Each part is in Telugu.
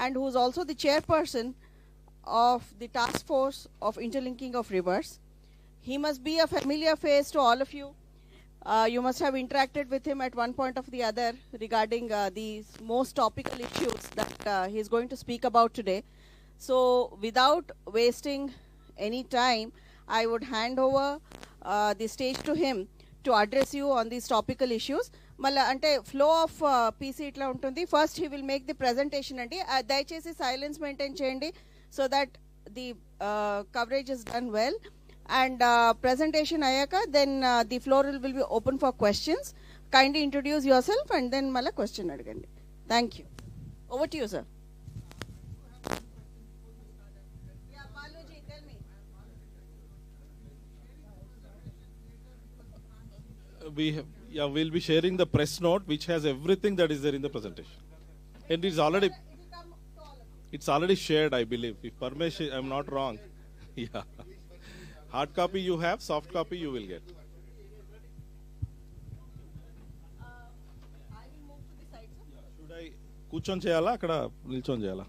and who is also the chairperson of the task force of interlinking of rivers. He must be a familiar face to all of you. You must have interacted with him at one point or the other regarding these most topical issues that he is going to speak about today. So without wasting any time, I would hand over the stage to him to address you on these topical issues. Mala ante flow of PC itla untundi. First he will make the presentation andi. Dayachesi silence maintain cheyandi so that the coverage is done well. And presentation ayaka, then the floor will be open for questions. Kindly introduce yourself and then mala question adagandi. Thank you. Over to you, sir. Yeah, Paluji, tell me. We'll be sharing the press note which has everything that is there in the presentation. And it's already shared, I believe. If permission, I'm not wrong. Yeah. Hard copy you have, soft copy you will get. I will move to the side, sir. Should I కూర్చొని చేయాలా అక్కడ నిల్చొని చేయాలా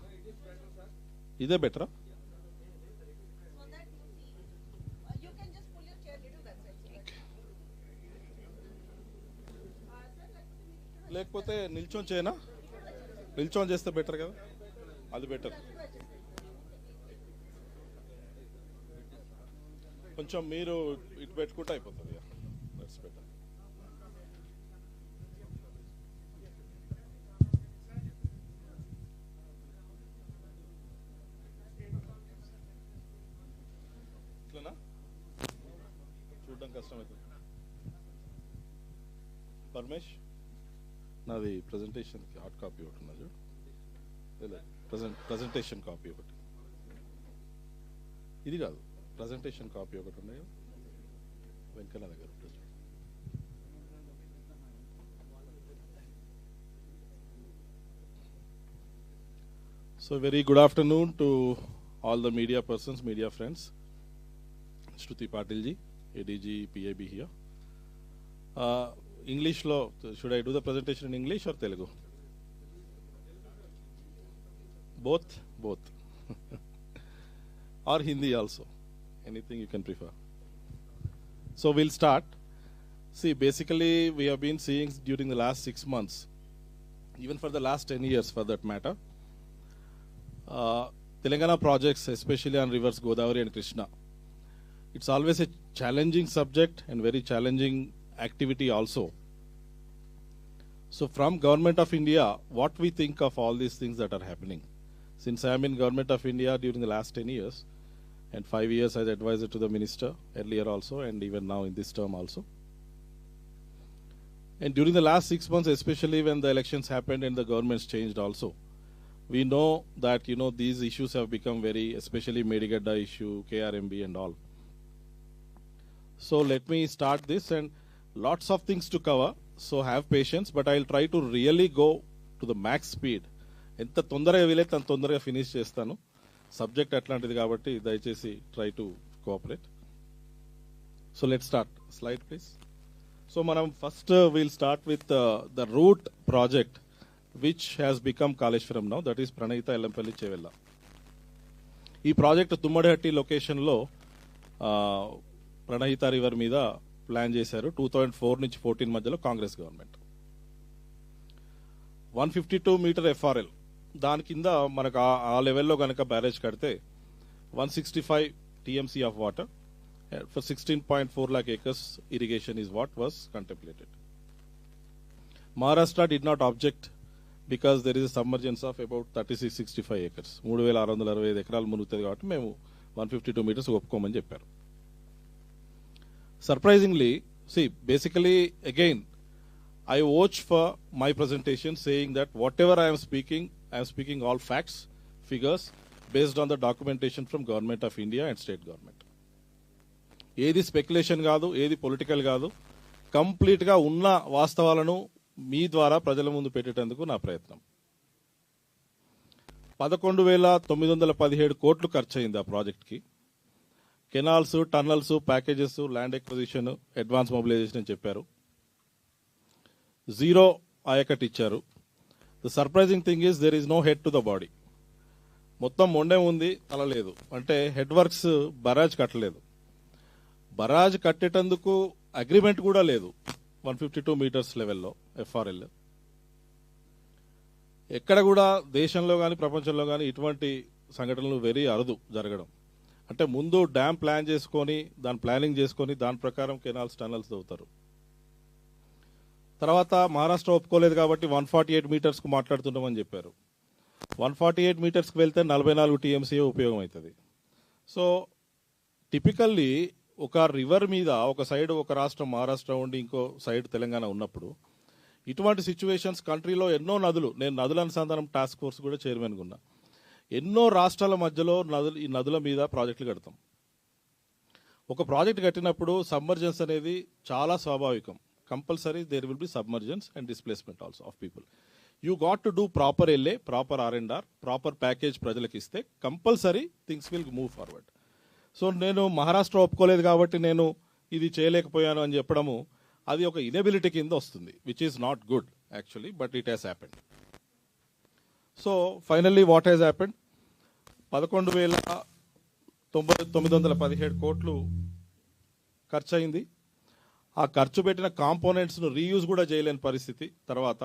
ఇదే బెటరా So that you see, you can just pull your chair little that side. లేకపోతే నిల్చొని చేయనా నిల్చొని చేస్తే బెటర్ కదా అది బెటర్ కొంచెం మీరు ఇటు పెట్టుకుంటే అయిపోతుంది దట్స్ బెటర్ ఇట్లనా చూడడం కష్టం అవుతుంది పరమేష్ నాది ప్రెజెంటేషన్కి హార్డ్ కాపీ ఒకటి ఉన్నది ప్రెజెంటేషన్ కాపీ ఒకటి ఇది కాదు ప్రెజెంటేషన్ కాపీ ఒకటి ఉన్నాయి వెంకన్న దగ్గర so very good afternoon to all the media persons media friends Shruti Patil ji ADG PIB here ఇంగ్లీష్లో should I do the presentation in English or Telugu both or Hindi also, anything you can prefer. So we'll start. See, basically we have been seeing during the last 6 months, even for the last 10 years for that matter, Telangana projects, especially on rivers Godavari and Krishna. It's always a challenging subject and very challenging activity also. So from Government of India, what we think of all these things that are happening? Since I am in Government of India during the last 10 years, and 5 years as advisor to the minister earlier also, and even now in this term also. And during the last 6 months, especially when the elections happened and the governments changed also, we know that, these issues have become very, especially Medigadda issue, KRMB and all. So let me start this, and lots of things to cover, so have patience, but I'll try to really go to the max speed. ఎంత తొందరగా వీలైతే అంత తొందరగా ఫినిష్ చేస్తాను సబ్జెక్ట్ అట్లాంటిది కాబట్టి దయచేసి try to cooperate so let start slide please so మనం first will start with the root project which has become Kaleshwaram now that is Pranahita Yellampalli Chevella ఈ ప్రాజెక్ట్ తుమ్మడిహట్టి లొకేషన్లో ప్రణహిత రివర్ మీద ప్లాన్ చేశారు 2004 నుంచి 14 మధ్యలో కాంగ్రెస్ గవర్నమెంట్ 152 మీటర్ ఎఫ్ఆర్ఎల్ దాని కింద మనకు ఆ లెవెల్లో కనుక బ్యారేజ్ కడితే 165 TMC of water for 16.4 lakh acres irrigation is what was contemplated. Maharashtra did not object because there is a submergence of about 3665 acres. 3665 ఎకరాలు మునుగుతుంది కాబట్టి మేము 152 meters ఒప్పుకోమని చెప్పారు. Surprisingly, see, basically again I vouch for my presentation saying that whatever I am speaking all facts, figures based on the documentation from Government of India and state government. ఏది స్పెక్యులేషన్ కాదు, ఏది పొలిటికల్ కాదు, కంప్లీట్గా ఉన్న వాస్తవాలను మీ ద్వారా ప్రజల ముందు పెట్టేటందుకు నా ప్రయత్నం. 11,917 కోట్లు ఖర్చు అయింది ఆ ప్రాజెక్ట్కి. Canals, tunnels, packages, land acquisition, advance mobilisation అని చెప్పారు. 0 ఆయకట్ ఇచ్చారు. The surprising thing is there is no head to the body. మొత్తం మొండే ఉంది, అలా లేదు. అంటే హెడ్ వర్క్స్ బరాజ్ కట్టలేదు. బరాజ్ కట్టేటందుకు అగ్రిమెంట్ కూడా లేదు 152 మీటర్స్ లెవెల్లో ఎఫ్ఆర్ఎల్. ఎక్కడ కూడా దేశంలో కానీ ప్రపంచంలో కానీ ఇటువంటి సంఘటనలు వెరీ అరుదు జరగడం. అంటే ముందు డ్యామ్ ప్లాన్ చేసుకొని దాని ప్లానింగ్ చేసుకొని దాని ప్రకారం కెనాల్స్ టనల్స్ తవ్వుతారు. తర్వాత మహారాష్ట్ర ఒప్పుకోలేదు కాబట్టి 148 మీటర్స్కు మాట్లాడుతున్నామని చెప్పారు. 148 మీటర్స్కి వెళ్తే 44 టీఎంసీఏ ఉపయోగం అవుతుంది. సో టిపికల్లీ ఒక రివర్ మీద ఒక సైడ్ ఒక రాష్ట్రం మహారాష్ట్ర ఉండి ఇంకో సైడ్ తెలంగాణ ఉన్నప్పుడు ఇటువంటి సిచ్యువేషన్స్ కంట్రీలో ఎన్నో నదులు, నేను నదుల అనుసంధానం టాస్క్ ఫోర్స్ కూడా చైర్మన్గా ఉన్నా, ఎన్నో రాష్ట్రాల మధ్యలో ఈ నదుల మీద ప్రాజెక్టులు కడతాం. ఒక ప్రాజెక్ట్ కట్టినప్పుడు సబ్మర్జెన్స్ అనేది చాలా స్వాభావికం. Compulsory there will be submergence and displacement also of people. You got to do proper LA, proper R&R, proper package ప్రజలకు ఇస్తే compulsory things will move forward. So నేను మహారాష్ట్ర ఒప్పుకోలేదు కాబట్టి నేను ఇది చేయలేకపోయాను అని చెప్పడము అది ఒక ఇనెబిలిటీ కింద వస్తుంది, which is not good actually, but it has happened. So finally what has happened, 11,917 కోట్లు ఖర్చు అయింది. ఆ ఖర్చు పెట్టిన కాంపోనెంట్స్ను రీయూజ్ కూడా చేయలేని పరిస్థితి. తర్వాత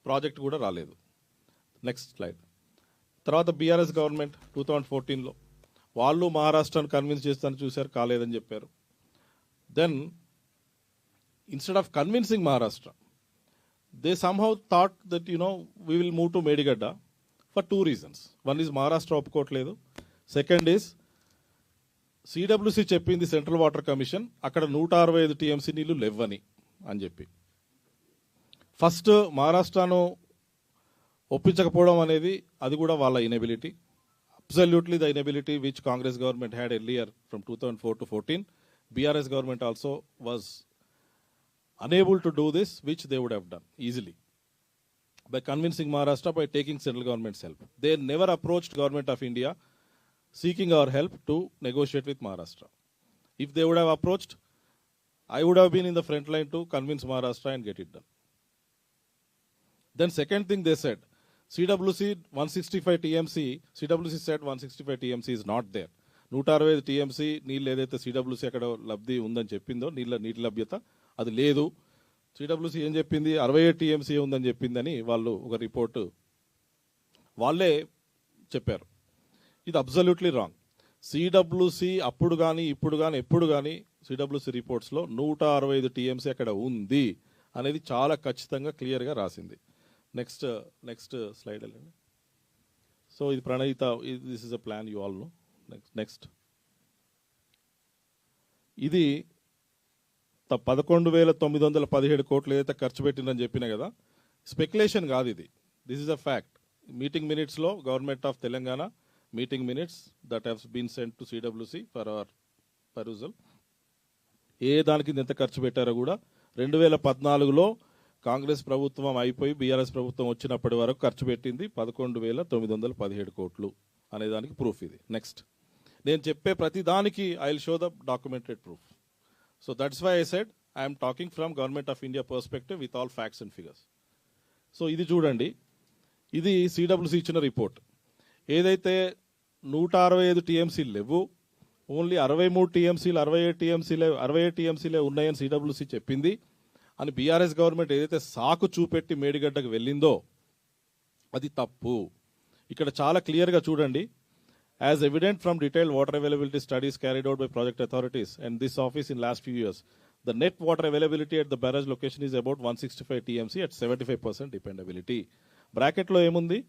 ప్రాజెక్ట్ కూడా రాలేదు. Next slide. తర్వాత బీఆర్ఎస్ గవర్నమెంట్ 2014లో వాళ్ళు మహారాష్ట్రను కన్విన్స్ చేస్తానని చూశారు, కాలేదని చెప్పారు. Then instead of convincing Maharashtra, they somehow thought that we will move to Medigadda for two reasons. One is Maharashtra ఒప్పుకోవట్లేదు, సెకండ్ ఈజ్ CWC చెప్పింది సెంట్రల్ వాటర్ కమిషన్ అక్కడ 165 టీఎంసీ నీళ్లు లేవని అని చెప్పి. ఫస్ట్ మహారాష్ట్రను ఒప్పించకపోవడం అనేది అది కూడా వాళ్ళ inability, absolutely the inability which Congress government had earlier from 2004 to 14. BRS government also was unable to do this, which they would have done easily by convincing Maharashtra by taking central government's help. They never approached government of India seeking our help to negotiate with Maharashtra. If they would have approached, I would have been in the front line to convince Maharashtra and get it done. Then second thing they said, CWC 165 TMC, CWC said 165 TMC is not there. 165 TMC నీళ్ళు ఏదైతే CWC అక్కడ లబ్ధి ఉందని చెప్పిందో నీటి లభ్యత అది లేదు. CWC ఏం చెప్పింది, 67 టీఎంసీ ఉందని చెప్పిందని వాళ్ళు ఒక రిపోర్టు వాళ్ళే చెప్పారు. ఇది అబ్సల్యూట్లీ రాంగ్. CWC అప్పుడు కానీ ఇప్పుడు కానీ ఎప్పుడు కానీ CWC రిపోర్ట్స్లో 165 టీఎంసీ అక్కడ ఉంది అనేది చాలా ఖచ్చితంగా క్లియర్గా రాసింది. నెక్స్ట్ స్లైడ్ వెళ్ళండి. సో ఇది Pranahita, this is a plan you all know. Next ఇది 11,917 కోట్లు ఏదైతే ఖర్చు పెట్టిందని చెప్పినా కదా, స్పెక్యులేషన్ కాదు ఇది, this is a fact. Meeting మినిట్స్లో government of Telangana meeting minutes that have been sent to CWC for our perusal. ఏ దానికి ఎంత ఖర్చు పెట్టారో కూడా 2014లో కాంగ్రెస్ ప్రభుత్వం అయిపోయి బీఆర్ఎస్ ప్రభుత్వం వచ్చినప్పటి వరకు ఖర్చు పెట్టింది 11,917 కోట్లు అనే దానికి ప్రూఫ్ ఇది. నెక్స్ట్, నేను చెప్పే ప్రతి దానికి I will show the documented proof. So that's why I said I'm talking from government of India perspective with all facts and figures. So ఇది చూడండి, ఇది CWC ఇచ్చిన రిపోర్ట్. ఏదైతే 165 టీఎంసీలు లేవు, ఓన్లీ 63 టీఎంసీలు 67 టీఎంసీలే ఉన్నాయని CWC చెప్పింది అని బీఆర్ఎస్ గవర్నమెంట్ ఏదైతే సాకు చూపెట్టి మేడిగడ్డకు వెళ్ళిందో అది తప్పు. ఇక్కడ చాలా క్లియర్గా చూడండి, as evident from detailed water availability studies carried out by project authorities and this office in last few years, the net water availability at the barrage location is about 165 TMC at 75% dependability. Bracket lo emundi,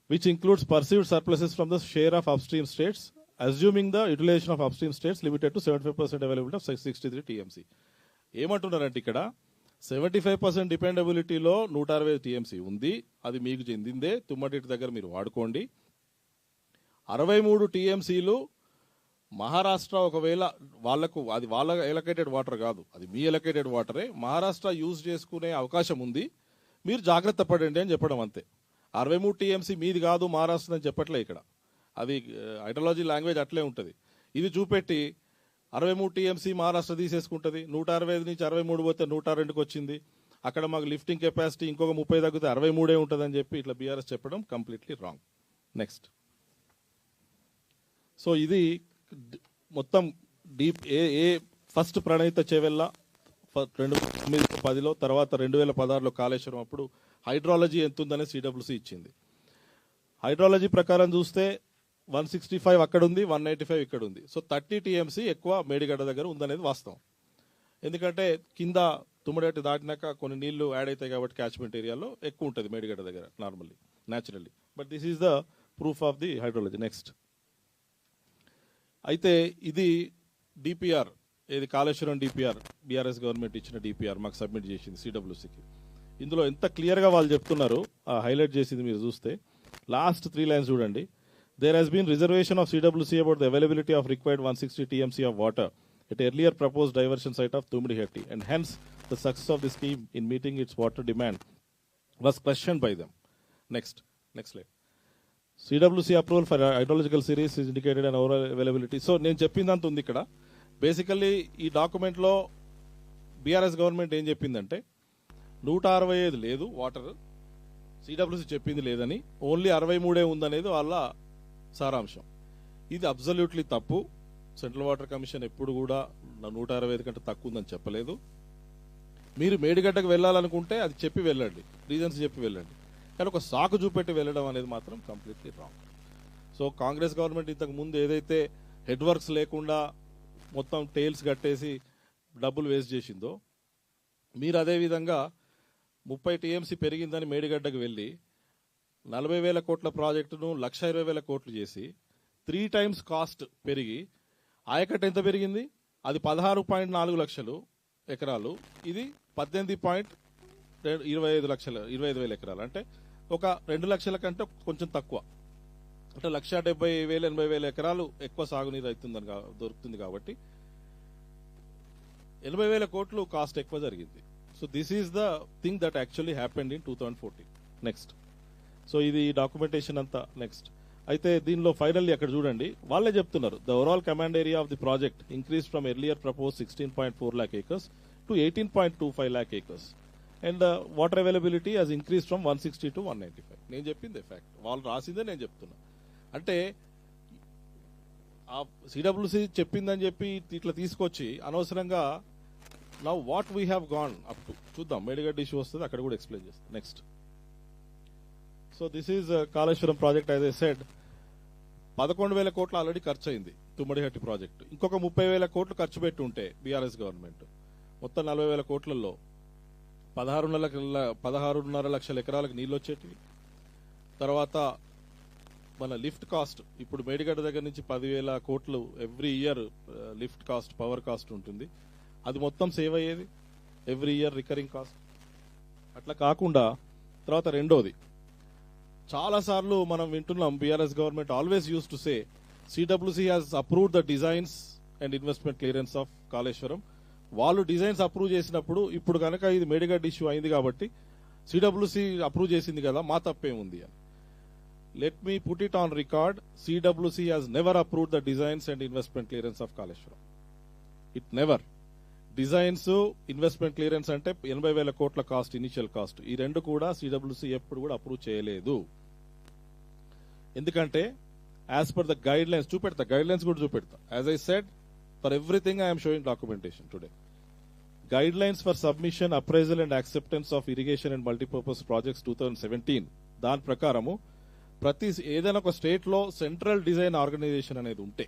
which includes perceived surpluses from the share of upstream states, assuming the utilization of upstream states limited to 75% availability of 63 TMC. ఏమంటున్నారంటే ఇక్కడ 75% డిపెండబిలిటీలో 165 టీఎంసీ ఉంది, అది మీకు చెందిందే, తుమ్మటి దగ్గర మీరు వాడుకోండి. 63 టీఎంసీలు మహారాష్ట్ర ఒకవేళ వాళ్లకు, అది వాళ్ళ ఎలకేటెడ్ వాటర్ కాదు, అది మీ ఎలకేటెడ్ వాటరే, మహారాష్ట్ర యూజ్ చేసుకునే అవకాశం ఉంది, మీరు జాగ్రత్త పడండి అని చెప్పడం అంతే. 63 టీఎంసీ మీది కాదు మహారాష్ట్ర అని చెప్పట్లే ఇక్కడ, అది ఐడియాలజీ లాంగ్వేజ్ అట్లే ఉంటుంది. ఇది చూపెట్టి 63 టీఎంసీ మహారాష్ట్ర తీసేసుకుంటుంది, 165 నుంచి 63 పోతే 102కి వచ్చింది, అక్కడ మాకు లిఫ్టింగ్ కెపాసిటీ ఇంకొక 30 తగ్గితే 63 ఉంటుందని చెప్పి ఇట్లా బీఆర్ఎస్ చెప్పడం కంప్లీట్లీ రాంగ్. నెక్స్ట్. సో ఇది మొత్తం డీప్ ఏ ఫస్ట్ ప్రణీత చేవెళ్ళ 2010లో, తర్వాత 2016లో కాళేశ్వరం అప్పుడు హైడ్రాలజీ ఎంత ఉందనే సిడబ్ల్యూసీ ఇచ్చింది. హైడ్రాలజీ ప్రకారం చూస్తే 165 అక్కడ ఉంది, 195 ఇక్కడ ఉంది. సో 30 టీఎంసీ ఎక్కువ మేడిగడ్డ దగ్గర ఉందనేది వాస్తవం. ఎందుకంటే కింద తుమ్మడేటి దాటినాక కొన్ని నీళ్లు యాడ్ అవుతాయి కాబట్టి క్యాచ్మెంట్ ఏరియాలో ఎక్కువ ఉంటుంది మేడిగడ్డ దగ్గర normally, naturally. But this is the proof of the hydrology. Next. అయితే ఇది డిపిఆర్, ఏది కాళేశ్వరం డిపిఆర్, బీఆర్ఎస్ గవర్నమెంట్ ఇచ్చిన డిపిఆర్ మాకు సబ్మిట్ చేసింది సిడబ్ల్యూసీకి. ఇందులో ఎంత క్లియర్గా వాళ్ళు చెప్తున్నారు, హైలైట్ చేసింది మీరు చూస్తే లాస్ట్ 3 లైన్స్ చూడండి. There has been reservation of CWC about the availability of required 160 TMC of water at earlier proposed diversion site of Tumidi-Hetti, and hence the success of the scheme in meeting its water demand was questioned by them. Next slide. CWC approval for hydrological series is indicated and overall availability. So నేను చెప్పిందంత ఉంది ఇక్కడ. బేసికల్లీ ఈ డాక్యుమెంట్లో బీఆర్ఎస్ గవర్నమెంట్ ఏం చెప్పిందంటే 165 లేదు వాటర్, సిడబ్ల్యూసీ చెప్పింది లేదని, ఓన్లీ 63 ఉందనేది వాళ్ళ సారాంశం. ఇది అబ్సల్యూట్లీ తప్పు. సెంట్రల్ వాటర్ కమిషన్ ఎప్పుడు కూడా 165 కంటే తక్కువ ఉందని చెప్పలేదు. మీరు మేడిగడ్డకు వెళ్ళాలనుకుంటే అది చెప్పి వెళ్ళండి, రీజన్స్ చెప్పి వెళ్ళండి, కానీ ఒక సాకు చూపెట్టి వెళ్ళడం అనేది మాత్రం completely wrong. So Congress government ఇంతకు ముందు ఏదైతే హెడ్ వర్క్స్ లేకుండా మొత్తం టైల్స్ కట్టేసి డబ్బులు వేస్ట్ చేసిందో, మీరు అదేవిధంగా 30 టీఎంసీ పెరిగిందని మేడిగడ్డకు వెళ్ళి 40,000 కోట్ల ప్రాజెక్టును 1,20,000 కోట్లు చేసి 3 times కాస్ట్ పెరిగి ఆయకట్టు ఎంత పెరిగింది? అది 16.4 లక్షలు ఎకరాలు, ఇది 18.25 ఎకరాలు. అంటే ఒక 2 లక్షల కంటే కొంచెం తక్కువ, అంటే 1,70,000 80,000 ఎకరాలు ఎక్కువ సాగునీరు అవుతుందని దొరుకుతుంది కాబట్టి 80,000 కోట్లు కాస్ట్ ఎక్కువ జరిగింది. So this is the thing that actually happened in 2014. Next. So ఇది డాక్యుమెంటేషన్ అంతా. నెక్స్ట్. అయితే దీనిలో ఫైనల్లీ అక్కడ చూడండి, వాళ్ళే చెప్తున్నారు, the overall command area of the project increase from earlier propose 16.4 lakh acres to 18.25 lakh acres and water availability has increase from 160 to 195. నేను చెప్పింది ఫ్యాక్ట్, వాళ్ళు రాసిందే నేను చెప్తున్నా. అంటే ఆ సిడబ్ల్యూసీ చెప్పిందని చెప్పి ఇట్లా తీసుకొచ్చి అనవసరంగా now what we have gone up to చూద్దాం. మేడిగడ్డ ఇష్యూ వస్తుంది, అక్కడ కూడా ఎక్స్ప్లెయిన్ చేస్తాం. Next. So this is Kaleshwaram project. As I said 11,000 కోట్లు ఆల్రెడీ ఖర్చు అయింది తుమ్మడిహట్టి ప్రాజెక్టు. ఇంకొక 30,000 కోట్లు ఖర్చు పెట్టి ఉంటే బీఆర్ఎస్ గవర్నమెంట్ మొత్తం 40,000 కోట్లలో 16.5 లక్షల ఎకరాలకు నీళ్ళు వచ్చేటివి. తర్వాత మన లిఫ్ట్ కాస్ట్, ఇప్పుడు మేడిగడ్డ దగ్గర నుంచి 10,000 కోట్లు every year lift cost, power cost ఉంటుంది, అది మొత్తం సేవ్ అయ్యేది ఎవ్రీ ఇయర్ రికరింగ్ కాస్ట్. అట్లా కాకుండా తర్వాత రెండోది, చాలాసార్లు మనం వింటున్నాం, BRS government always use to say CWC has approved the designs and investment clearance of Kaleshwaram. వాళ్ళు డిజైన్స్ అప్రూవ్ చేసినప్పుడు ఇప్పుడు కనుక ఇది మేడిగడ్డ ఇష్యూ అయింది కాబట్టి సిడబ్ల్యూసీ అప్రూవ్ చేసింది కదా, మా తప్పేముంది అని. Let me put it on record, CWC has never approved the designs and investment clearance of Kaleshwaram. It never. Designs, investment clearance అంటే 80,000 కోట్ల కాస్ట్, ఇనిషియల్ కాస్ట్, ఈ రెండు కూడా సిడబ్ల్యూసీ ఎప్పుడు కూడా అప్రూవ్ చేయలేదు. ఎందుకంటే as per the guidelines, చూపెడతా గైడ్ లైన్స్ కూడా చూపెడతా. As I said, for everything I'm showing documentation today. Guidelines for submission, appraisal and acceptance of irrigation and multipurpose projects 2017, దాని ప్రకారము ప్రతి ఏదైనా ఒక స్టేట్ లో సెంట్రల్ డిజైన్ ఆర్గనైజేషన్ అనేది ఉంటే,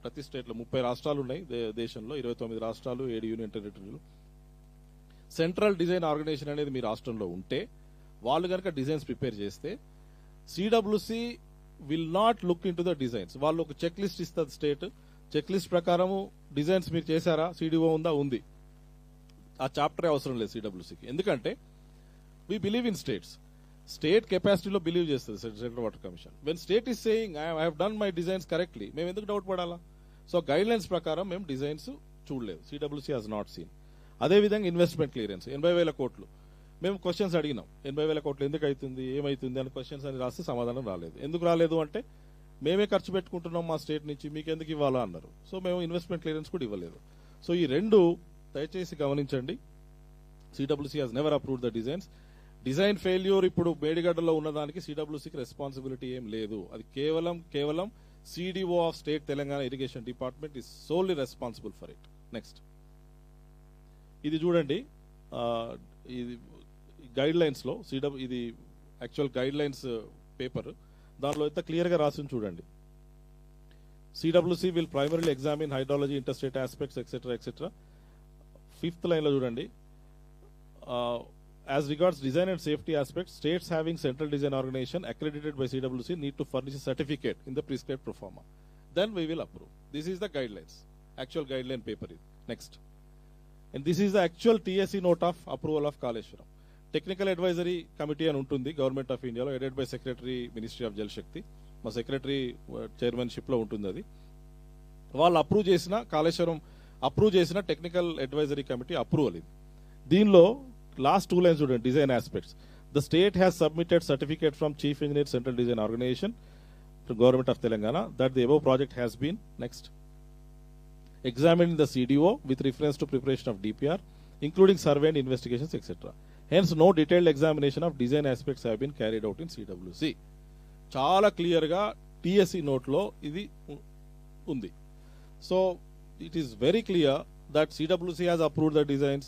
ప్రతి స్టేట్ లో 30 రాష్ట్రాలు ఉన్నాయి దేశంలో, 29 రాష్ట్రాలు, 7 యూనియన్ టెరిటరీలు. సెంట్రల్ డిజైన్ ఆర్గనైజేషన్ అనేది మీ రాష్ట్రంలో ఉంటే, వాళ్ళు కనుక డిజైన్స్ ప్రిపేర్ చేస్తే CWC will not look in to the designs. వాళ్ళు ఒక చెక్ లిస్ట్ ఇస్తారు స్టేట్, చెక్ లిస్ట్ ప్రకారము డిజైన్స్ మీరు చేశారా, సిడిఓ ఉందా, ఉంది, ఆ చాప్టరే అవసరం లేదు సిడబ్ల్యూసీకి. ఎందుకంటే we believe in states, state కెపాసిటీలో బిలీవ్ చేస్తుంది central water commission. When state is saying I have done my designs correctly, మేము ఎందుకు డౌట్ పడాలా? సో గైడ్ లైన్స్ ప్రకారం మేము డిజైన్స్ చూడలేదు, సిడబ్ల్యూసీ హాజ్ నాట్ సీన్. అదేవిధంగా ఇన్వెస్ట్మెంట్ క్లియరెన్స్ 80,000 కోట్లు మేము క్వశ్చన్స్ అడిగినాం, 80,000 కోట్లు ఎందుకు అవుతుంది, ఏమైతుంది అని క్వశ్చన్స్ అని రాస్తే సమాధానం రాలేదు. ఎందుకు రాలేదు అంటే మేమే ఖర్చు పెట్టుకుంటున్నాం మా స్టేట్ నుంచి, మీకు ఎందుకు ఇవ్వాలా అన్నారు. సో మేము ఇన్వెస్ట్మెంట్ క్లియరెన్స్ కూడా ఇవ్వలేదు. సో ఈ రెండు దయచేసి గమనించండి, CWC has never approved the designs. Design failure ఇప్పుడు మేడిగడ్డలో ఉన్నదానికి సిడబ్ల్యూసీకి రెస్పాన్సిబిలిటీ ఏం లేదు. అది కేవలం CDO of state Telangana irrigation department is solely responsible for it. Next ఇది చూడండి, ఇది గైడ్ లైన్స్ లో ఇది యాక్చువల్ గైడ్ లైన్స్ పేపర్, దానిలో ఎంత క్లియర్ గా రాసింది చూడండి. CWC will primarily examine hydrology, interstate aspects etcetera. 5th line లో చూడండి, as regards design and safety aspects, states having central design organization accredited by CWC need to furnish a certificate in the prescribed pro forma. Then we will approve. This is the guidelines, actual guideline paper. Next. And this is the actual TSE note of approval of Kaleshwaram. Technical Advisory Committee and untundi, Government of India, headed by Secretary, Ministry of Jal Shakti. Ma Secretary chairmanship lo untundi adi. Vallu approve chesina Kaleshwaram approve chesina Technical Advisory Committee approval idi. Deenlo last 2 lines చూడండి, design aspects. The state has submitted certificate from Chief Engineer Central Design Organization to Government of Telangana that the above project has been next examined in the CDO with reference to preparation of DPR, including survey and investigations, etc. Hence, no detailed examination of design aspects have been carried out in CWC. చాలా క్లియర్ గా TSE నోట్ లో ఇది ఉంది. So it is very clear that CWC has approved the designs.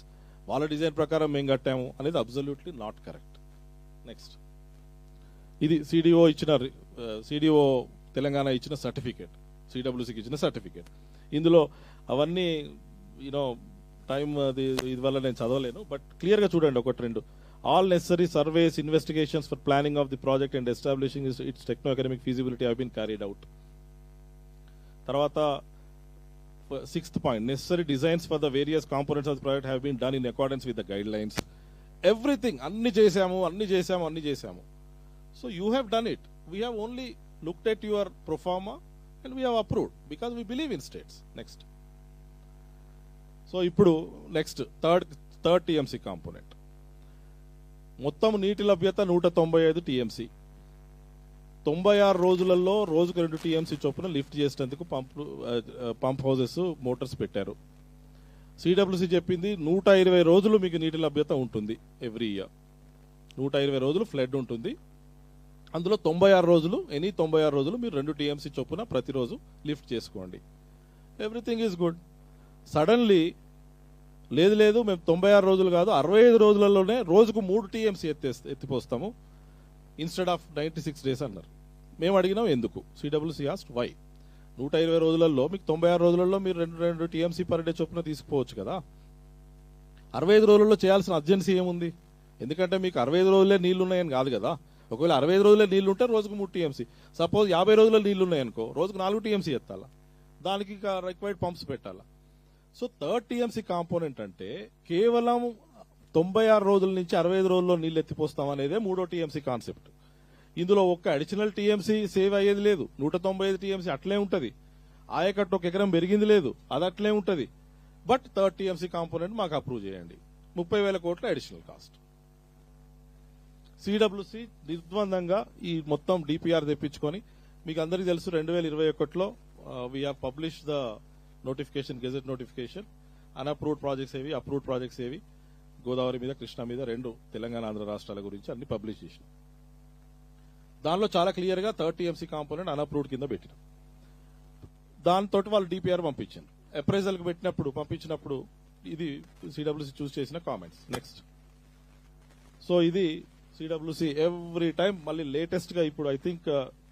వాళ్ళ డిజైన్ ప్రకారం మేము కట్టాము అనేది అబ్సల్యూట్లీ నాట్ కరెక్ట్. నెక్స్ట్ ఇది సిడిఓ తెలంగాణ ఇచ్చిన సర్టిఫికేట్, సిడబ్ల్యూసీకి ఇచ్చిన సర్టిఫికేట్. ఇందులో అవన్నీ టైం ఇది వల్ల నేను చదవలేను, బట్ క్లియర్ గా చూడండి ఒకటి రెండు. All necessary surveys, investigations for planning of the project and establishing its techno economic feasibility have been carried out. తర్వాత 6th point, necessary designs for the various components of the project have been done in accordance with the guidelines. Everything, అన్ని చేసాము. So you have done it. We have only looked at your pro forma and we have approved because we believe in states. Next. So ఇప్పుడు next third TMC component. మొత్తం నీటి లభ్యత 195 TMC. 96 రోజులలో రోజుకు 2 TMC చొప్పున లిఫ్ట్ చేసేందుకు పంప్ హౌసెస్, మోటార్స్ పెట్టారు. సిడబ్ల్యూసీ చెప్పింది 120 రోజులు మీకు నీటి లభ్యత ఉంటుంది ఎవ్రీ ఇయర్. 120 రోజులు ఫ్లడ్ ఉంటుంది. అందులో 96 రోజులు మీరు 2 TMC చొప్పున ప్రతిరోజు లిఫ్ట్ చేసుకోండి. Everything is good. సడన్లీ లేదు మేము 96 రోజులు కాదు 65 రోజులలోనే రోజుకు 3 TMC ఎత్తిపోస్తాము ఇన్స్టెడ్ ఆఫ్ 96 days అన్నారు. మేము అడిగినాం ఎందుకు. CWC asked why. 120 రోజులలో మీకు 96 రోజులలో మీరు 2 TMC పర్ డే చొప్పున తీసుకుపోవచ్చు కదా. 65 రోజుల్లో చేయాల్సిన అర్జెన్సీ ఏముంది? ఎందుకంటే మీకు 65 రోజులే నీళ్లు ఉన్నాయని కాదు కదా. ఒకవేళ 65 రోజులే నీళ్లు ఉంటే రోజుకు 3 TMC. సపోజ్ 50 రోజుల్లో నీళ్లు ఉన్నాయనుకో రోజుకు 4 TMC ఎత్తాలా, దానికి రిక్వైర్డ్ పంప్స్ పెట్టాలా. సో థర్డ్ TMC కాంపోనెంట్ అంటే కేవలం 96 రోజుల నుంచి 65 రోజుల్లో నీళ్లు ఎత్తిపోస్తాం అనేదే 3వ TMC కాన్సెప్ట్. ఇందులో ఒక్క అడిషనల్ TMC సేవ్ అయ్యేది లేదు. 195 TMC అట్లే ఉంటది. ఆయకట్టు 1 ఎకరం పెరిగింది లేదు, అది అట్లే ఉంటది. బట్ థర్డ్ TMC కాంపోనెంట్ మాకు అప్రూవ్ చేయండి. 30,000 కోట్ల అడిషనల్ కాస్ట్. సిడబ్ల్యూసీ నిర్ద్వందంగా ఈ మొత్తం DPR తెప్పించుకొని, మీకు అందరికీ తెలుసు 2021లో we have publish the notification, gazette notification. Unapproved projects ఏవి, అప్రూవ్డ్ ప్రాజెక్ట్స్ ఏవి, గోదావరి మీద, కృష్ణా మీద 2 తెలంగాణ ఆంధ్ర రాష్ట్రాల గురించి అన్ని పబ్లిష్ చేసినాం. దానిలో చాలా క్లియర్ గా థర్డ్ TMC కాంపోనెంట్ అన్అప్రూవ్డ్ కింద పెట్టినాం. దాంతో వాళ్ళు DPR పంపించారు. అప్రైజల్ కి పంపించినప్పుడు ఇది సిడబ్ల్యూసీ చూస్ చేసిన కామెంట్స్. నెక్స్ట్. సో ఇది సిడబ్ల్యూసీ ఎవ్రీ టైం మళ్ళీ లేటెస్ట్ గా ఇప్పుడు I think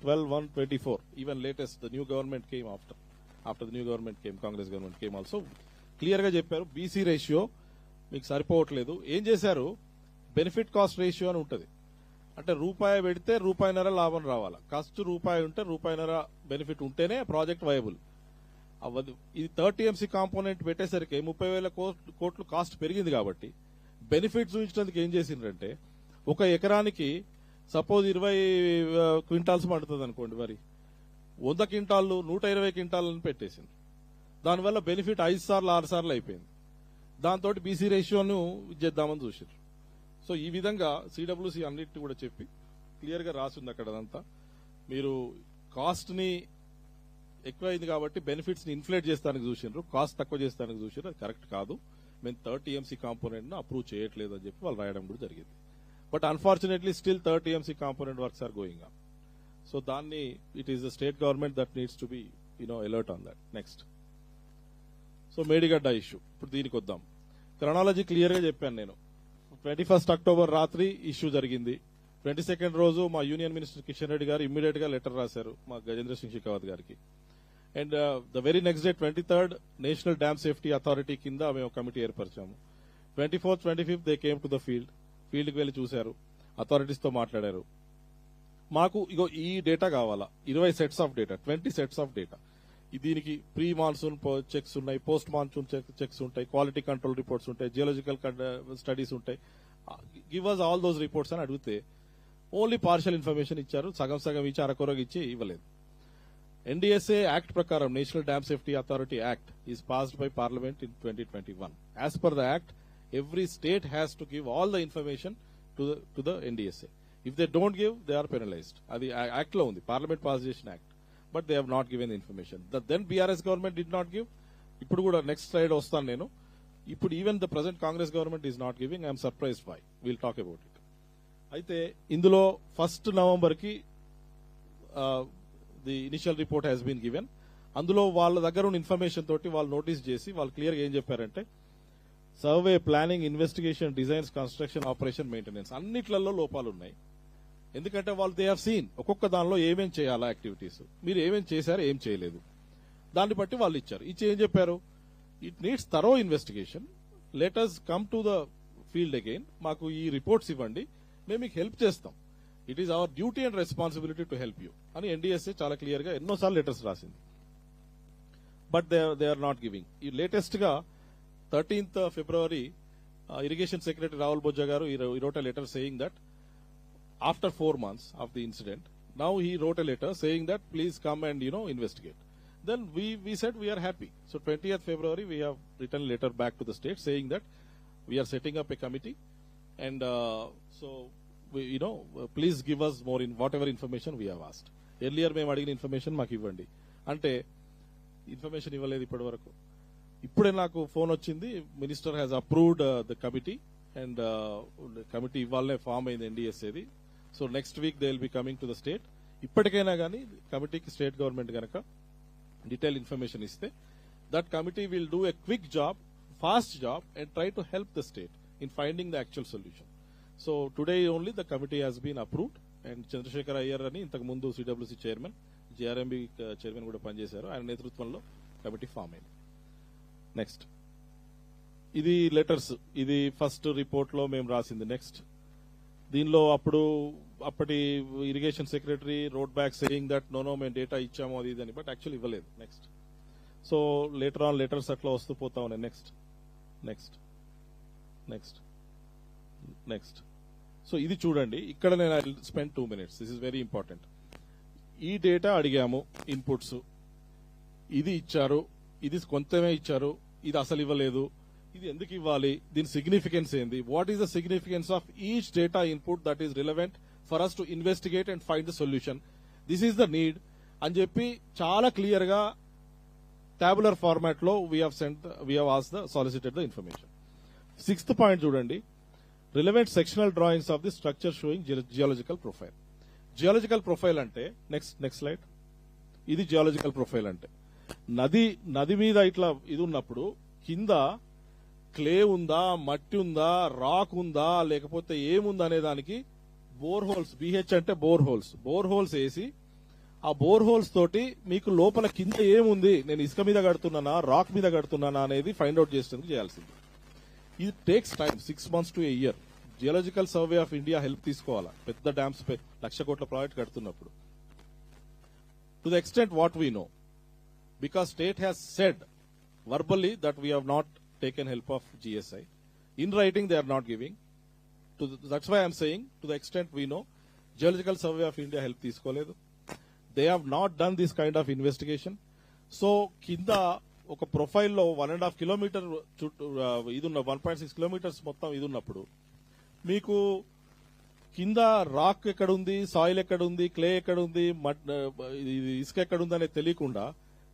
12/1/24 even latest the new government came after the new government came, Congress government came also clear గా చెప్పారు BC రేషియో మీకు సరిపోవట్లేదు. ఏం చేశారు, బెనిఫిట్ కాస్ట్ రేషియో అని ఉంటుంది. అంటే రూపాయి పెడితే రూపాయిన్నర లాభం రావాలా. ఖర్చు రూపాయి ఉంటే రూపాయిన్నర బెనిఫిట్ ఉంటేనే ప్రాజెక్ట్ వైబుల్ అవ్వదు. ఇది థర్డ్ TMC కాంపోనెంట్ పెట్టేసరికి 30,000 కోట్లు కాస్ట్ పెరిగింది కాబట్టి బెనిఫిట్ చూపించడానికి ఏం చేసిండ్రంటే, 1 ఎకరానికి సపోజ్ 20 క్వింటాల్స్ పండుతుంది అనుకోండి, మరి 100 క్వింటాళ్ళు 120 క్వింటాలని పెట్టేసింది. దానివల్ల బెనిఫిట్ 5 సార్లు 6 సార్లు అయిపోయింది. దాంతో BC రేషియోను చేద్దామని చూసారు. సో ఈ విధంగా సిడబ్ల్యూసీ అన్నిటిని కూడా చెప్పి క్లియర్ గా రాసింది అక్కడ. అదంతా మీరు కాస్ట్ ని ఎక్కువైంది కాబట్టి బెనిఫిట్స్ ని ఇన్ఫ్లేట్ చేస్తానికి చూసినారు, కాస్ట్ తక్కువ చేస్తానికి చూసినారు. అది కరెక్ట్ కాదు. మేము థర్డ్ TMC కాంపోనెంట్ ను అప్రూవ్ చేయట్లేదు అని చెప్పి వాళ్ళు రాయడం కూడా జరిగింది. But unfortunately, still 3rd TMC component works are going on. So it is the state government that needs to be, alert on that. Next. So Medigadda issue. ఇప్పుడు దీనికి వద్దాం. క్రొనాలజీ క్లియర్ గా చెప్పాను నేను. 21st October రాత్రి ఇష్యూ జరిగింది. 22nd రోజు మా యూనియన్ మినిస్టర్ కిషన్ రెడ్డి గారు ఇమ్మీడియట్ గా లెటర్ రాశారు మా గజేంద్ర సింగ్ షెకావత్ గారికి. And the very next day 23rd national dam safety authority కింద మేము కమిటీ ఏర్పరిచాము. 24th, 25th they came to the field కి వెళ్లి చూశారు, అథారిటీస్ తో మాట్లాడారు. మాకు ఈ డేటా కావాలా, 20 sets of data, 20 sets of data. దీనికి ప్రీ మాన్సూన్ చెక్స్ ఉన్నాయి, పోస్ట్ మాన్సూన్ చెక్స్ ఉంటాయి, క్వాలిటీ కంట్రోల్ రిపోర్ట్స్ ఉంటాయి, జియోలాజికల్ స్టడీస్ ఉంటాయి. Give us all those reports అని అడిగితే ఓన్లీ పార్షియల్ ఇన్ఫర్మేషన్ ఇచ్చారు, సగం సగం ఇచ్చి అరకొరగా ఇచ్చి ఇవ్వలేదు. NDSA యాక్ట్ ప్రకారం, national dam safety authority act is passed by parliament in 2021. As per the act, every state has to give all the information to the NDSA. If they don't give, they are penalized. Adi act lo undi, parliament pass chesina act, but they have not given the information. Then BRS government did not give. Ippudu kuda next slide ostanu nenu. Ippudu even the present Congress government is not giving. I am surprised why. We'll talk about it. Aithe indulo 1st November ki the initial report has been given. అందులో వాళ్ళ దగ్గర ఉన్న ఇన్ఫర్మేషన్ తోటి వాళ్ళు నోటీస్ చేసి వాళ్ళు క్లియర్ గా ఏం చెప్పారంటే, survey, planning, investigation, designs, construction, operation, maintenance అన్నిట్లలో లోపాలు ఉన్నాయి. ఎందుకంటే వాళ్ళు దే హావ్ సీన్ ఒక్కొక్క దానిలో ఏమేం చేయాలా యాక్టివిటీస్, మీరు ఏమేం చేశారు, ఏం చేయలేదు, దాన్ని బట్టి వాళ్ళు ఇచ్చారు. ఇచ్చి ఏం చెప్పారు, it needs thorough investigation, let us come to the field again, మాకు ఈ రిపోర్ట్స్ ఇవ్వండి, మేము మీకు హెల్ప్ చేస్తాం, it is our duty and responsibility to help you అని NDSA చాలా క్లియర్ గా ఎన్నోసార్లు లెటర్స్ రాసింది. But they are not giving. ఈ లేటెస్ట్ గా 13th February, Irrigation Secretary Rahul Bojja garu, he wrote a letter saying that after 4 months of the incident, now he wrote a letter saying that please come and investigate. Then we said we are happy. So 20th February we have written a letter back to the state saying that we are setting up a committee, and so please give us more in whatever information we have asked. Earlier మేము అడిగిన ఇన్ఫర్మేషన్ మాకు ఇవ్వండి అంటే ఇన్ఫర్మేషన్ ఇవ్వలేదు ఇప్పటి వరకు. ఇప్పుడే నాకు ఫోన్ వచ్చింది, minister has approved the committee, and committee ఇవ్వాలనే ఫామ్ అయింది NDSAది. So next week they will be coming to the state. ఇప్పటికైనా కానీ కమిటీకి స్టేట్ గవర్నమెంట్ గనక డీటెయిల్ ఇన్ఫర్మేషన్ ఇస్తే, that committee will do a quick job, fast job, and try to help the state in finding the actual solution. So today only the committee has been approved, and Chandrashekhar Iyer అని ఇంతకు ముందు CWC చైర్మన్, JRMB చైర్మన్ కూడా పనిచేశారు, ఆయన నేతృత్వంలో కమిటీ ఫామ్ అయింది. నెక్స్ట్, ఇది లెటర్స్, ఇది ఫస్ట్ రిపోర్ట్ లో మేము రాసింది. నెక్స్ట్, దీనిలో అప్పటి irrigation secretary wrote back saying that no మేము డేటా ఇచ్చాము అది ఇదని, బట్ యాక్చువల్ ఇవ్వలేదు. Next, so later on letters అట్లా వస్తూ పోతా ఉన్నాయి. Next next next next so ఇది చూడండి, ఇక్కడ నేను I will spend 2 minutes. This is very important. ఈ డేటా అడిగాము, ఇన్పుట్స్ ఇది ఇచ్చారు, ఇది కొంతమే ఇచ్చారు, ఇది అసలు ఇవ్వలేదు, ఇది ఎందుకు ఇవ్వాలి, దీని సిగ్నిఫికెన్స్ ఏంది, what is the significance of each data input that is relevant for us to investigate and find the solution, this is the need అని చెప్పి చాలా క్లియర్ గా టాబులర్ ఫార్మాట్ లో we have asked the solicited the information. 6th point చూడండి, relevant sectional drawings of the structure showing geological profile. Geological profile అంటే నెక్స్ట్ స్లైడ్, ఇది జియాలజికల్ ప్రొఫైల్ అంటే నది మీద ఇట్లా ఇది ఉన్నప్పుడు కింద క్లే ఉందా, మట్టి ఉందా, రాక్ ఉందా, లేకపోతే ఏముందా అనే దానికి బోర్ హోల్స్, BH అంటే బోర్ హోల్స్ వేసి ఆ బోర్ హోల్స్ తోటి మీకు లోపల కింద ఏముంది, నేను ఇసుక మీద కడుతున్నానా, రాక్ మీద కడుతున్నానా అనేది ఫైండ్ అవుట్ చేసేందుకు చేయాల్సింది. ఇది takes time, 6 months to a year. Geological survey of India help తీసుకోవాలా పెద్ద డ్యామ్స్ పై 1,00,000 కోట్ల ప్రాజెక్ట్ కడుతున్నప్పుడు. To the extent what we know, because state has said verbally that we have not taken help of GSI. In writing they are not giving. That's why I am saying, to the extent we know, Geological Survey of India help తీసుకోలేదు. They have not done this kind of investigation. So కింద ఒక ప్రొఫైల్లో 1.5 kilometer చుట్టూ ఇది ఉన్న 1.6 kilometers మొత్తం ఇది ఉన్నప్పుడు మీకు కింద రాక్ ఎక్కడుంది, సాయిల్ ఎక్కడుంది, క్లే ఎక్కడుంది, ఇసుక ఎక్కడుంది అనేది తెలియకుండా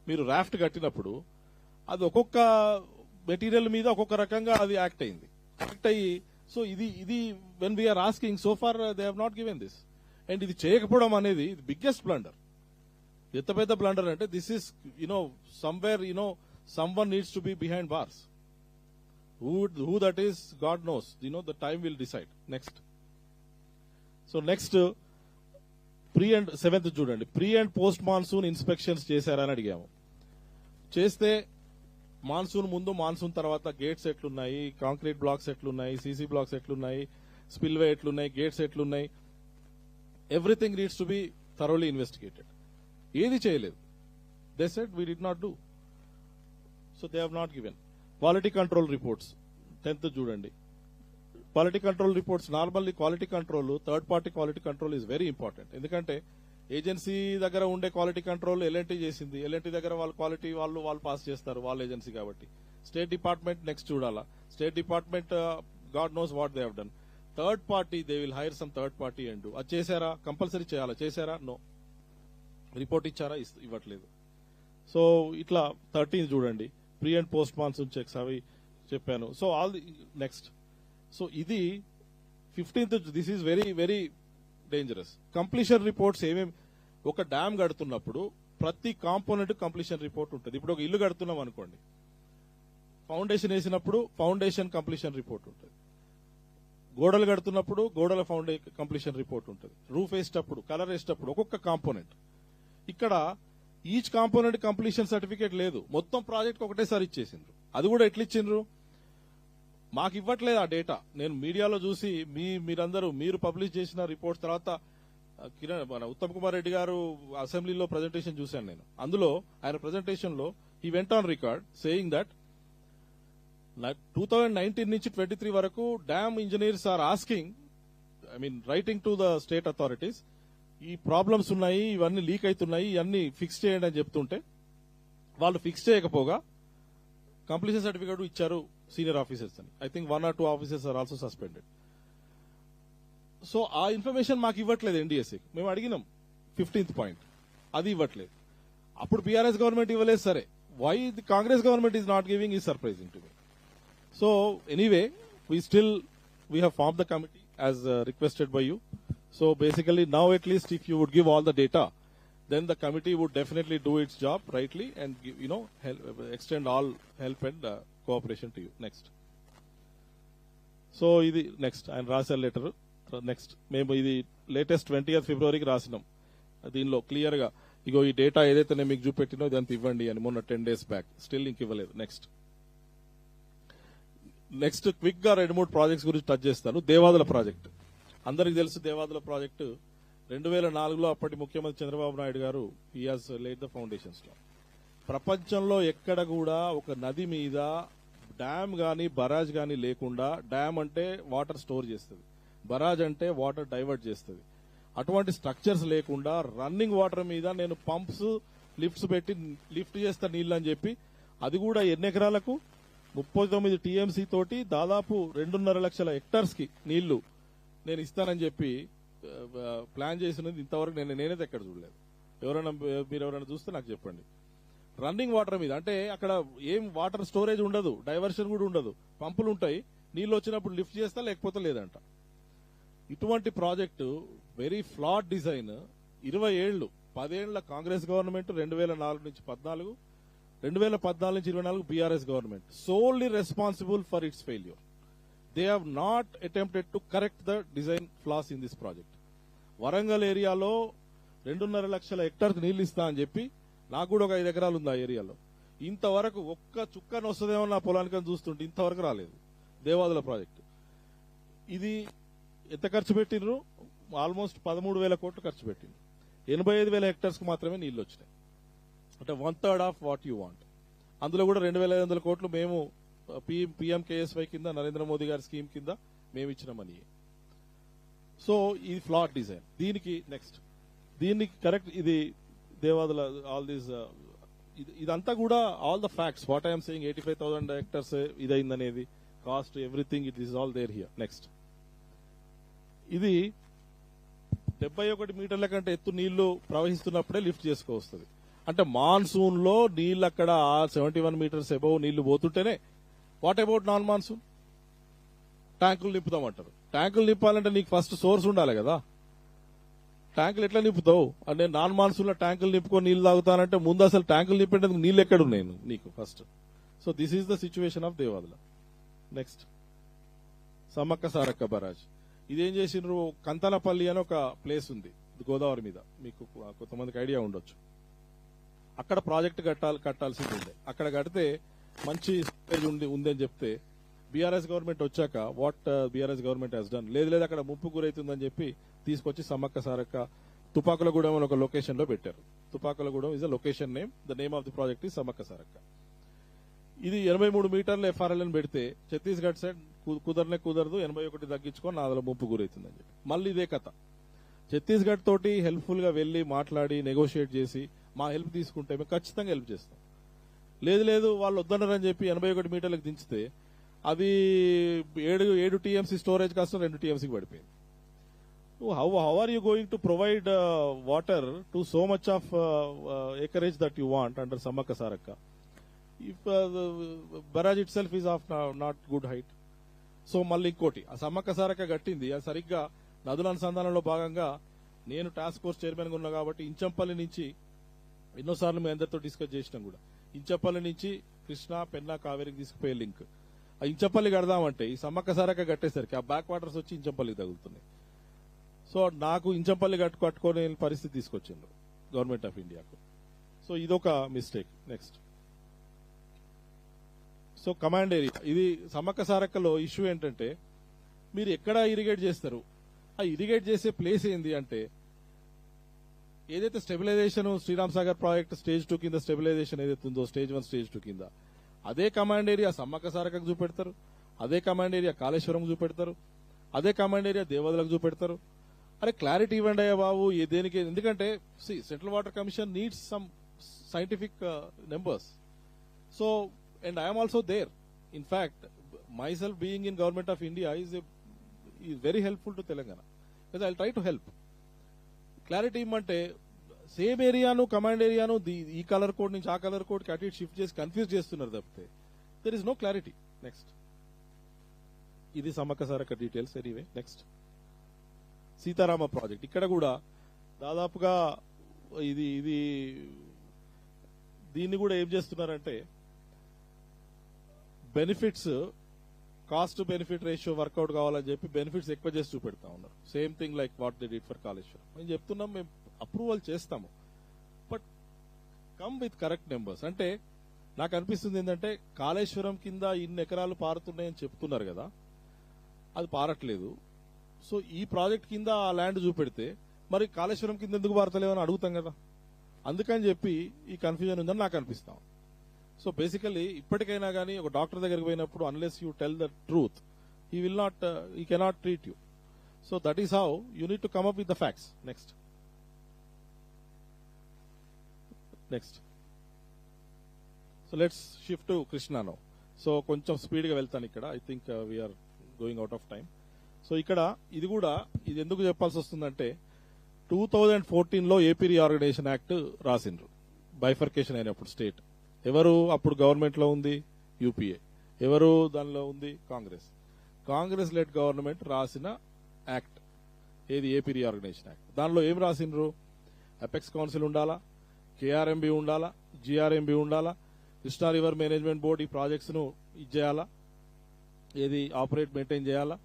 మీరు రాఫ్ట్ కట్టినప్పుడు అది ఒక్కొక్క మెటీరియల్ మీద ఒక్కొక్క రకంగా అది యాక్ట్ అయ్యి సో ఇది when we are asking, so far they have not given this. And ఇది చేయకపోవడం అనేది బిగ్గెస్ట్ బ్లండర్. ఎంత పెద్ద బ్లండర్ అంటే this is somewhere someone needs to be behind bars. Who that is, God knows. The time will decide. Next. So next, pre and 7th చూడండి, pre and post monsoon inspections చేశారని అడిగాము. చేస్తే మాన్సూన్ ముందు మాన్సూన్ తర్వాత గేట్స్ ఎట్లున్నాయి, కాంక్రీట్ బ్లాక్స్ ఎట్లున్నాయి, సీసీ బ్లాక్స్ ఎట్లున్నాయి, స్పిల్వే ఎట్లున్నాయి, గేట్స్ ఎట్లున్నాయి, everything needs to be thoroughly investigated. ఏది చేయలేదు. They said we did not do. So they have not given. Quality control reports 10th చూడండి. Quality control reports, normally quality control, third party quality control is very important. ఎందుకంటే ఏజెన్సీ దగ్గర ఉండే క్వాలిటీ కంట్రోల్ ఎల్ఎన్టీ చేసింది. ఎల్ఎన్టీ దగ్గర వాళ్ళ క్వాలిటీ వాళ్ళు పాస్ చేస్తారు, వాళ్ళ ఏజెన్సీ కాబట్టి. స్టేట్ డిపార్ట్మెంట్ నెక్స్ట్ చూడాలా. State department God knows what they have done. Third party they will hire some third party and అది చేశారా? కంపల్సరీ చేయాలా? చేశారా? నో. రిపోర్ట్ ఇచ్చారా? ఇవ్వట్లేదు. సో ఇట్లా 13 చూడండి, pre and post monsoon checks అవి చెప్పాను. So all the next. So ఇది 15th. This is very very dangerous. Completion reports ఏమేమి, ఒక డ్యామ్ కడుతున్నప్పుడు ప్రతి కాంపోనెంట్ కంప్లీషన్ రిపోర్ట్ ఉంటుంది. ఇప్పుడు ఒక ఇల్లు కడుతున్నాం అనుకోండి, ఫౌండేషన్ వేసినప్పుడు ఫౌండేషన్ కంప్లీషన్ రిపోర్ట్ ఉంటుంది. గోడలు కడుతున్నప్పుడు గోడల కంప్లీషన్ రిపోర్ట్ ఉంటుంది. రూఫ్ వేసేటప్పుడు, కలర్ వేసేటప్పుడు ఒక్కొక్క కాంపోనెంట్. ఇక్కడ ఈచ్ కాంపోనెంట్ కంప్లీషన్ సర్టిఫికేట్ లేదు. మొత్తం ప్రాజెక్ట్ ఒకటేసారి ఇచ్చేసిండ్రు. అది కూడా ఎట్లా ఇచ్చిండ్రు? మాకు ఇవ్వట్లేదు ఆ డేటా. నేను మీడియాలో చూసి మీరు పబ్లిష్ చేసిన రిపోర్ట్స్ తర్వాత మన ఉత్తమ్ కుమార్ రెడ్డి గారు అసెంబ్లీలో ప్రజెంటేషన్ చూశాను నేను. అందులో ఆయన ప్రజెంటేషన్ లో he went on record saying that 2019 నుంచి 23 వరకు dam engineers are asking, writing to the state authorities, ఈ ప్రాబ్లమ్స్ ఉన్నాయి, ఇవన్నీ లీక్ అవుతున్నాయి, ఇవన్నీ ఫిక్స్ చేయండి అని చెప్తుంటే వాళ్ళు ఫిక్స్ చేయకపోగా కంప్లీషన్ సర్టిఫికేట్ ఇచ్చారు సీనియర్ ఆఫీసర్స్ అని. I think 1 or 2 officers are also suspended. So ఆ ఇన్ఫర్మేషన్ మాకు ఇవ్వట్లేదు ఎన్డీఎస్ఏకి. మేము అడిగినాం 15th పాయింట్, అది ఇవ్వట్లేదు. అప్పుడు బీఆర్ఎస్ గవర్నమెంట్ ఇవ్వలేదు. సరే, why the Congress government is not giving is surprising to me. So anyway, we have formed the committee as requested by you. So basically now at least if you would give all the data, then the committee would definitely do its job rightly and give, extend all help and cooperation to you. Next. So ఇది నెక్స్ట్ ఆయన రాసే లెటర్. నెక్స్ట్ మేము ఇది లేటెస్ట్ 20th February రాసినాం. దీనిలో క్లియర్ గా ఇగో ఈ డేటా ఏదైతే నేను మీకు చూపెట్టినో ఇదంతా ఇవ్వండి అని మొన్న 10 days బ్యాక్. స్టిల్ ఇంక ఇవ్వలేదు. నెక్స్ట్ క్విక్ గా 2-3 ప్రాజెక్ట్స్ గురించి టచ్ చేస్తాను. దేవాదుల ప్రాజెక్ట్ అందరికి తెలుసు. దేవాదుల ప్రాజెక్టు 2004లో అప్పటి ముఖ్యమంత్రి చంద్రబాబు నాయుడు గారు he has laid the foundation stone. ప్రపంచంలో ఎక్కడ కూడా ఒక నది మీద డ్యామ్ గాని బరాజ్ గాని లేకుండా, డ్యామ్ అంటే వాటర్ స్టోర్ చేస్తుంది, బరాజ్ అంటే వాటర్ డైవర్ట్ చేస్తుంది, అటువంటి స్ట్రక్చర్స్ లేకుండా రన్నింగ్ వాటర్ మీద నేను పంప్స్ లిఫ్ట్స్ పెట్టి లిఫ్ట్ చేస్తా నీళ్ళు అని చెప్పి, అది కూడా ఎన్ని ఎకరాలకు 39 TMC తోటి దాదాపు 2.5 లక్షల హెక్టార్స్ కి నీళ్లు నేను ఇస్తానని చెప్పి ప్లాన్ చేసినది ఇంతవరకు నేనైతే ఎక్కడ చూడలేదు. మీరు ఎవరైనా చూస్తే నాకు చెప్పండి. రన్నింగ్ వాటర్ మీద అంటే అక్కడ ఏం వాటర్ స్టోరేజ్ ఉండదు, డైవర్షన్ కూడా ఉండదు, పంపులు ఉంటాయి, నీళ్లు వచ్చినప్పుడు లిఫ్ట్ చేస్తా లేకపోతే లేదంట. ఇటువంటి ప్రాజెక్టు వెరీ ఫ్లాట్ డిజైన్. 20 ఏళ్లు 10 ఏళ్ల కాంగ్రెస్ గవర్నమెంట్, 2004 నుంచి 14, 2014 నుంచి 24 BRS government solely responsible for it's failure. They have not attempted to correct the design floss in this project. Warangal ఏరియాలో 2.5 లక్షల హెక్టార్కి నీళ్లు ఇస్తా అని చెప్పి, నాకు కూడా ఒక 5 ఎకరాలు ఉంది ఆ ఏరియాలో, ఇంతవరకు ఒక్క చుక్కను వస్తుందేమో నా పొలానికి చూస్తుంటే ఇంతవరకు రాలేదు. దేవాదుల ప్రాజెక్టు ఇది ఎంత ఖర్చు పెట్టినరు? ఆల్మోస్ట్ 13,000 కోట్లు ఖర్చు పెట్టిండ్రు. 85,000 హెక్టార్స్ కు మాత్రమే నీళ్లు వచ్చినాయి. అంటే 1/3 ఆఫ్ వాట్ యూ వాంట్. అందులో కూడా 2,500 కోట్లు మేము PMKSY కింద, నరేంద్ర మోదీ గారి స్కీమ్ కింద మేము ఇచ్చిన మనీ. సో ఇది ఫ్లాట్ డిజైన్. దీనికి కరెక్ట్ ఇది దేవాదుల ఆల్ దీస్ ఇదంతా కూడా all the facts what I'm saying 85,000 hectares ఇదైందనేది cost everything it is all there here. Next, ఇది 71 మీటర్ల కంటే ఎత్తు నీళ్లు ప్రవహిస్తున్నప్పుడే లిఫ్ట్ చేసుకోవస్తుంది. అంటే మాన్సూన్ లో నీళ్ళు అక్కడ 71 మీటర్స్ అబౌవ్ నీళ్లు పోతుంటేనే. What about non monsoon? ట్యాంకులు నింపుతామంటారు. ట్యాంకులు నింపాలంటే నీకు ఫస్ట్ సోర్స్ ఉండాలి కదా. ట్యాంకులు ఎట్లా నింపుతావు? అంటే నాన్ మాన్సూన్ లో ట్యాంకులు నింపుకొని నీళ్లు తాగుతానంటే ముందు అసలు ట్యాంకులు నింపేందుకు నీళ్ళు ఎక్కడున్నాయి నీకు first. So this is the situation of Devadula. Next Sammakka Sarakka barrage. ఇదేం చేసిండ్రు, కంతనపల్లి అని ఒక ప్లేస్ ఉంది గోదావరి మీద, మీకు కొంతమందికి ఐడియా ఉండొచ్చు. అక్కడ ప్రాజెక్ట్ కట్టాల్సింది ఉండే. అక్కడ కడితే మంచి స్టేజ్ ఉందని చెప్తే బీఆర్ఎస్ గవర్నమెంట్ వచ్చాక what BRS government has done, లేదు అక్కడ ముప్పు గురైతుందని చెప్పి తీసుకొచ్చి సమ్మక్క సారక్క తుపాకులగూడెం అని ఒక లొకేషన్ లో పెట్టారు. Tupakulagudem is a location name, the name of the project is Sammakka Sarakka. ఇది 83 మీటర్ల ఎఫ్ఆర్ఎల్ పెడితే ఛత్తీస్గఢ్ సైడ్ కుదరదు, 81 తగ్గించుకొని నాదలో ముప్పు గురైతుందని చెప్పి మళ్ళీ ఇదే కథ. ఛత్తీస్గఢ్ తోటి హెల్ప్ఫుల్ గా వెళ్లి మాట్లాడి నెగోషియేట్ చేసి మా హెల్ప్ తీసుకుంటే మేము ఖచ్చితంగా హెల్ప్ చేస్తాం. లేదు వాళ్ళు వద్దన్నారని చెప్పి 81 మీటర్లకు దించితే అది 7 టీఎంసీ స్టోరేజ్ కాస్త 2 టీఎంసీకి పడిపోయింది. How are you going to provide water to so much of acreage that you want under Samakka Sarakka if the barrage itself is of not good height? So మళ్ళీ ఇంకోటి, ఆ సమ్మక్క సారక్క కట్టింది అది సరిగ్గా నదుల అనుసంధానంలో భాగంగా నేను టాస్క్ ఫోర్స్ చైర్మన్ గా ఉన్నా కాబట్టి ఇంచంపల్లి నుంచి ఎన్నోసార్లు మేము అందరితో డిస్కస్ చేసినాం కూడా, ఇంచంపల్లి నుంచి కృష్ణా పెన్నా కావేరికి తీసుకుపోయే లింక్ ఆ ఇంచంపల్లి కడదామంటే ఈ సమ్మక్క సారక్క కట్టేసరికి ఆ బ్యాక్ వాటర్స్ వచ్చి ఇంచంపల్లికి తగులుతున్నాయి. సో నాకు ఇంచంపల్లి కట్టుకోని పరిస్థితి తీసుకొచ్చింది గవర్నమెంట్ ఆఫ్ ఇండియాకు. సో ఇదొక mistake. Next so command area, ఇది సమ్మక్క సారక్కలో ఇష్యూ ఏంటంటే మీరు ఎక్కడ ఇరిగేట్ చేస్తారు, ఆ ఇరిగేట్ చేసే ప్లేస్ ఏంది అంటే ఏదైతే stabilisation Sriram Sagar project stage 2 కింద స్టెబిలైజేషన్ ఏదైతే ఉందో స్టేజ్ 1 స్టేజ్ 2 కింద అదే కమాండ్ ఏరియా సమ్మక్క సారక్కకు చూపెడతారు, అదే కమాండ్ ఏరియా కాళేశ్వరం చూపెడతారు, అదే కమాండ్ ఏరియా దేవాదులకు చూపెడతారు. అరే క్లారిటీ ఇవ్వండి అయ్యా బాబు దేనికి, ఎందుకంటే central water commission needs some scientific numbers. So and I am also there. In fact, myself being in government of India is very helpful to Telangana because I'll try to help. Clarity ఇమ్మంటే సేమ్ ఏరియాను కమాండ్ ఏరియాను ఈ కలర్ కోడ్ నుంచి ఆ కలర్ కోడ్ కి అటు ఇటు షిఫ్ట్ చేసి కన్ఫ్యూజ్ చేస్తున్నారు తప్పితే there is no clarity. Next ఇది Sammakka Sarakka details. Anyway next Sitarama project. ఇక్కడ కూడా దాదాపుగా ఇది దీన్ని కూడా ఏం చేస్తున్నారంటే benefits cost benefit ratio work out కావాలని చెప్పి బెనిఫిట్స్ ఎక్కువ చేసి చూపెడతా ఉన్నారు. Same thing like what they did for Kaleshwaram. మేము చెప్తున్నాం మేము అప్రూవల్ చేస్తాము but come with correct numbers. అంటే నాకు అనిపిస్తుంది ఏంటంటే కాళేశ్వరం కింద ఇన్ని ఎకరాలు పారుతున్నాయని చెప్తున్నారు కదా, అది పారట్లేదు. సో ఈ ప్రాజెక్ట్ కింద ఆ ల్యాండ్ చూపెడితే మరి కాళేశ్వరం కింద ఎందుకు పారతలేవని అడుగుతాం కదా, అందుకని చెప్పి ఈ కన్ఫ్యూజన్ ఉందని నాకు అనిపిస్తాం. సో బేసికలీ ఇప్పటికైనా కానీ ఒక డాక్టర్ దగ్గరికి పోయినప్పుడు unless you tell the truth he cannot treat you. So that is how you need to come up with the facts. Next. So let's shift to Krishna now. So కొంచెం స్పీడ్ గా వెళ్తాను ఇక్కడ. I think we are going out of time. So ఇక్కడ ఇది ఎందుకు చెప్పాల్సి వస్తుందంటే 2014లో ఏపీ రీఆర్గనైజేషన్ యాక్ట్ రాసిండ్రు బైఫర్కేషన్ అయినప్పుడు. స్టేట్ ఎవరు అప్పుడు గవర్నమెంట్ లో ఉంది? యూపీఏ. ఎవరు దానిలో ఉంది? కాంగ్రెస్ లెడ్ గవర్నమెంట్ రాసిన యాక్ట్ ఏది? AP reorganisation act. దానిలో ఏం రాసిండ్రు? అపెక్స్ కౌన్సిల్ ఉండాలా, కేఆర్ఎంబి ఉండాలా, జిఆర్ఎంబి ఉండాలా, కృష్ణా రివర్ మేనేజ్మెంట్ బోర్డు ఈ ప్రాజెక్ట్స్ ను ఇచ్చేయాలా, ఏది ఆపరేట్ మెయింటైన్ చేయాలా,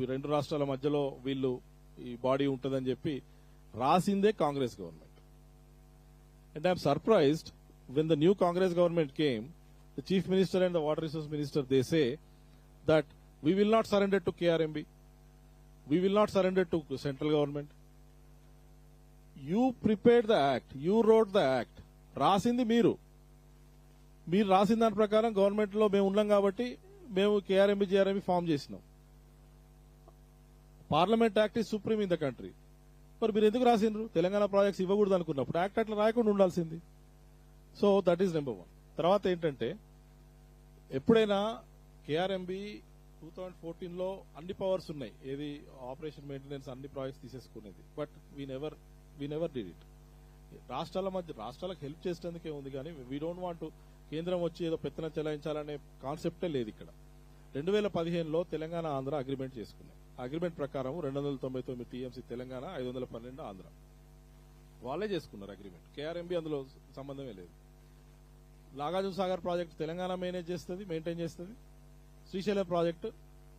2 రాష్ట్రాల మధ్యలో వీళ్ళు ఈ బాడీ ఉంటుందని చెప్పి రాసిందే Congress government. And I'm surprised when the new Congress government came, the chief minister and the water resource minister, they say that we will not surrender to KRMB, we will not surrender to central government. You prepared the act, you wrote the act, రాసింది మీరు రాసిన దాని ప్రకారం గవర్నమెంట్ లో మేము ఉన్నాం కాబట్టి మేము కేఆర్ఎంబి జిఆర్ఎంబి ఫామ్ చేసినాం. Parliament act is supreme in the country. మరి మీరు ఎందుకు రాసిండ్రు? తెలంగాణ ప్రాజెక్ట్స్ ఇవ్వకూడదు అనుకున్నప్పుడు యాక్ట్ అట్లా రాయకుండా ఉండాల్సింది. So that is number 1. తర్వాత ఏంటంటే ఎప్పుడైనా కేఆర్ఎంబి 2014లో అన్ని పవర్స్ ఉన్నాయి, ఏది ఆపరేషన్ మెయింటెనెన్స్ అన్ని ప్రాజెక్ట్స్ తీసేసుకునేది. But we never did it. రాష్ట్రాలకు హెల్ప్ చేసేందుకే ఉంది కానీ వీ డోంట్ వాంట్ కేంద్రం వచ్చి ఏదో పెత్తనం చెలాయించాలనే కాన్సెప్టే లేదు ఇక్కడ. 2015లో తెలంగాణ ఆంధ్ర అగ్రిమెంట్ చేసుకున్నాయి. అగ్రిమెంట్ ప్రకారం 299 టీఎంసీ తెలంగాణ, 512 ఆంధ్ర. వాళ్ళే చేసుకున్నారు అగ్రిమెంట్. కేఆర్ఎంబీ అందులో సంబంధమే లేదు. నాగార్జున సాగర్ ప్రాజెక్ట్ తెలంగాణ మెయింటైన్ చేస్తుంది. శ్రీశైలం ప్రాజెక్టు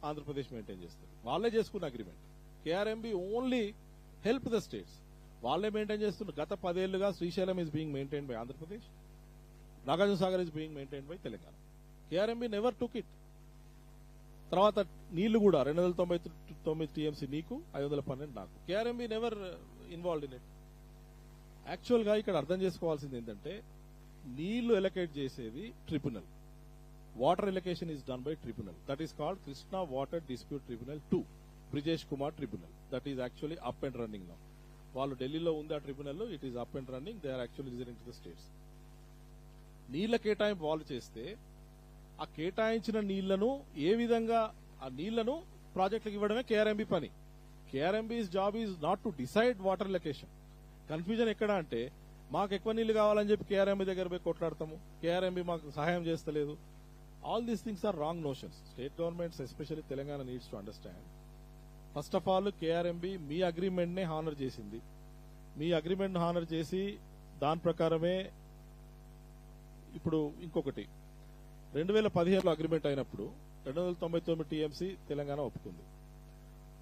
ఆంధ్రప్రదేశ్ మెయింటైన్ చేస్తుంది. వాళ్ళే చేసుకున్న agreement. KRMB only help the states. వాళ్ళే మెయింటైన్ చేస్తున్నారు. గత 10 ఏళ్లుగా Srisailam is being maintain by Andhra Pradesh, Nagarjuna Sagar is being maintain by Telangana. KRMB never took it. తర్వాత నీళ్లు కూడా 299 టీఎంసీ నీకు, 512 నాకు. KRMB never involved in it. Actual గా ఇక్కడ అర్థం చేసుకోవాల్సింది ఏంటంటే, నీళ్లు ఎలకేట్ చేసేది tribunal. Water allocation is done by tribunal. That is called Krishna water dispute tribunal 2, Brijesh Kumar tribunal. That is actually up and running now. వాళ్ళు ఢిల్లీలో ఉంది ఆ tribunal. It is up and running. They are actually listening to the states. నీళ్ల కేటాయింపు వాళ్ళు చేస్తే, ఆ కేటాయించిన నీళ్లను ఏ విధంగా ఆ నీళ్లను ప్రాజెక్టులకు ఇవ్వడమే కేఆర్ఎంబీ పని. KRMB's job is not to decide water location. Confusion ఎక్కడ అంటే, మాకు ఎక్కువ నీళ్లు కావాలని చెప్పి కేఆర్ఎంబీ దగ్గర పోయి కొట్లాడతాము, కేఆర్ఎంబీ మాకు సహాయం చేస్తలేదు. All these things are wrong notions. State governments especially Telangana needs to understand. First of all, KRMB మీ అగ్రిమెంట్ నే హానర్ చేసింది. మీ అగ్రిమెంట్ హానర్ చేసి దాని ప్రకారమే ఇప్పుడు ఇంకొకటి 2015లో అగ్రిమెంట్ అయినప్పుడు 299 టీఎంసీ తెలంగాణ ఒప్పుకుంది.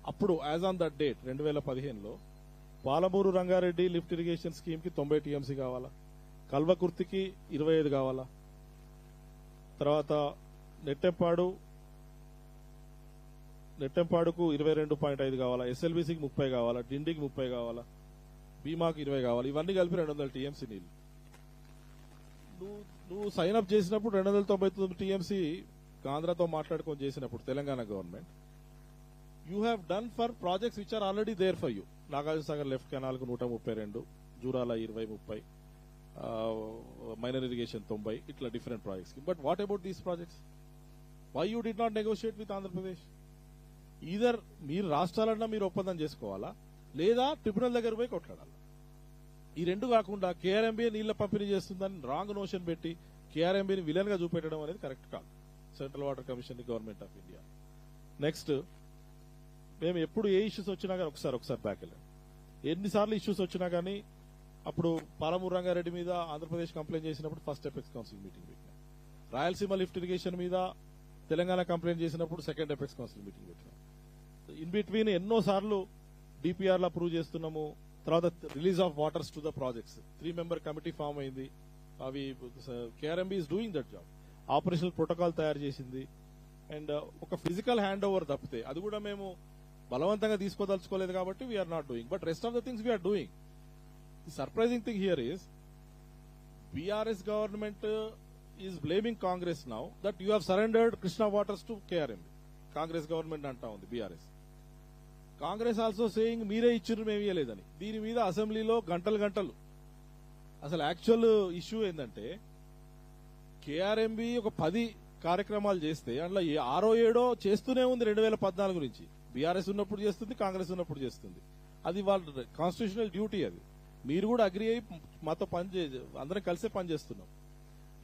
అప్పుడు యాజ్ ఆన్ దట్ డేట్ 2015లో Palamuru Rangareddy lift irrigation scheme కి 90 టీఎంసీ కావాలా, కల్వకుర్తికి 25 కావాలా, తర్వాత నెట్టెంపాడుకు 22.5 కావాలా, ఎస్ఎల్బీసీకి 30 కావాలా, డిండికి 30 కావాలా, భీమాకి 20 కావాలి. ఇవన్నీ కలిపి 200 టీఎంసీ నీళ్లు. నువ్వు సైన్ అప్ చేసినప్పుడు 299 టీఎంసీ ఆంధ్రతో మాట్లాడుకొని చేసినప్పుడు Telangana government, you have done for projects which are already there for you. Nagarjuna Sagar left canal కు 132, జూరాల 20-30, మైనర్ ఇరిగేషన్ 90, ఇట్లా డిఫరెంట్ ప్రాజెక్ట్స్ కి. But what about these projects? Why you did not negotiate with Andhra Pradesh? Either మీరు రాష్ట్రాలన్నా మీరు ఒప్పందం చేసుకోవాలా, లేదా ట్రిబ్యునల్ దగ్గర పోయి కొట్లాడాలి. ఈ రెండు కాకుండా కేఆర్ఎంబీ నీళ్ల పంపిణీ చేస్తుందని రాంగ్ నోషన్ పెట్టి కేఆర్ఎంబీని విలన్ గా చూపెట్టడం అనేది కరెక్ట్ కాదు. Central water commission, government of India. Next, మేము ఎప్పుడు ఏ ఇష్యూస్ వచ్చినా కానీ ఒకసారి బ్యాక్ వెళ్ళండి. ఎన్నిసార్లు ఇష్యూస్ వచ్చినా కానీ, అప్పుడు పాలమూరు రంగారెడ్డి మీద ఆంధ్రప్రదేశ్ కంప్లైంట్ చేసినప్పుడు ఫస్ట్ ఎపెక్స్ కౌన్సిల్ మీటింగ్ పెట్టినాం. రాయలసీమ లిఫ్ట్ ఇరిగేషన్ మీద తెలంగాణ కంప్లైంట్ చేసినప్పుడు సెకండ్ ఎపెక్స్ కౌన్సిల్ మీటింగ్ పెట్టినాం. ఇన్ బిట్వీన్ ఎన్నోసార్లు డిపిఆర్లు అప్రూవ్ చేస్తున్నాము. తర్వాత release of waters to the projects 3 member committee form అయింది. అవి KRMB is doing that job. Operational protocol తయారు చేసింది. అండ్ ఒక ఫిజికల్ హ్యాండ్ ఓవర్ తప్పితే అది కూడా మేము బలవంతంగా తీసుకోదలుచుకోలేదు కాబట్టి we are not doing. But rest of the things we are doing. The surprising thing here is BRS government is blaming Congress now that you have surrendered Krishna waters to KRMB. Congress government అంటా ఉంది బీఆర్ఎస్. కాంగ్రెస్ ఆల్సో సేయింగ్ మీరే ఇచ్చిర్రు మేము ఇవ్వలేదని. దీని మీద అసెంబ్లీలో గంటలు. అసలు యాక్చువల్ ఇష్యూ ఏంటంటే, కేఆర్ఎంబీ ఒక 10 కార్యక్రమాలు చేస్తే అందులో 6-7 చేస్తూనే ఉంది 2014 నుంచి. బీఆర్ఎస్ ఉన్నప్పుడు చేస్తుంది, కాంగ్రెస్ ఉన్నప్పుడు చేస్తుంది. అది వాళ్ళ కాన్స్టిట్యూషనల్ డ్యూటీ. అది మీరు కూడా అగ్రి అయ్యి మాతో అందరం కలిసే పనిచేస్తున్నాం.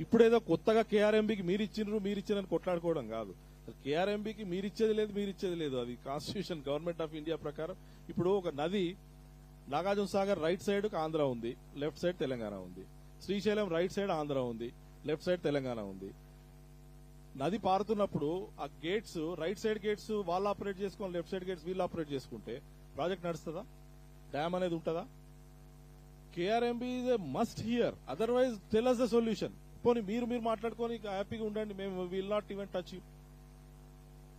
ఇప్పుడేదో కొత్తగా కేఆర్ఎంబీకి మీరిచ్చినని కొట్లాడుకోవడం కాదు. కేఆర్ఎంబీకి మీరిచ్చేది లేదు. అది కాన్స్టిట్యూషన్, గవర్నమెంట్ ఆఫ్ ఇండియా ప్రకారం. ఇప్పుడు ఒక నది నాగార్జున సాగర్ రైట్ సైడ్ ఆంధ్ర ఉంది, లెఫ్ట్ సైడ్ తెలంగాణ ఉంది. శ్రీశైలం రైట్ సైడ్ ఆంధ్ర ఉంది, లెఫ్ట్ సైడ్ తెలంగాణ ఉంది. నది పారుతున్నప్పుడు ఆ గేట్స్, రైట్ సైడ్ గేట్స్ వాళ్ళు ఆపరేట్ చేసుకొని, లెఫ్ట్ సైడ్ గేట్స్ వీళ్ళు ఆపరేట్ చేసుకుంటే ప్రాజెక్ట్ నడుస్తుందా? డ్యామ్ అనేది ఉంటుందా? KRMB is a must here. Otherwise tell us the solution. పోనీ మీరు మాట్లాడుకొని హ్యాపీగా ఉండండి, మేము will not even touch you.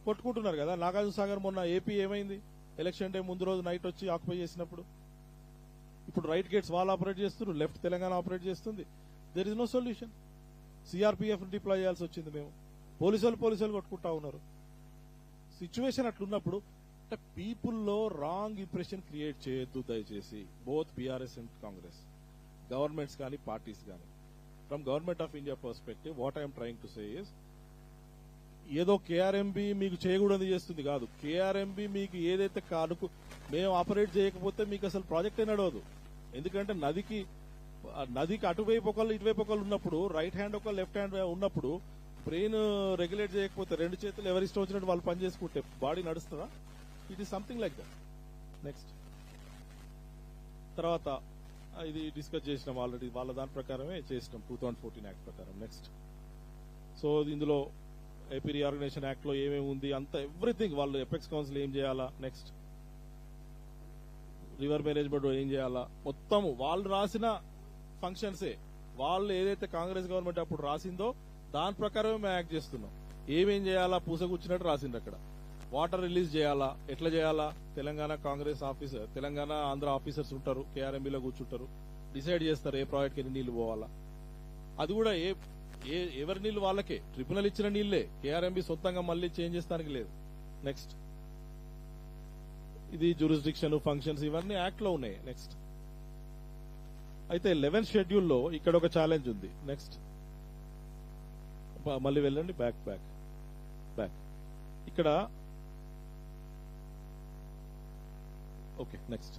కొట్టుకుంటున్నారు కదా. నాగార్జున సాగర్ మొన్న ఏపీ ఏమైంది? ఎలక్షన్ డే ముందు రోజు నైట్ వచ్చి ఆక్యుపై చేసినప్పుడు. ఇప్పుడు రైట్ గేట్స్ వాళ్ళు ఆపరేట్ చేస్తున్నారు, లెఫ్ట్ తెలంగాణ ఆపరేట్ చేస్తుంది. There is no solution. CRPF deploy చేయాల్సి వచ్చింది. మేము పోలీసులు కొట్టుకుంటా ఉన్నారు. సిచ్యువేషన్ అట్లున్నప్పుడు పీపుల్లో రాంగ్ ఇంప్రెషన్ క్రియేట్ చేయొద్దు దయచేసి. Both BRS and Congress, governments కానీ పార్టీస్ కానీ. From government of India perspective what I'm trying to say is, ఏదో కేఆర్ఎంబీ మీకు చేయకూడదు చేస్తుంది కాదు. కేఆర్ఎంబీ మీకు ఏదైతే కానుకు మేము ఆపరేట్ చేయకపోతే మీకు అసలు ప్రాజెక్టే నడవదు. ఎందుకంటే నదికి అటువైపు ఒకళ్ళు ఇటువైపు ఒకళ్ళు ఉన్నప్పుడు, రైట్ హ్యాండ్ ఒక లెఫ్ట్ హ్యాండ్ ఉన్నప్పుడు బ్రెయిన్ రెగ్యులేట్ చేయకపోతే రెండు చేతులు ఎవరి ఇష్టం వచ్చినట్టు వాళ్ళు పని చేసుకుంటే బాడీ నడుస్తుందా? It is something like that. Next తర్వాత ఇది డిస్కస్ చేసినాం ఆల్రెడీ, వాళ్ళ దాని ప్రకారమే చేసినాం 2014 యాక్ట్ ప్రకారం. నెక్స్ట్ సో ఇందులో ఏపీ రీఆర్గనైజేషన్ యాక్ట్ లో ఏమేమి ఉంది అంత ఎవ్రీథింగ్, వాళ్ళు ఎపెక్స్ కౌన్సిల్ ఏం చేయాలా, నెక్స్ట్ రివర్ మేనేజ్మెంట్ ఏం చేయాలా, మొత్తం వాళ్ళు రాసిన ఫంక్షన్సే, వాళ్ళు ఏదైతే కాంగ్రెస్ గవర్నమెంట్ అప్పుడు రాసిందో దాని ప్రకారమే మేము యాక్ట్ చేస్తున్నాం. ఏమేం చేయాలా పూసగుచ్చినట్టు రాసింది అక్కడ. వాటర్ రిలీజ్ చేయాలా, ఎట్లా చేయాలా, తెలంగాణ కాంగ్రెస్ ఆఫీసర్, తెలంగాణ ఆంధ్ర ఆఫీసర్స్ ఉంటారు, కేఆర్ఎంబీలో కూర్చుంటారు, డిసైడ్ చేస్తారు ఏ ప్రాజెక్ట్కి ఎన్ని నీళ్లు పోవాలా. అది కూడా ఎవరి నీళ్లు వాళ్ళకే, ట్రిబ్యునల్ ఇచ్చిన నీళ్లే, కేఆర్ఎంబీ సొంతంగా మళ్ళీ చేంజ్ చేస్తానికి లేదు. నెక్స్ట్ ఇది జ్యూరిస్డిక్షన్ ఫంక్షన్స్ ఇవన్నీ యాక్ట్ లో ఉన్నాయి. నెక్స్ట్ అయితే 11th షెడ్యూల్లో ఇక్కడ ఒక ఛాలెంజ్ ఉంది. నెక్స్ట్ మళ్ళీ వెళ్ళండి, బ్యాక్ బ్యాక్ బ్యాక్. ఇక్కడ ఓకే, నెక్స్ట్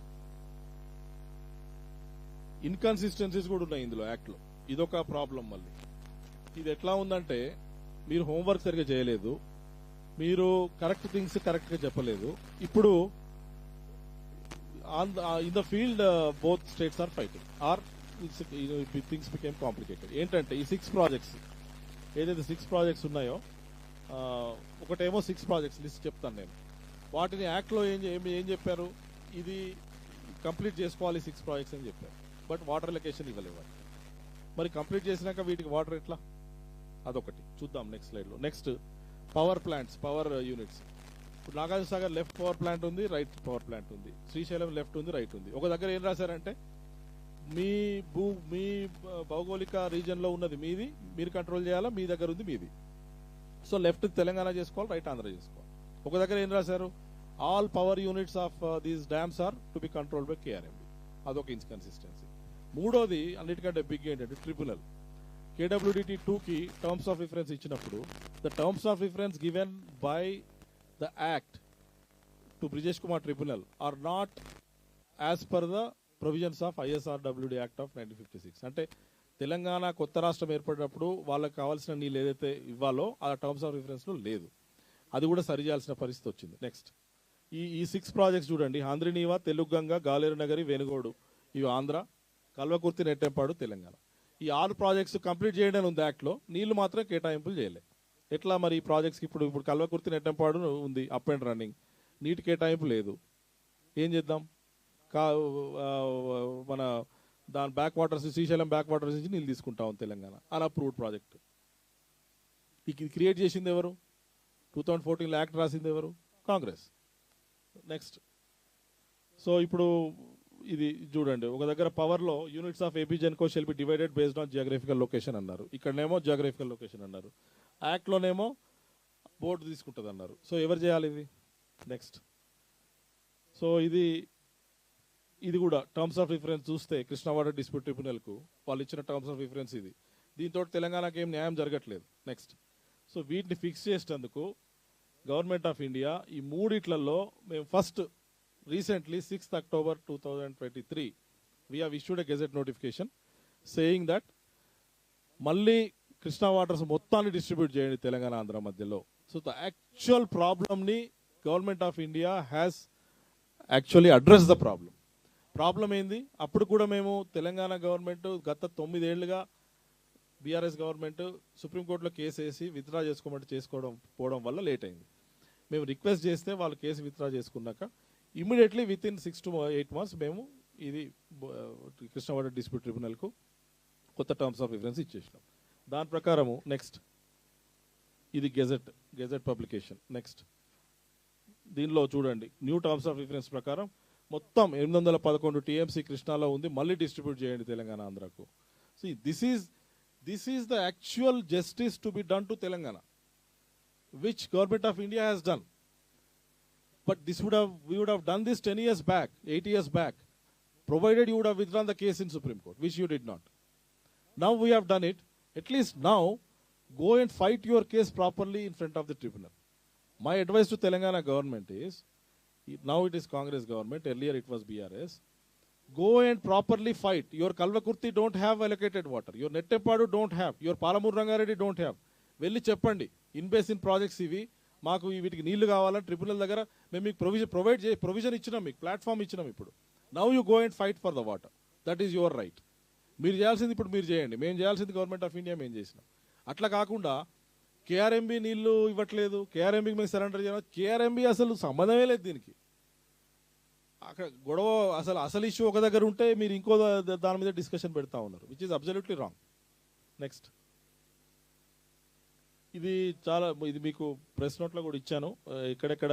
ఇన్కన్సిస్టెన్సీస్ కూడా ఉన్నాయి ఇందులో యాక్ట్ లో. ఇదొక ప్రాబ్లం. మళ్ళీ ఇది ఎట్లా ఉందంటే, మీరు హోంవర్క్ సరిగ్గా చేయలేదు, మీరు కరెక్ట్ థింగ్స్ కరెక్ట్ గా చెప్పలేదు. ఇప్పుడు in the field both states are fighting or things became complicated. ఏంటంటే ఈ 6 ప్రాజెక్ట్స్ ఏదైతే 6 ప్రాజెక్ట్స్ ఉన్నాయో, ఒకటేమో 6 ప్రాజెక్ట్స్ లిస్ట్ చెప్తాను నేను. వాటిని యాక్ట్ లో ఏం చెప్పారు, ఇది కంప్లీట్ చేసుకోవాలి 6 ప్రాజెక్ట్స్ అని చెప్పారు. బట్ వాటర్ లొకేషన్ ఇవ్వలేవు. మరి కంప్లీట్ చేసినాక వీటికి వాటర్ ఎట్లా, అదొకటి చూద్దాం నెక్స్ట్ స్లైడ్ లో. Next power plants, power units. ఇప్పుడు Nagarjuna Sagar left power plant ఉంది, రైట్ పవర్ ప్లాంట్ ఉంది. శ్రీశైలం లెఫ్ట్ ఉంది, రైట్ ఉంది. ఒక దగ్గర ఏం రాశారంటే, మీ భౌగోళిక రీజన్ లో ఉన్నది మీది, మీరు కంట్రోల్ చేయాలా, మీ దగ్గర ఉంది మీది. సో లెఫ్ట్ తెలంగాణ చేసుకోవాలి, రైట్ ఆంధ్ర చేసుకోవాలి. ఒక దగ్గర ఏం రాశారు, all power units of these dams are to be controlled by KRMB. అదొక ఇన్కన్సిస్టెన్సీ. మూడోది అన్నిటికంటే బిగ్ ఏంటంటే ట్రిబ్యునల్. కేడబ్ల్యూడిటి 2కి టర్మ్స్ ఆఫ్ రిఫరెన్స్ ఇచ్చినప్పుడు, the terms of reference given by the act to Brijesh Kumar tribunal are not as per the provisions of ISRWD act of 1956. అంటే తెలంగాణ కొత్త రాష్ట్రం ఏర్పడినప్పుడు వాళ్ళకి కావాల్సిన నీళ్ళు ఏదైతే ఇవ్వాలో ఆ టర్మ్స్ ఆఫ్ రిఫరెన్స్ లో లేదు. అది కూడా సరిచేయాల్సిన పరిస్థితి వచ్చింది. నెక్స్ట్ ఈ 6 ప్రాజెక్ట్స్ చూడండి, ఆంధ్రనీవా, తెలుగుగంగ, గాలేరు నగరి, వెనుగోడు ఇవి ఆంధ్ర, కల్వకుర్తి, నెట్టెంపాడు తెలంగాణ. ఈ 6 ప్రాజెక్ట్స్ కంప్లీట్ చేయడం ఉంది యాక్ట్ లో, నీళ్లు మాత్రం కేటాయింపులు చేయలేదు. ఎట్లా మరి ఈ ప్రాజెక్ట్స్ ఇప్పుడు కల్వకుర్తి, నెట్టెంపాడు ఉంది అప్ అండ్ రన్నింగ్, నీటి కేటాయింపు లేదు. ఏం చేద్దాం? మన దాని back waters, Srisailam back waters నుంచి నీళ్ళు తీసుకుంటాం తెలంగాణ, అన్అప్రూవ్డ్ ప్రాజెక్ట్. ఇది క్రియేట్ చేసింది ఎవరు? 2014 యాక్ట్ రాసింది ఎవరు? కాంగ్రెస్. నెక్స్ట్ సో ఇప్పుడు ఇది చూడండి, ఒక దగ్గర పవర్ లో units of AP Genco shall be divided based on geographical location అన్నారు, ఇక్కడనేమో జియోగ్రఫికల్ లొకేషన్ అన్నారు, యాక్ట్ లోనేమో బోర్డు తీసుకుంటుంది అన్నారు. సో ఎవరు చేయాలి ఇది? నెక్స్ట్ సో ఇది కూడా టర్మ్స్ ఆఫ్ రిఫరెన్స్ చూస్తే కృష్ణా వాటర్ డిస్ప్యూట్ ట్రిబ్యునల్ కు వాళ్ళు ఇచ్చిన టర్మ్స్ ఆఫ్ రిఫరెన్స్ ఇది. దీంతో తెలంగాణకి ఏం న్యాయం జరగట్లేదు. నెక్స్ట్ సో వీటిని ఫిక్స్ చేసేందుకు గవర్నమెంట్ ఆఫ్ ఇండియా ఈ మూడిట్లలో మేము first recently 6th October 2023 we have issued a gazette notification saying that మళ్ళీ కృష్ణా వాటర్స్ మొత్తాన్ని డిస్ట్రిబ్యూట్ చేయండి తెలంగాణ ఆంధ్ర మధ్యలో. సో ద యాక్చువల్ ప్రాబ్లమ్ ని government of India has actually address the problem ఏంది? అప్పుడు కూడా మేము తెలంగాణ గవర్నమెంట్ గత 9 ఏళ్లుగా బీఆర్ఎస్ గవర్నమెంట్ సుప్రీంకోర్టులో కేసు వేసి విత్డ్రా చేసుకోవడం వల్ల లేట్ అయింది. మేము రిక్వెస్ట్ చేస్తే వాళ్ళు కేసు విత్డ్రా చేసుకున్నాక immediately with in 6 to 8 months మేము ఇది కృష్ణా వాటర్ డిస్ప్యూట్ ట్రిబ్యునల్ కు కొత్త టర్మ్స్ ఆఫ్ రిఫరెన్స్ ఇచ్చేసినాం. దాని ప్రకారము నెక్స్ట్ ఇది గెజెట్ పబ్లికేషన్. నెక్స్ట్ దీనిలో చూడండి, న్యూ టర్మ్స్ ఆఫ్ రిఫరెన్స్ ప్రకారం మొత్తం 811 TMC కృష్ణాలో ఉంది, మళ్ళీ డిస్ట్రిబ్యూట్ చేయండి తెలంగాణ ఆంధ్రకు. So this is the actual justice to be done to Telangana, which government of India has done. But we would have done this 10 years back, 8 years back, provided you would have withdrawn the case in Supreme Court, which you did not. Now we have done it. At least now, go and fight your case properly in front of the tribunal. My advice to Telangana government is, now it is Congress government, earlier it was BRS, go and properly fight. Your Kalvakurti don't have allocated water, your Nettepadu don't have, your Palamur Rangareddy don't have. వెళ్ళి చెప్పండి ఇన్ బేసిన్ ప్రాజెక్ట్స్ ఇవి, మాకు వీటికి నీళ్లు కావాలని ట్రిబ్యునల్ దగ్గర మేము మీకు ప్రొవిజన్ ఇచ్చినాం, మీకు ప్లాట్ఫామ్ ఇచ్చినాం. ఇప్పుడు now you go and fight for the water, that is your right. మీరు చేయాల్సింది ఇప్పుడు మీరు చేయండి, మేము చేయాల్సింది గవర్నమెంట్ ఆఫ్ ఇండియా మేము చేసినాం. అట్లా కాకుండా కేఆర్ఎంబి నీళ్లు ఇవ్వట్లేదు, కేఆర్ఎంబికి మేము సరెండర్ చేయాలి. కేఆర్ఎంబి అసలు సంబంధమే లేదు దీనికి. అక్కడ గొడవ అసలు ఇష్యూ ఒక దగ్గర ఉంటే మీరు ఇంకో దాని మీద డిస్కషన్ పెడతా ఉన్నారు, which is absolutely wrong. Next, ఇది మీకు ప్రెస్ నోట్లో కూడా ఇచ్చాను, ఎక్కడెక్కడ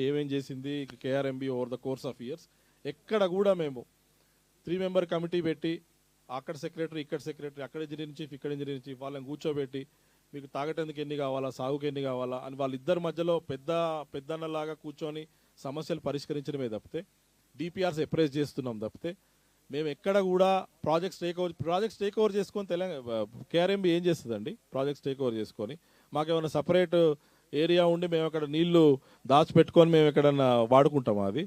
ఏమేం చేసింది KRMB over the course of years. ఎక్కడ కూడా మేము 3 మెంబర్ కమిటీ పెట్టి అక్కడ సెక్రటరీ ఇక్కడ సెక్రటరీ, అక్కడ ఇంజనీరింగ్ చీఫ్ ఇక్కడ ఇంజనీరింగ్ చీఫ్, వాళ్ళని కూర్చోబెట్టి మీకు తాగటందుకు ఎన్ని కావాలా, సాగుకు ఎన్ని కావాలా అని వాళ్ళిద్దరి మధ్యలో పెద్దన్నలాగా కూర్చొని సమస్యలు పరిష్కరించడమే తప్పితే, డిపిఆర్స్ అప్రైజ్ చేస్తున్నాం తప్పితే, మేము ఎక్కడ కూడా ప్రాజెక్ట్స్ టేక్ ఓవర్ చేసుకొని కేఆర్ఎంబి ఏం చేస్తుందండి? ప్రాజెక్ట్స్ టేక్ ఓవర్ చేసుకొని మాకేమైనా సపరేట్ ఏరియా ఉండి మేము అక్కడ నీళ్లు దాచిపెట్టుకొని మేము ఎక్కడన్నా వాడుకుంటామా? అది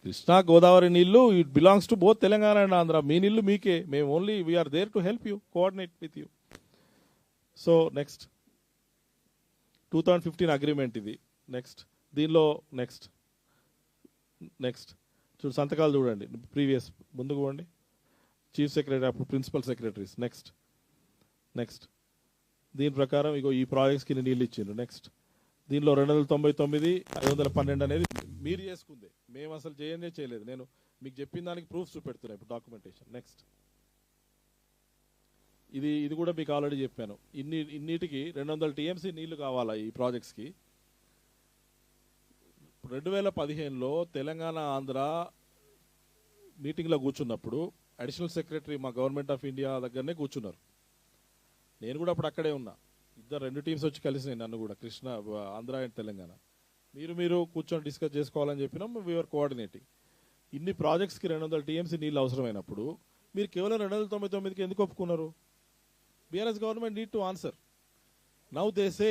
కృష్ణా గోదావరి నీళ్లు, it belongs to both Telangana and Andhra. మీ నీళ్లు మీకే, మేము only we're there to help you, coordinate with you. So next 2015 agreement ఇది. నెక్స్ట్ దీనిలో నెక్స్ట్ చూడు సంతకాలు చూడండి, ప్రీవియస్ ముందుకు పోండి. చీఫ్ సెక్రటరీ అప్పుడు ప్రిన్సిపల్ సెక్రటరీస్. నెక్స్ట్ దీని ప్రకారం ఇగో ఈ ప్రాజెక్ట్స్కి నీళ్ళు ఇచ్చిండ్రు. నెక్స్ట్ దీనిలో 299, 512 అనేది మీరు చేసుకుందే, మేము అసలు చేయలేదు. నేను మీకు చెప్పిన దానికి ప్రూఫ్స్ చూపెడుతున్నా ఇప్పుడు డాక్యుమెంటేషన్. నెక్స్ట్ ఇది కూడా మీకు ఆల్రెడీ చెప్పాను. ఇన్నిటికి 200 టీఎంసీ నీళ్లు కావాలా ఈ ప్రాజెక్ట్స్కి. 2015లో తెలంగాణ ఆంధ్ర మీటింగ్లో కూర్చున్నప్పుడు అడిషనల్ సెక్రటరీ మా గవర్నమెంట్ ఆఫ్ ఇండియా దగ్గరనే కూర్చున్నారు. నేను కూడా అప్పుడు అక్కడే ఉన్నా. 2 టీమ్స్ వచ్చి కలిసినాయి నన్ను కూడా, ఆంధ్ర అండ్ తెలంగాణ. మీరు కూర్చొని డిస్కస్ చేసుకోవాలని చెప్పినాం. We are coordinating. ఇన్ని ప్రాజెక్ట్స్కి 200 టీఎంసీ నీళ్ళు అవసరమైనప్పుడు మీరు కేవలం 299కి ఎందుకు ఒప్పుకున్నారు? BRS government need to answer. Now they say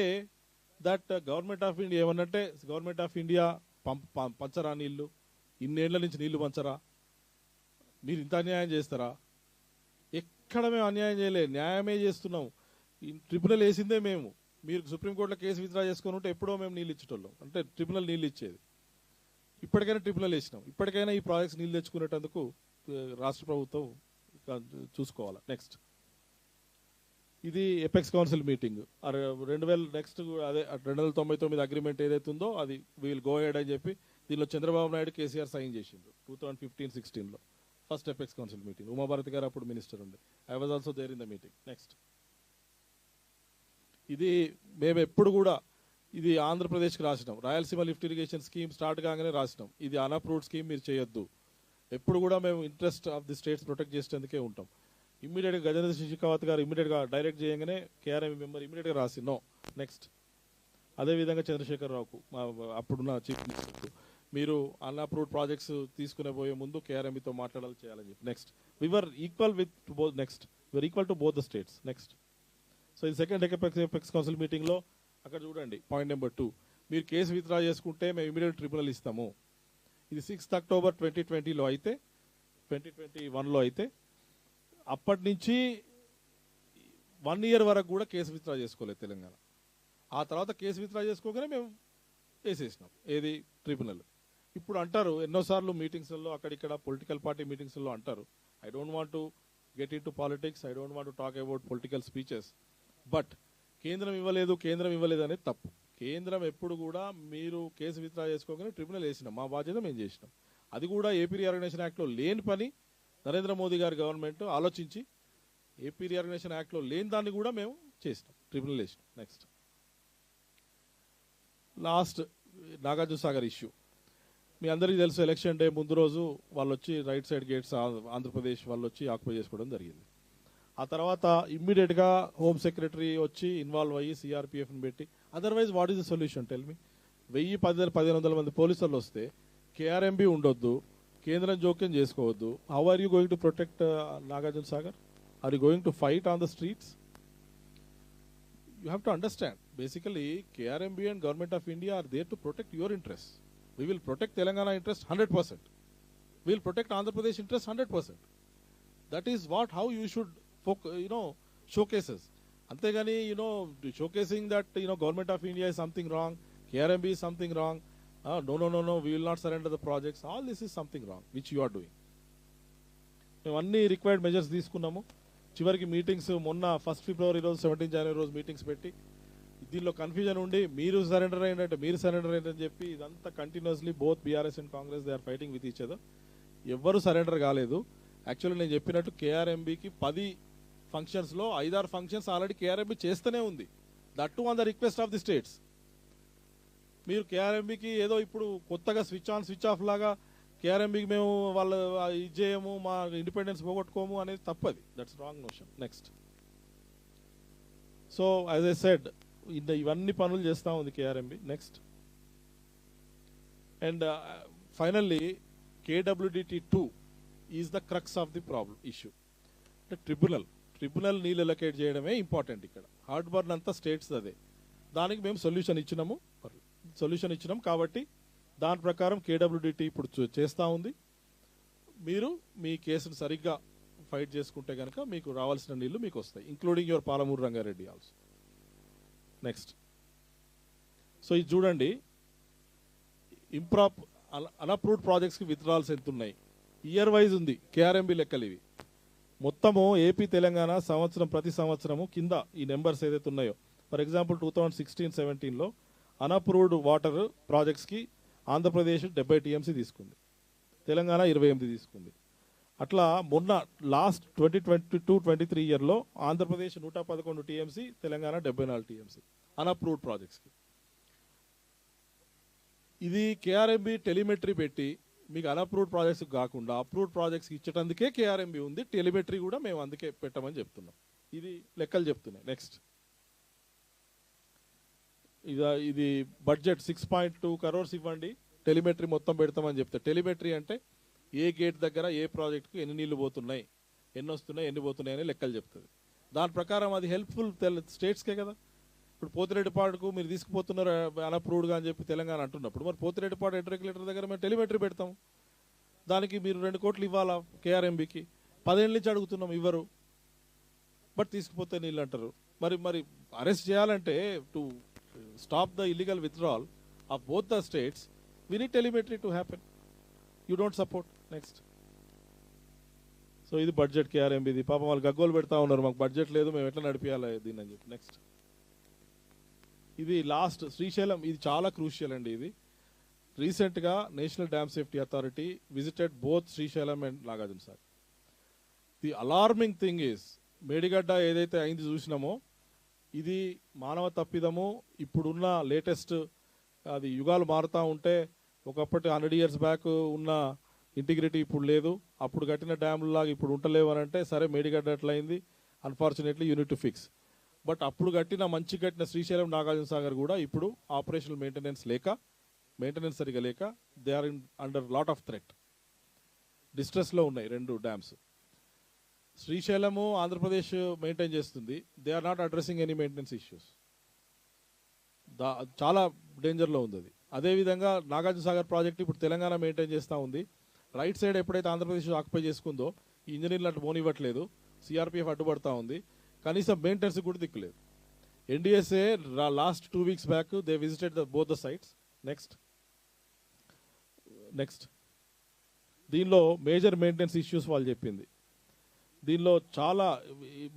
that government of India ఏమన్నంటే, గవర్నమెంట్ ఆఫ్ ఇండియా పంచరా నీళ్లు, ఇన్నేళ్ల నుంచి నీళ్లు పంచరా, మీరు ఇంత అన్యాయం చేస్తారా? ఎక్కడ మేము అన్యాయం చేయలేదు, న్యాయమే చేస్తున్నాం. ట్రిబ్యునల్ వేసిందే మేము. మీరు సుప్రీంకోర్టులో కేసు విత్డ్రా చేసుకుని ఉంటే ఎప్పుడో మేము నీళ్ళు ఇచ్చేటోళ్ళం, అంటే ట్రిబ్యునల్ నీళ్ళు ఇచ్చేది. ఇప్పటికైనా ట్రిబ్యునల్ వేసినాం, ఇప్పటికైనా ఈ ప్రాజెక్ట్స్ నీళ్ళు తెచ్చుకునేటందుకు రాష్ట్ర ప్రభుత్వం చూసుకోవాలి. నెక్స్ట్ ఇది ఎపెక్స్ కౌన్సిల్ మీటింగ్ 299 అగ్రిమెంట్ ఏదైతే ఉందో అది వీల్ గో హెడ్ అని చెప్పి దీనిలో చంద్రబాబు నాయుడు కేసీఆర్ సైన్ చేసిండ్రు 2015-16లో first apex council meeting. Uma Bharati గారు అప్పుడు మినిస్టర్ ఉండే. I was also there in the meeting. Next ఇది మేము ఎప్పుడు కూడా ఇది ఆంధ్రప్రదేశ్కి రాసినాం. Rayalaseema lift irrigation scheme start కాగానే రాసినాం, ఇది అన్అప్రూవ్డ్ స్కీమ్, మీరు చేయొద్దు. ఎప్పుడు కూడా మేము interest of the states protect చేసేందుకే ఉంటాం. ఇమ్మీడియట్గా గజేంద్ర సింగ్ షెకావత్ గారు ఇమ్మీడియట్గా డైరెక్ట్ చేయగానే కేఆర్ఎం మెంబర్ ఇమ్మీడియట్గా రాసి నో. నెక్స్ట్ అదేవిధంగా చంద్రశేఖర్ రావుకు అప్పుడున్న చీఫ్ మినిస్టర్కు మీరు అన్అప్రూవ్డ్ ప్రాజెక్ట్స్ తీసుకునే పోయే ముందు కేఆర్ఎంతో మాట్లాడాలి చేయాలని చెప్పి. Next we are equal with both. Next we are equal to both the states. Next so ఇది సెకండ్ ఎపెక్స్ కౌన్సిల్ మీటింగ్లో అక్కడ చూడండి పాయింట్ నెంబర్ 2, మీరు కేసు విత్డ్రా చేసుకుంటే మేము ఇమీడియట్ ట్రిబ్యునల్ ఇస్తాము. ఇది 6th October 2020లో అయితే 2021లో అయితే అప్పటి నుంచి 1 year వరకు కూడా కేసు విత్డ్రా చేసుకోలేదు తెలంగాణ. ఆ తర్వాత కేసు విత్డ్రా చేసుకోగానే మేము వేసేసినాం ఏది ట్రిబ్యునల్. ఇప్పుడు అంటారు ఎన్నోసార్లు మీటింగ్స్లో అక్కడిక్కడ పొలిటికల్ పార్టీ మీటింగ్స్లో అంటారు, I don't want to get in to politics, I don't want to talk about political speeches, but కేంద్రం ఇవ్వలేదు అనేది తప్పు. కేంద్రం ఎప్పుడు కూడా మీరు కేసు విత్డ్రా చేసుకోగానే ట్రిబ్యునల్ వేసినాం, మా బాధ్యత మేము చేసినాం. అది కూడా ఏపీ రీఆర్గనైజేషన్ యాక్ట్లో లేని పని నరేంద్ర మోదీ గారి గవర్నమెంట్ ఆలోచించి ఏపీ రీఆర్గనైజేషన్ యాక్ట్లో లేని దాన్ని కూడా మేము చేసినాం, ట్రిబ్యునల్ వేసినాం. Next last Nagarjuna Sagar issue మీ అందరికీ తెలుసు. ఎలక్షన్ డే ముందు రోజు వాళ్ళు వచ్చి రైట్ సైడ్ గేట్స్ ఆంధ్రప్రదేశ్ వాళ్ళు వచ్చి ఆక్యుపై చేసుకోవడం జరిగింది. ఆ తర్వాత ఇమ్మీడియట్గా హోమ్ సెక్రటరీ వచ్చి ఇన్వాల్వ్ అయ్యి సిఆర్పిఎఫ్ని పెట్టి, otherwise what is the solution tell me? 1000-1500 మంది పోలీసులు వస్తే కేఆర్ఎంబి ఉండొద్దు, కేంద్రం జోక్యం చేసుకోవద్దు. How are you going to protect Nagarjuna Sagar? Are you going to fight on the streets? You have to understand, basically KRMB and Government of India are there to protect your interests. We will protect Telangana interest 100%. We will protect Andhra Pradesh interest 100%. That is how you should showcases. అంతేగాని showcasing that government of India is something wrong, KRMB is something wrong, no we will not surrender the projects, all this is something wrong which you are doing. మేము అన్ని రిక్వైర్డ్ మెజర్స్ తీసుకున్నాము. చివరికి మీటింగ్స్ మొన్న 1 ఫిబ్రవరి రోజు 17 జనవరి రోజు మీటింగ్స్ పెట్టి దీనిలో కన్ఫ్యూజన్ ఉండి మీరు సరెండర్ అయ్యంటే మీరు సరెండర్ అయ్యండి చెప్పి ఇదంతా continuously both BRS and Congress they are fighting with each other. ఎవ్వరు సరెండర్ కాలేదు. యాక్చువల్లీ నేను చెప్పినట్టు కేఆర్ఎంబీకి 10 ఫంక్షన్స్లో 5-6 ఫంక్షన్స్ ఆల్రెడీ కేఆర్ఎంబీ చేస్తూనే ఉంది, that to on the request of the states. మీరు కేఆర్ఎంబీకి ఏదో ఇప్పుడు కొత్తగా స్విచ్ ఆన్ స్విచ్ ఆఫ్ లాగా కేఆర్ఎంబీకి మేము వాళ్ళ ఇది చేయము, మా ఇండిపెండెన్స్ పోగొట్టుకోము అనేది తప్పది. That's wrong notion. Next, so as I said ఇవన్నీ పనులు చేస్తూ ఉంది KRMB. Next, and finally KWDT2 is the crux of the problem issue. అంటే ట్రిబ్యునల్ నీళ్ళు ఎలకేట్ చేయడమే ఇంపార్టెంట్. ఇక్కడ హార్డ్ బర్న్ అంతా స్టేట్స్ అదే. దానికి మేము సొల్యూషన్ ఇచ్చినాము కాబట్టి దాని ప్రకారం KWDT ఇప్పుడు చేస్తూ ఉంది. మీరు మీ కేసును సరిగ్గా ఫైట్ చేసుకుంటే కనుక మీకు రావాల్సిన నీళ్లు మీకు వస్తాయి, including your Palamuru Rangareddy also. Next, so ఇది చూడండి, అన్అప్రూవ్డ్ ప్రాజెక్ట్స్కి విత్డ్రాల్స్ ఎంత ఉన్నాయి, ఇయర్ వైజ్ ఉంది కేఆర్ఎంబీ లెక్కలు ఇవి. మొత్తము ఏపీ తెలంగాణ ప్రతి సంవత్సరము కింద ఈ నెంబర్స్ ఏదైతే ఉన్నాయో, for example 2016-17లో unapproved water ప్రాజెక్ట్స్కి Andhra Pradesh 70 TMC తీసుకుంది, తెలంగాణ 28 తీసుకుంది. అట్లా మొన్న లాస్ట్ 2022-23 ఇయర్లో Andhra Pradesh 111 TMC, Telangana 74 TMC unapproved ప్రాజెక్ట్స్కి. ఇది కేఆర్ఎంబీ టెలిమెట్రీ పెట్టి మీకు అన్అప్రూవ్డ్ ప్రాజెక్ట్స్ కాకుండా అప్రూవ్డ్ ప్రాజెక్ట్స్కి ఇచ్చేటందుకే కేఆర్ఎంబీ ఉంది. టెలిమెట్రీ కూడా మేము అందుకే పెట్టమని చెప్తున్నాం. ఇది లెక్కలు చెప్తున్నాయి. నెక్స్ట్, ఇది బడ్జెట్ 6.2 crores ఇవ్వండి, టెలిమెట్రీ మొత్తం పెడతామని చెప్తే, టెలిమెట్రీ అంటే ఏ గేట్ దగ్గర ఏ ప్రాజెక్టుకు ఎన్ని నీళ్లు పోతున్నాయి, ఎన్ని వస్తున్నాయి, ఎన్ని పోతున్నాయి అని లెక్కలు చెప్తుంది. దాని ప్రకారం అది హెల్ప్ఫుల్ స్టేట్స్కే కదా. ఇప్పుడు పోతిరెడ్డిపాడుకు మీరు తీసుకుపోతున్నారు అన్అప్రూవ్డ్గా అని చెప్పి తెలంగాణ అంటున్నప్పుడు, మరి పోతిరెడ్డిపాడు హెడ్ రెగ్యులేటర్ దగ్గర మేము టెలిమెట్రీ పెడతాం, దానికి మీరు 2 కోట్లు ఇవ్వాలా కేఆర్ఎంబీకి. 10 ఏళ్ళ నుంచి అడుగుతున్నాం, ఇవ్వరు. బట్ తీసుకుపోతే నీళ్ళు అంటారు. మరి అరెస్ట్ చేయాలంటే to stop the illegal withdrawal of both the states we need telemetry to happen. You don't support. Next, so ఇది బడ్జెట్ కేఆర్ఎంబీది. పాపం వాళ్ళు గగ్గోలు పెడతా ఉన్నారు, మాకు బడ్జెట్ లేదు, మేము ఎట్లా నడిపించాలి దీన్ని అని చెప్పి. నెక్స్ట్, ఇది లాస్ట్ శ్రీశైలం, ఇది చాలా క్రూషియల్ అండి. ఇది రీసెంట్గా national dam safety authority visited both Srisailam and Nagarjuna Sagar. The alarming thing is, Medigadda ఏదైతే అయింది చూసినామో ఇది మానవ తప్పిదము. ఇప్పుడున్న లేటెస్ట్ అది యుగాలు మారుతూ ఉంటే ఒకప్పటి 100 years బ్యాక్ ఉన్న ఇంటిగ్రిటీ ఇప్పుడు లేదు, అప్పుడు కట్టిన డ్యామ్లు లాగా ఇప్పుడు ఉంటలేవు అని అంటే, సరే మేడిగడ్డ అట్లయింది, unfortunately unit two fix. But అప్పుడు మంచి కట్టిన శ్రీశైలం నాగార్జున సాగర్ కూడా ఇప్పుడు ఆపరేషనల్ మెయింటెనెన్స్ సరిగా లేక they are under lot of threat, డిస్ట్రెస్లో ఉన్నాయి 2 డ్యామ్స్. శ్రీశైలము ఆంధ్రప్రదేశ్ మెయింటైన్ చేస్తుంది, they are not addressing any maintenance issues. చాలా డేంజర్లో ఉంది అది. అదేవిధంగా నాగార్జున సాగర్ ప్రాజెక్ట్ ఇప్పుడు తెలంగాణ మెయింటైన్ చేస్తూ ఉంది. రైట్ సైడ్ ఎప్పుడైతే ఆంధ్రప్రదేశ్ ఆక్యుపై చేసుకుందో ఈ ఇంజనీర్లు అటు పోనివ్వట్లేదు, సిఆర్పిఎఫ్ అడ్డుపడతా ఉంది, కనీసం మెయింటెనెన్స్ కూడా దిక్కులేదు. NDSA last 2 weeks back they visited both the sites. Next, దీనిలో మేజర్ మెయింటెనెన్స్ ఇష్యూస్ వాళ్ళు చెప్పింది. దీనిలో చాలా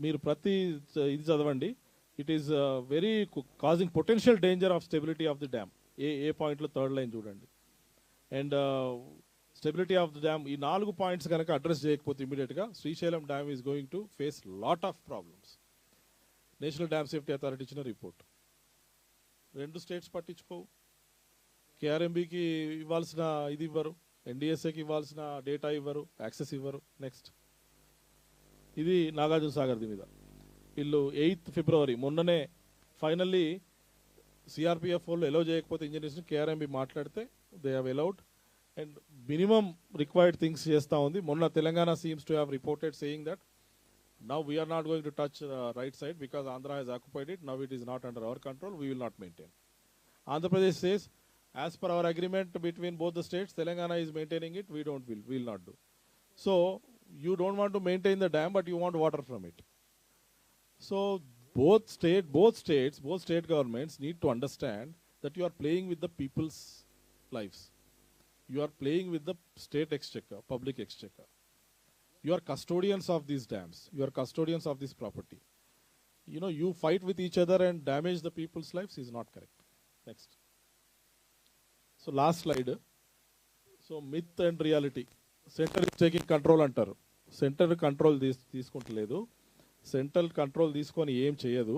మీరు ప్రతి ఇది చదవండి. It is very causing potential danger of stability of the dam. ఏ పాయింట్లో 3rd line చూడండి. And stability of the dam, ఈ 4 points కనుక అడ్రస్ చేయకపోతే ఇమీడియట్గా Srisailam dam is going to face lot of problems. National dam safety authority ఇచ్చిన రిపోర్ట్ 2 states పట్టించుకోవు. కేఆర్ఎంబీకి ఇవ్వాల్సిన ఇది ఇవ్వరు, ఎన్డీఎస్ఏకి ఇవ్వాల్సిన డేటా ఇవ్వరు, యాక్సెస్ ఇవ్వరు. నెక్స్ట్, ఇది నాగార్జున సాగర్ది మీద వీళ్ళు 8th February మొన్ననే ఫైనల్లీ సిఆర్పిఎఫ్ వాళ్ళు ఎలౌ చేయకపోతే ఇంజనీర్స్ని కేఆర్ఎంబీ మాట్లాడితే they have allowed and minimum required things చేస్తూ ఉంది. మొన్న Telangana seems to have reported saying that now we are not going to touch right side because Andhra has occupied it, now it is not under our control, we will not maintain. Andhra Pradesh says as per hour agreement between both the states, Telangana is maintaining it, we will not do. So you don't want to maintain the dam but you want water from it. So both state governments need to understand that you are playing with the people's lives. You are playing with the state exchequer, public exchequer. You are custodians of these dams. You are custodians of this property. You fight with each other and damage the people's lives is not correct. Next. So last slide. So myth and reality. Center is taking control antaru. Center control తీసుకుంటలేదు. Central control తీసుకొని ఏం చేయదు.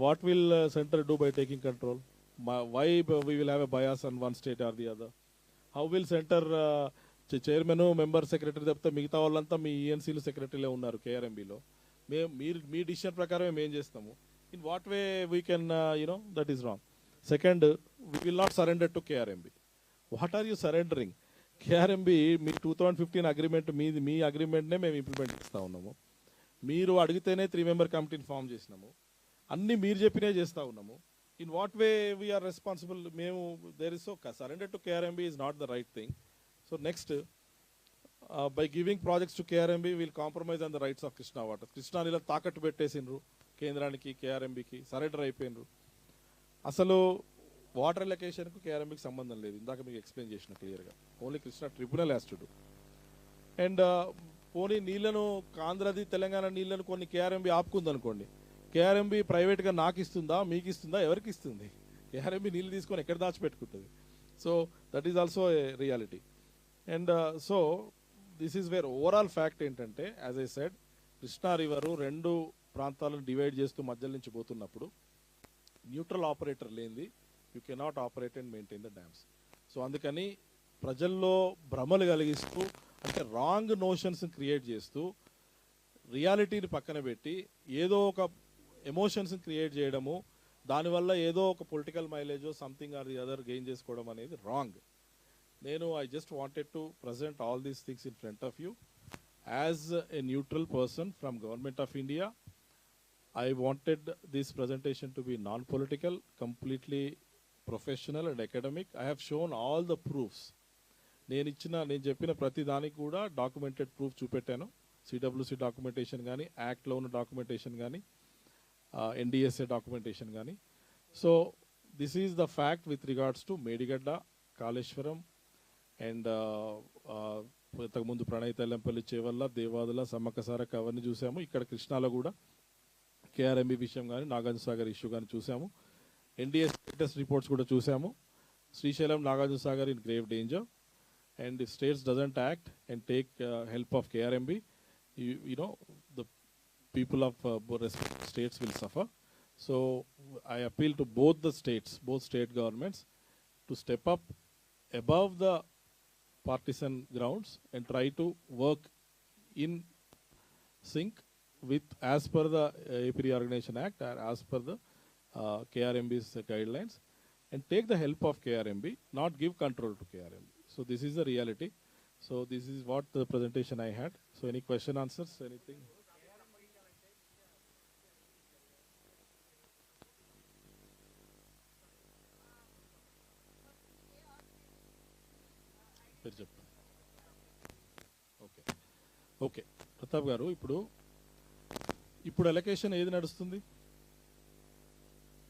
What will center do by taking control? Why we will have a bias on one state or the other? How will center chairman member secretary తప్పితే మిగతా వాళ్ళంతా మీ ఈఎన్సీలు సెక్రటరీలే ఉన్నారు కేఆర్ఎంబీలో. మీ డిసిషన్ ప్రకారం మేము ఏం చేస్తాము. In what way we can that is wrong. Second, we will not surrender to KRMB. What are you surrendering? KRMB మీ 2015 అగ్రిమెంట్ మీ అగ్రిమెంట్నే మేము ఇంప్లిమెంట్ చేస్తూ ఉన్నాము. మీరు అడిగితేనే 3 మెంబర్ కమిటీని ఫామ్ చేసినాము. అన్నీ మీరు చెప్పినే చేస్తూ ఉన్నాము. In what way we are responsible? మేము there is so surrender to KRMB is not the right thing. So next, by giving projects to KRMB, we will compromise on the rights of Krishna water. Krishna nila తాకట్టు పెట్టేసిండ్రు కేంద్రానికి, కేఆర్ఎంబీకి సరెండర్ అయిపోయినరు. అసలు వాటర్ ఎలకేషన్కు కేఆర్ఎంబీకి సంబంధం లేదు. ఇందాక మీకు ఎక్స్ప్లెయిన్ చేసిన క్లియర్గా. Only Krishna tribunal has to do. And పోనీ నీళ్లను ఆంధ్రది తెలంగాణ నీళ్లను కొన్ని కేఆర్ఎంబీ ఆపుకుందనుకోండి, కేఆర్ఎంబీ ప్రైవేట్గా నాకు ఇస్తుందా, మీకు ఇస్తుందా, ఎవరికి ఇస్తుంది? కేఆర్ఎంబీ నీళ్ళు తీసుకొని ఎక్కడ దాచిపెట్టుకుంటుంది? So that is also a reality. And so this is where overall fact ఏంటంటే, as I said, Krishna river 2 ప్రాంతాలను డివైడ్ చేస్తూ మధ్య నుంచి పోతున్నప్పుడు న్యూట్రల్ ఆపరేటర్ లేనిది you cannot operate and maintain the dams. So అందుకని ప్రజల్లో భ్రమలు కలిగిస్తూ, అంటే రాంగ్ నోషన్స్ క్రియేట్ చేస్తూ, రియాలిటీని పక్కన పెట్టి ఏదో ఒక ఎమోషన్స్ క్రియేట్ చేయడము, దానివల్ల ఏదో ఒక పొలిటికల్ మైలేజో something or the other gain చేసుకోవడం అనేది wrong. I just wanted to present all these things in front of you. As a neutral person from Government of India, I wanted this presentation to be non-political, completely professional and academic. I have shown all the proofs. నేను చెప్పిన ప్రతి దానికి కూడా డాక్యుమెంటెడ్ ప్రూఫ్ చూపెట్టాను. సిడబ్ల్యూసి డాక్యుమెంటేషన్ కానీ, యాక్ట్లో ఉన్న డాక్యుమెంటేషన్ కానీ, ఎన్డిఎస్ఏ డాక్యుమెంటేషన్ కానీ. So this is the fact with regards to Medigadda, Kaleshwaram and ఇంతకుముందు ప్రణయ్ తెల్లంపల్లి, చేవల్ల, దేవాదుల, సమ్మక్కసారక్క అవన్నీ చూసాము. ఇక్కడ కృష్ణాలో కూడా కేఆర్ఎంబీ విషయం కానీ, నాగార్జున సాగర్ ఇష్యూ కానీ చూసాము. ఎన్డీఏ స్టేటస్ రిపోర్ట్స్ కూడా చూసాము. Srisailam, Nagarjuna Sagar in grave danger. And if states doesn't act and take help of KRMB, the people of respective states will suffer. So I appeal to both the states, both state governments, to step up above the partisan grounds and try to work in sync with as per the AP Reorganization Act or as per the KRMB's guidelines, and take the help of KRMB, not give control to KRMB. So this is the reality. So this is what the presentation I had. So any question, answers, anything? Okay okay Pratap గారు, ఇప్పుడు ఎలకేషన్ ఏది నడుస్తుంది?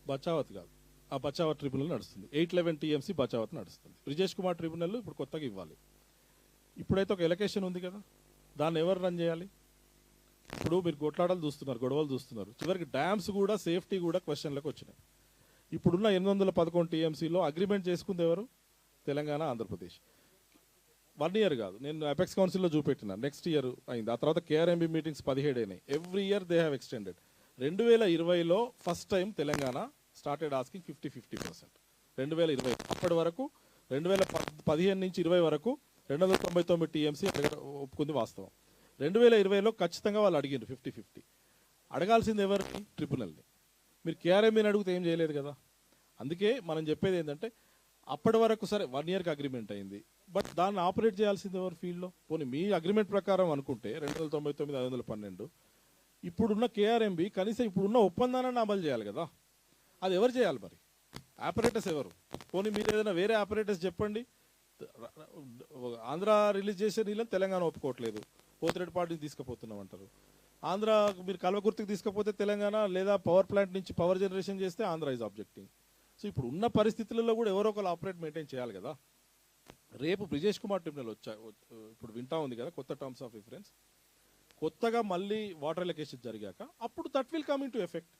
బచావత్ కాదు, ఆ బచావత్ ట్రిబ్యునల్ నడుస్తుంది. 811 టీఎంసీ బచావత్ నడుస్తుంది. బ్రిజేష్ కుమార్ ట్రిబ్యునల్ ఇప్పుడు కొత్తగా ఇవ్వాలి. ఇప్పుడైతే ఒక ఎలకేషన్ ఉంది కదా, దాన్ని ఎవరు రన్ చేయాలి? ఇప్పుడు మీరు గొడవలు చూస్తున్నారు. చివరికి డ్యామ్స్ కూడా, సేఫ్టీ కూడా క్వశ్చన్లకు వచ్చినాయి. ఇప్పుడున్న 811 టీఎంసీలో అగ్రిమెంట్ చేసుకుంది ఎవరు? తెలంగాణ, ఆంధ్రప్రదేశ్. 1 ఇయర్ కాదు, నేను అపెక్స్ కౌన్సిల్లో చూపెట్టిన, నెక్స్ట్ ఇయర్ అయింది. ఆ తర్వాత కేఆర్ఎంబీ మీటింగ్స్ 17 అయినాయి. Every year they have extended. 2020లో first time Telangana started asking 50-50%. 2020 అప్పటి వరకు 2015 నుంచి 20 వరకు 299 టీఎంసీ ఒప్పుకుంది వాస్తవం. 2020లో ఖచ్చితంగా వాళ్ళు అడిగిండ్రు 50-50. అడగాల్సింది ఎవరిని? ట్రిబ్యునల్ని. మీరు కేఆర్ఎంబీని అడిగితే ఏం చేయలేదు కదా. అందుకే మనం చెప్పేది ఏంటంటే, అప్పటి వరకు సరే 1 ఇయర్కి అగ్రిమెంట్ అయింది, బట్ దాన్ని ఆపరేట్ చేయాల్సింది ఎవరు? ఫీల్డ్లో. పోనీ మీ అగ్రిమెంట్ ప్రకారం అనుకుంటే 299-512, ఇప్పుడున్న కేఆర్ఎంబీ కనీసం ఇప్పుడున్న ఒప్పందాన్ని అమలు చేయాలి కదా. అది ఎవరు చేయాలి మరి? ఆపరేటర్స్ ఎవరు? పోనీ మీరు ఏదైనా వేరే ఆపరేటర్స్ చెప్పండి. ఆంధ్ర రిలీజ్ చేసే నీళ్ళని తెలంగాణ ఒప్పుకోవట్లేదు, పోతిరెడ్డి పార్టీని తీసుకుపోతున్నాం అంటారు. ఆంధ్ర మీరు కల్వకుర్తికి తీసుకపోతే తెలంగాణ, లేదా పవర్ ప్లాంట్ నుంచి పవర్ జనరేషన్ చేస్తే ఆంధ్ర ఈజ్ ఆబ్జెక్టింగ్. సో ఇప్పుడు ఉన్న పరిస్థితులలో కూడా ఎవరో ఒకరు ఆపరేట్ మెయింటైన్ చేయాలి కదా. రేపు బ్రిజేష్ కుమార్ ట్రిబ్యునల్ ఇప్పుడు వింటా ఉంది కదా కొత్త టర్మ్స్ ఆఫ్ రిఫరెన్స్, కొత్తగా మళ్ళీ వాటర్ ఎలకేషన్ జరిగాక అప్పుడు that will come in to effect.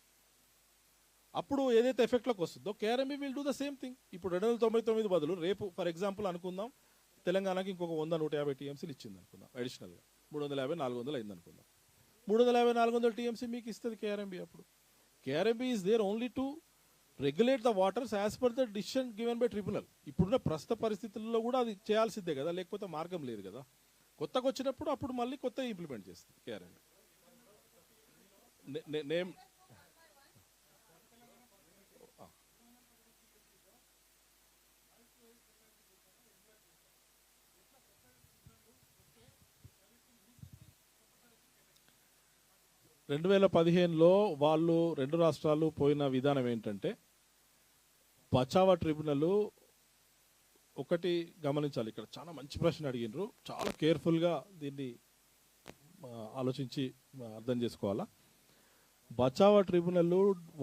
అప్పుడు ఏదైతే ఎఫెక్ట్లోకి వస్తుందో KRMB will do the same thing. ఇప్పుడు 299 బదులు రేపు ఫర్ ఎగ్జాంపుల్ అనుకుందాం తెలంగాణకి ఇంకొక 100-150 టీఎంసీలు ఇచ్చింది అనుకుందాం, అడిషనల్గా 350-400 అయింది అనుకుందాం. 350-400 టీఎంసీ మీకు ఇస్తుంది కేఆర్ఎంబీ. అప్పుడు KRMB is there only to regulate the waters as per the decision given by tribunal. ఇప్పుడున్న ప్రస్తుత పరిస్థితుల్లో కూడా అది చేయాల్సిందే కదా, లేకపోతే మార్గం లేదు కదా. కొత్తగా వచ్చినప్పుడు అప్పుడు మళ్ళీ కొత్త ఇంప్లిమెంట్ చేస్తుంది కేఆర్ఎంబీ. నేమ్ 2015లో వాళ్ళు 2 రాష్ట్రాలు పోయిన విధానం ఏంటంటే బచావా ట్రిబ్యునల్ ఒకటి గమనించాలి. ఇక్కడ చాలా మంచి ప్రశ్న అడిగినారు, చాలా కేర్ఫుల్గా దీన్ని ఆలోచించి అర్థం చేసుకోవాలా. బచావా ట్రిబ్యునల్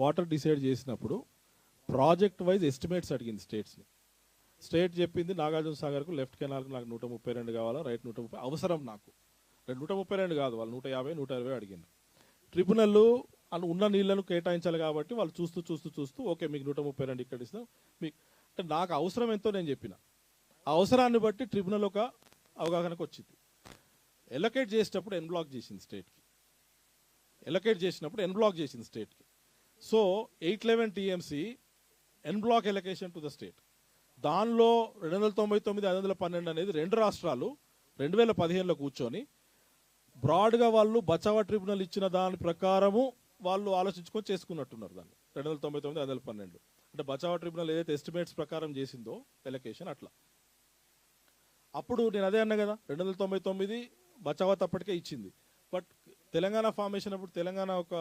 వాటర్ డిసైడ్ చేసినప్పుడు ప్రాజెక్ట్ వైజ్ ఎస్టిమేట్స్ అడిగింది స్టేట్స్ని. స్టేట్ చెప్పింది నాగార్జున సాగర్కు లెఫ్ట్ కెనాల్కి నాకు 132 కావాలా, రైట్ 130 అవసరం, నాకు 132 కాదు, వాళ్ళు 150-120 అడిగింది. ట్రిబ్యునల్ ఉన్న నీళ్లను కేటాయించాలి కాబట్టి వాళ్ళు చూస్తూ ఓకే మీకు 132 ఇక్కడ ఇస్తాం మీకు, అంటే నాకు అవసరం ఎంతో నేను చెప్పిన అవసరాన్ని బట్టి ట్రిబ్యునల్ ఒక అవగాహనకు వచ్చింది. ఎలొకేట్ చేసేటప్పుడు ఎన్బ్లాక్ చేసింది స్టేట్కి, ఎలొకేట్ చేసినప్పుడు ఎన్బ్లాక్ చేసింది స్టేట్కి. So 811 TMC en bloc allocation to the state. దానిలో 299-512 అనేది 2 రాష్ట్రాలు 2015లో కూర్చొని బ్రాడ్గా వాళ్ళు బచావా ట్రిబ్యునల్ ఇచ్చిన దాని ప్రకారము వాళ్ళు ఆలోచించుకొని చేసుకున్నట్టున్నారు దాన్ని. 299-512 అంటే బచావా ట్రిబ్యునల్ ఏదైతే ఎస్టిమేట్స్ ప్రకారం చేసిందో ఎలొకేషన్ అట్లా. అప్పుడు నేను అదే అన్నా కదా, 299 బచావా తప్పటికే ఇచ్చింది. బట్ తెలంగాణ ఫార్మేషన్ అప్పుడు తెలంగాణ ఒక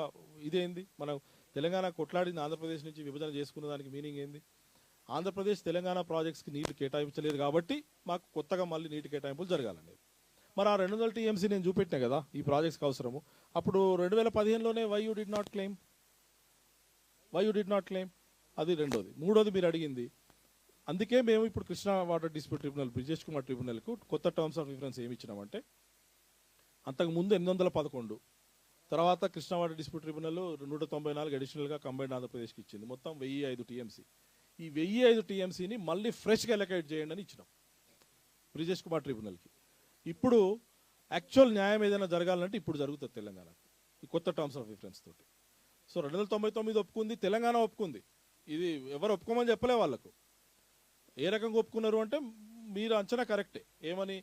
ఇదేంది, మనం తెలంగాణ కొట్లాడింది ఆంధ్రప్రదేశ్ నుంచి విభజన చేసుకున్న దానికి మీనింగ్ ఏంది? ఆంధ్రప్రదేశ్ తెలంగాణ ప్రాజెక్ట్స్కి నీళ్లు కేటాయించలేదు కాబట్టి మాకు కొత్తగా మళ్ళీ నీటి కేటాయింపులు జరగాలనేది. మరి ఆ 200 టీఎంసీ నేను చూపెట్టినా కదా ఈ ప్రాజెక్ట్స్కి అవసరము. అప్పుడు 2015లోనే why you did not claim, అది రెండోది. మూడోది మీరు అడిగింది, అందుకే మేము ఇప్పుడు Krishna water dispute tribunal Brijesh Kumar ట్రిబ్యునల్కు కొత్త టర్మ్స్ ఆఫ్ రిఫరెన్స్ ఏమి ఇచ్చినామంటే, అంతకుముందు 811, తర్వాత కృష్ణా వాటర్ డిస్ప్యూట్ ట్రిబ్యునల్ 194 అడిషనల్గా కంబైన్డ్ ఆంధ్రప్రదేశ్కి ఇచ్చింది, మొత్తం 1005 టీఎంసీ. ఈ 1005 టీఎంసీని మళ్ళీ ఫ్రెష్గా ఎలొకేట్ చేయండి అని ఇచ్చినాం బ్రిజేష్ కుమార్ ట్రిబ్యునల్కి. ఇప్పుడు యాక్చువల్ న్యాయం ఏదైనా జరగాలంటే ఇప్పుడు జరుగుతుంది తెలంగాణకు ఈ కొత్త టర్మ్స్ ఆఫ్ రిఫరెన్స్ తోటి. సో 299 ఒప్పుకుంది, తెలంగాణ ఒప్పుకుంది. ఇది ఎవరు ఒప్పుకోమని చెప్పలే వాళ్ళకు. ఏ రకంగా ఒప్పుకున్నారు అంటే మీరు అంచనా కరెక్టే, ఏమని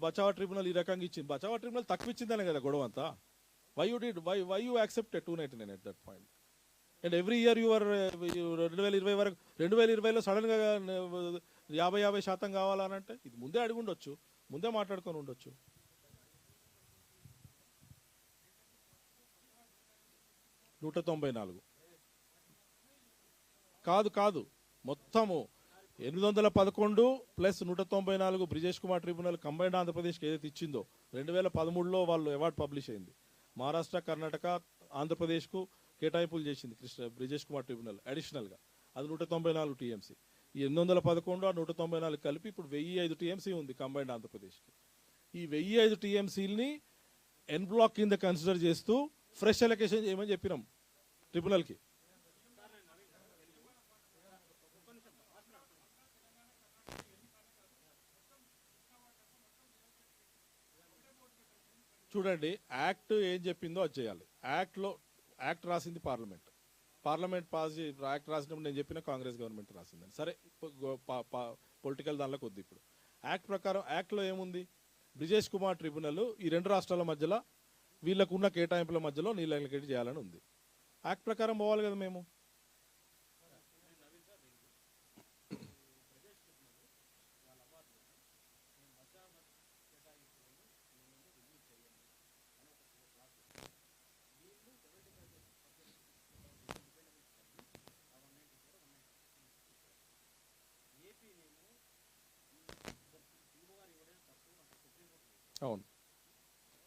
బచావా ట్రిబ్యునల్ ఈ రకంగా ఇచ్చింది, బచావా ట్రిబ్యునల్ తక్కువ ఇచ్చిందనే కదా గొడవ అంతా. Why you accepted 299 at that point. And every year your 2020 వరకు 2020లో సడన్గా 50% కావాలనంటే ఇది ముందే అడిగి ఉండొచ్చు, ముందే మాట్లాడుకొని ఉండొచ్చు. $194 కాదు మొత్తము 811 plus 194 Brijesh Kumar tribunal combined ఆంధ్రప్రదేశ్కి ఏదైతే ఇచ్చిందో 2013లో వాళ్ళు అవార్డు పబ్లిష్ అయింది. మహారాష్ట్ర, కర్ణాటక, ఆంధ్రప్రదేశ్కు కేటాయింపులు చేసింది బ్రిజేష్ కుమార్ ట్రిబ్యునల్ అడిషనల్గా, అది 194 టీఎంసీ. ఈ 811 194 కలిపి ఇప్పుడు 1005 టీఎంసీ ఉంది కంబైన్డ్ ఆంధ్రప్రదేశ్కి. ఈ 1005 టీఎంసీని ఎన్ బ్లాక్ కింద కన్సిడర్ చేస్తూ ఫ్రెష్ ఎలొకేషన్ చేయమని చెప్పినాం ట్రిబ్యునల్కి. చూడండి, యాక్ట్ ఏం చెప్పిందో అది చేయాలి. యాక్ట్ రాసింది పార్లమెంట్ పాస్ యాక్ట్ రాసినప్పుడు నేను చెప్పిన కాంగ్రెస్ గవర్నమెంట్ రాసిందని. సరే పొలిటికల్ దానిలోకి వద్దు. ఇప్పుడు యాక్ట్ ప్రకారం యాక్ట్లో ఏముంది, బ్రిజేష్ కుమార్ ట్రిబ్యునల్ ఈ 2 రాష్ట్రాల మధ్యలో వీళ్ళకున్న కేటాయింపుల మధ్యలో నీళ్ళు ఎలొకేట్ చేయాలని ఉంది. యాక్ట్ ప్రకారం పోవాలి కదా మేము. అవును,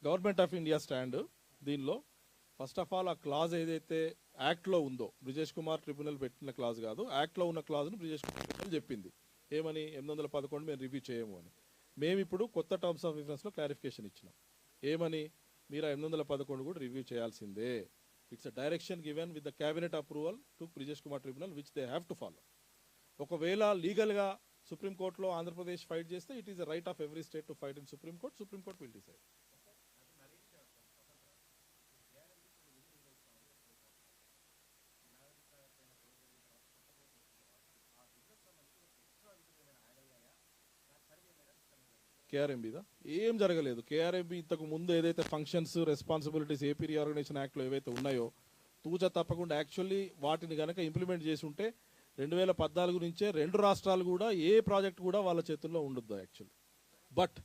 గవర్నమెంట్ ఆఫ్ ఇండియా స్టాండ్ దీనిలో ఫస్ట్ ఆఫ్ ఆల్ ఆ క్లాజ్ ఏదైతే యాక్ట్లో ఉందో, బ్రిజేష్ కుమార్ ట్రిబ్యునల్ పెట్టిన క్లాజ్ కాదు, యాక్ట్లో ఉన్న క్లాజ్ను బ్రిజేష్ కుమార్ ట్రిబ్యునల్ చెప్పింది ఏమని 811 మేము రివ్యూ చేయము అని. మేము ఇప్పుడు కొత్త టర్మ్స్ ఆఫ్ రిఫరెన్స్లో క్లారిఫికేషన్ ఇచ్చినాం. ఏమని, మీరు 811 కూడా రివ్యూ చేయాల్సిందే. It's a direction given with the cabinet approval to Brijesh Kumar tribunal which they have to follow. ఒకవేళ లీగల్గా సుప్రీంకోర్టులో ఆంధ్రప్రదేశ్ ఫైట్ చేస్తే it is the right of every state to fight in Supreme Court. Supreme Court will decide. కేఆర్ఎంబీదా ఏం జరగలేదు. కేఆర్ఎంబీ ఇంతకు ముందు ఏదైతే ఫంక్షన్స్, రెస్పాన్సిబిలిటీస్ ఏపీ రీఆర్గనైజేషన్ యాక్ట్లో ఏవైతే ఉన్నాయో తూచా తప్పకుండా యాక్చువల్లీ వాటిని కనుక ఇంప్లిమెంట్ చేసి ఉంటే 2014 నుంచే 2 రాష్ట్రాలు కూడా ఏ ప్రాజెక్ట్ కూడా వాళ్ళ చేతుల్లో ఉండొద్దు actually. But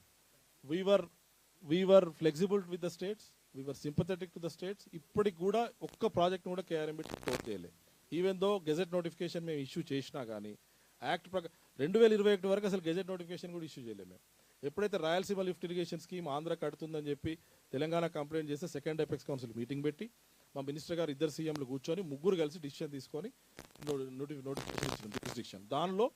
we were flexible with the states, we were sympathetic to the states. ఇప్పటికి కూడా ఒక్క ప్రాజెక్ట్ కూడా కేఆర్ఎంబీ క్లోజ్ చేయలేదు. ఈవెన్ దో గెజెట్ నోటిఫికేషన్ మేము ఇష్యూ చేసినా కానీ యాక్ట్ ప్రకారం 2021 వరకు అసలు గెజెట్ నోటిఫికేషన్ కూడా ఇష్యూ చేయలేము మేము. ఎప్పుడైతే Rayalaseema lift irrigation scheme Andhra కడుతుందని చెప్పి తెలంగాణ కంప్లైంట్ చేస్తే సెకండ్ ఎపెక్స్ కౌన్సిల్ మీటింగ్ పెట్టి మా మినిస్టర్ గారు 2 సీఎంలు కూర్చొని 3 కలిసి డిసిషన్ తీసుకొని నోటిఫికేషన్ ఇచ్చిన డిస్ట్రిక్షన్. దానిలో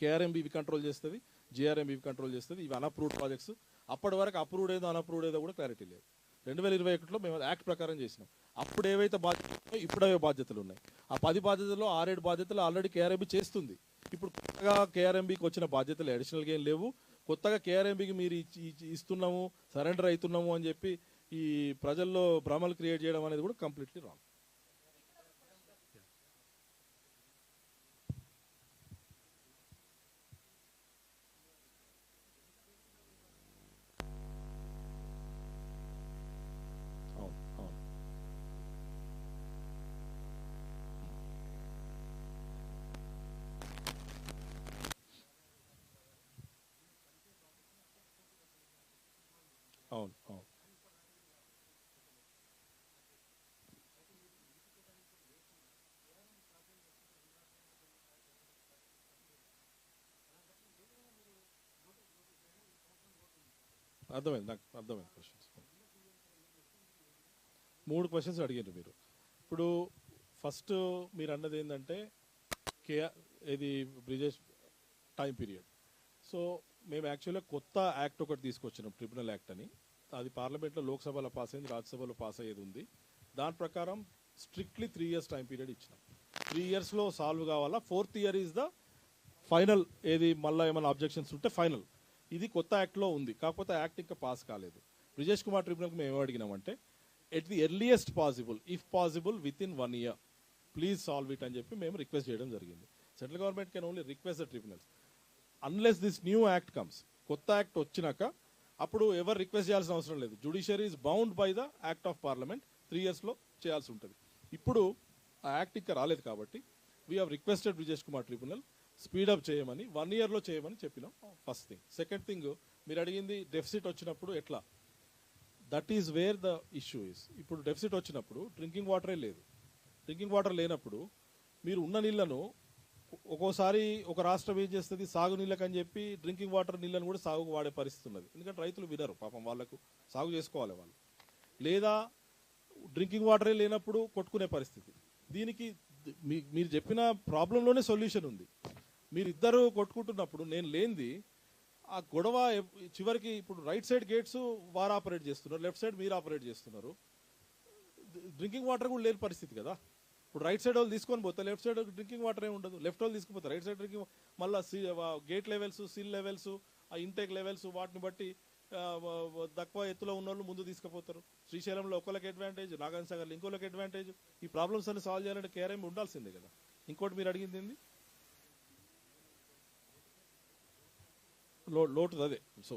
కేఆర్ఎంబీ కంట్రోల్ చేస్తుంది, జిఆర్ఎంబీ కంట్రోల్ చేస్తుంది. ఇవి అన్అప్రూవ్డ్ ప్రాజెక్ట్స్. అప్పటి వరకు అప్రూవ్డ్ ఏదో అన్అప్రూవ్డ్ ఏదో కూడా క్లారిటీ లేదు. 2021లో మేము యాక్ట్ ప్రకారం చేసినాం. అప్పుడు ఏవైతే బాధ్యతలు ఇప్పుడు అవే బాధ్యతలు ఉన్నాయి. ఆ 10 బాధ్యతల్లో 6-7 బాధ్యతలు ఆల్రెడీ కేఆర్ఎంబీ చేస్తుంది. ఇప్పుడు కొత్తగా కేఆర్ఎంబీకి వచ్చిన బాధ్యతలు అడిషనల్గా ఏం లేవు. కొత్తగా కేఆర్ఎంబీకి మీరు ఇస్తున్నాము, సరెండర్ అవుతున్నాము అని చెప్పి ఈ ప్రజల్లో భ్రమలు క్రియేట్ చేయడం అనేది కూడా కంప్లీట్లీ రాంగ్. అవును అవును అర్థమైంది, నాకు అర్థమైంది. క్వశ్చన్స్ 3 క్వశ్చన్స్ అడిగారు మీరు. ఇప్పుడు ఫస్ట్ మీరు అన్నది ఏంటంటే ఇది బ్రిజేష్ టైం పీరియడ్. సో మేము యాక్చువల్గా కొత్త యాక్ట్ ఒకటి తీసుకొచ్చినాం, ట్రిబ్యునల్ యాక్ట్ అని. అది పార్లమెంట్లో లోక్సభలో పాస్ అయింది, రాజ్యసభలో పాస్ అయ్యేది ఉంది. దాని ప్రకారం స్ట్రిక్ట్లీ 3 ఇయర్స్ టైం పీరియడ్ ఇచ్చినాం. 3 ఇయర్స్లో సాల్వ్ కావాలా. 4th year is the final. ఏది మళ్ళీ ఏమైనా అబ్జెక్షన్స్ ఉంటే ఫైనల్. ఇది కొత్త యాక్ట్లో ఉంది, కాకపోతే యాక్ట్ ఇంకా పాస్ కాలేదు. బ్రిజేష్ కుమార్ ట్రిబ్యునల్కి మేము ఏమడిగినామంటే at the earliest possible, if possible with in 1 year please solve it అని చెప్పి మేము రిక్వెస్ట్ చేయడం జరిగింది. Central government can only request the tribunals unless this new act comes. కొత్త యాక్ట్ వచ్చినాక అప్పుడు ఎవరు రిక్వెస్ట్ చేయాల్సిన అవసరం లేదు. Judiciary is bound by the act of parliament. 3 yearsలో చేయాల్సి ఉంటుంది. ఇప్పుడు ఆ యాక్ట్ ఇంకా రాలేదు కాబట్టి we have requested Brijesh Kumar tribunal speedup చేయమని, 1 yearలో చేయమని చెప్పినాం. First thing. సెకండ్ థింగ్, మీరు అడిగింది డెఫిసిట్ వచ్చినప్పుడు ఎట్లా. That is where the issue is. ఇప్పుడు డెఫిసిట్ వచ్చినప్పుడు డ్రింకింగ్ వాటరే లేదు. డ్రింకింగ్ వాటర్ లేనప్పుడు మీరు ఉన్న నీళ్లను ఒక్కోసారి ఒక రాష్ట్రం ఏం చేస్తుంది, సాగు నీళ్ళకని చెప్పి డ్రింకింగ్ వాటర్ నీళ్ళను కూడా సాగుకు వాడే పరిస్థితి ఉన్నది. ఎందుకంటే రైతులు వినరు పాపం, వాళ్ళకు సాగు చేసుకోవాలి వాళ్ళు. లేదా డ్రింకింగ్ వాటరే లేనప్పుడు కొట్టుకునే పరిస్థితి. దీనికి మీరు చెప్పిన ప్రాబ్లంలోనే సొల్యూషన్ ఉంది. మీరిద్దరు కొట్టుకుంటున్నప్పుడు నేను లేనిది ఆ గొడవ చివరికి ఇప్పుడు రైట్ సైడ్ గేట్స్ వారు ఆపరేట్ చేస్తున్నారు, లెఫ్ట్ సైడ్ మీరు ఆపరేట్ చేస్తున్నారు. డ్రింకింగ్ వాటర్ కూడా లేని పరిస్థితి కదా. ఇప్పుడు రైట్ సైడ్ వాళ్ళు తీసుకొని పోతే లెఫ్ట్ సైడ్ డ్రింకింగ్ వాటర్ ఏమి ఉండదు. లెఫ్ట్ వాళ్ళు తీసుకుపోతారు, రైట్ సైడ్ డ్రింకింగ్ మళ్ళీ గేట్ లెవెల్స్, సీల్ లెవెల్స్, ఆ ఇంటేక్ లెవెల్స్ వాటిని బట్టి తక్కువ ఎత్తులో ఉన్న వాళ్ళు ముందు తీసుకుపోతారు. శ్రీశైలంలో ఒకళ్ళకి అడ్వాంటేజ్, నాగార్జున సాగర్లో ఇంకోళ్ళకి అడ్వాంటేజ్. ఈ ప్రాబ్లమ్స్ అన్ని సాల్వ్ చేయాలంటే కేఆర్ఎం ఉండాల్సిందే కదా. ఇంకోటి మీరు అడిగింది ఏంది, లోటు అదే. సో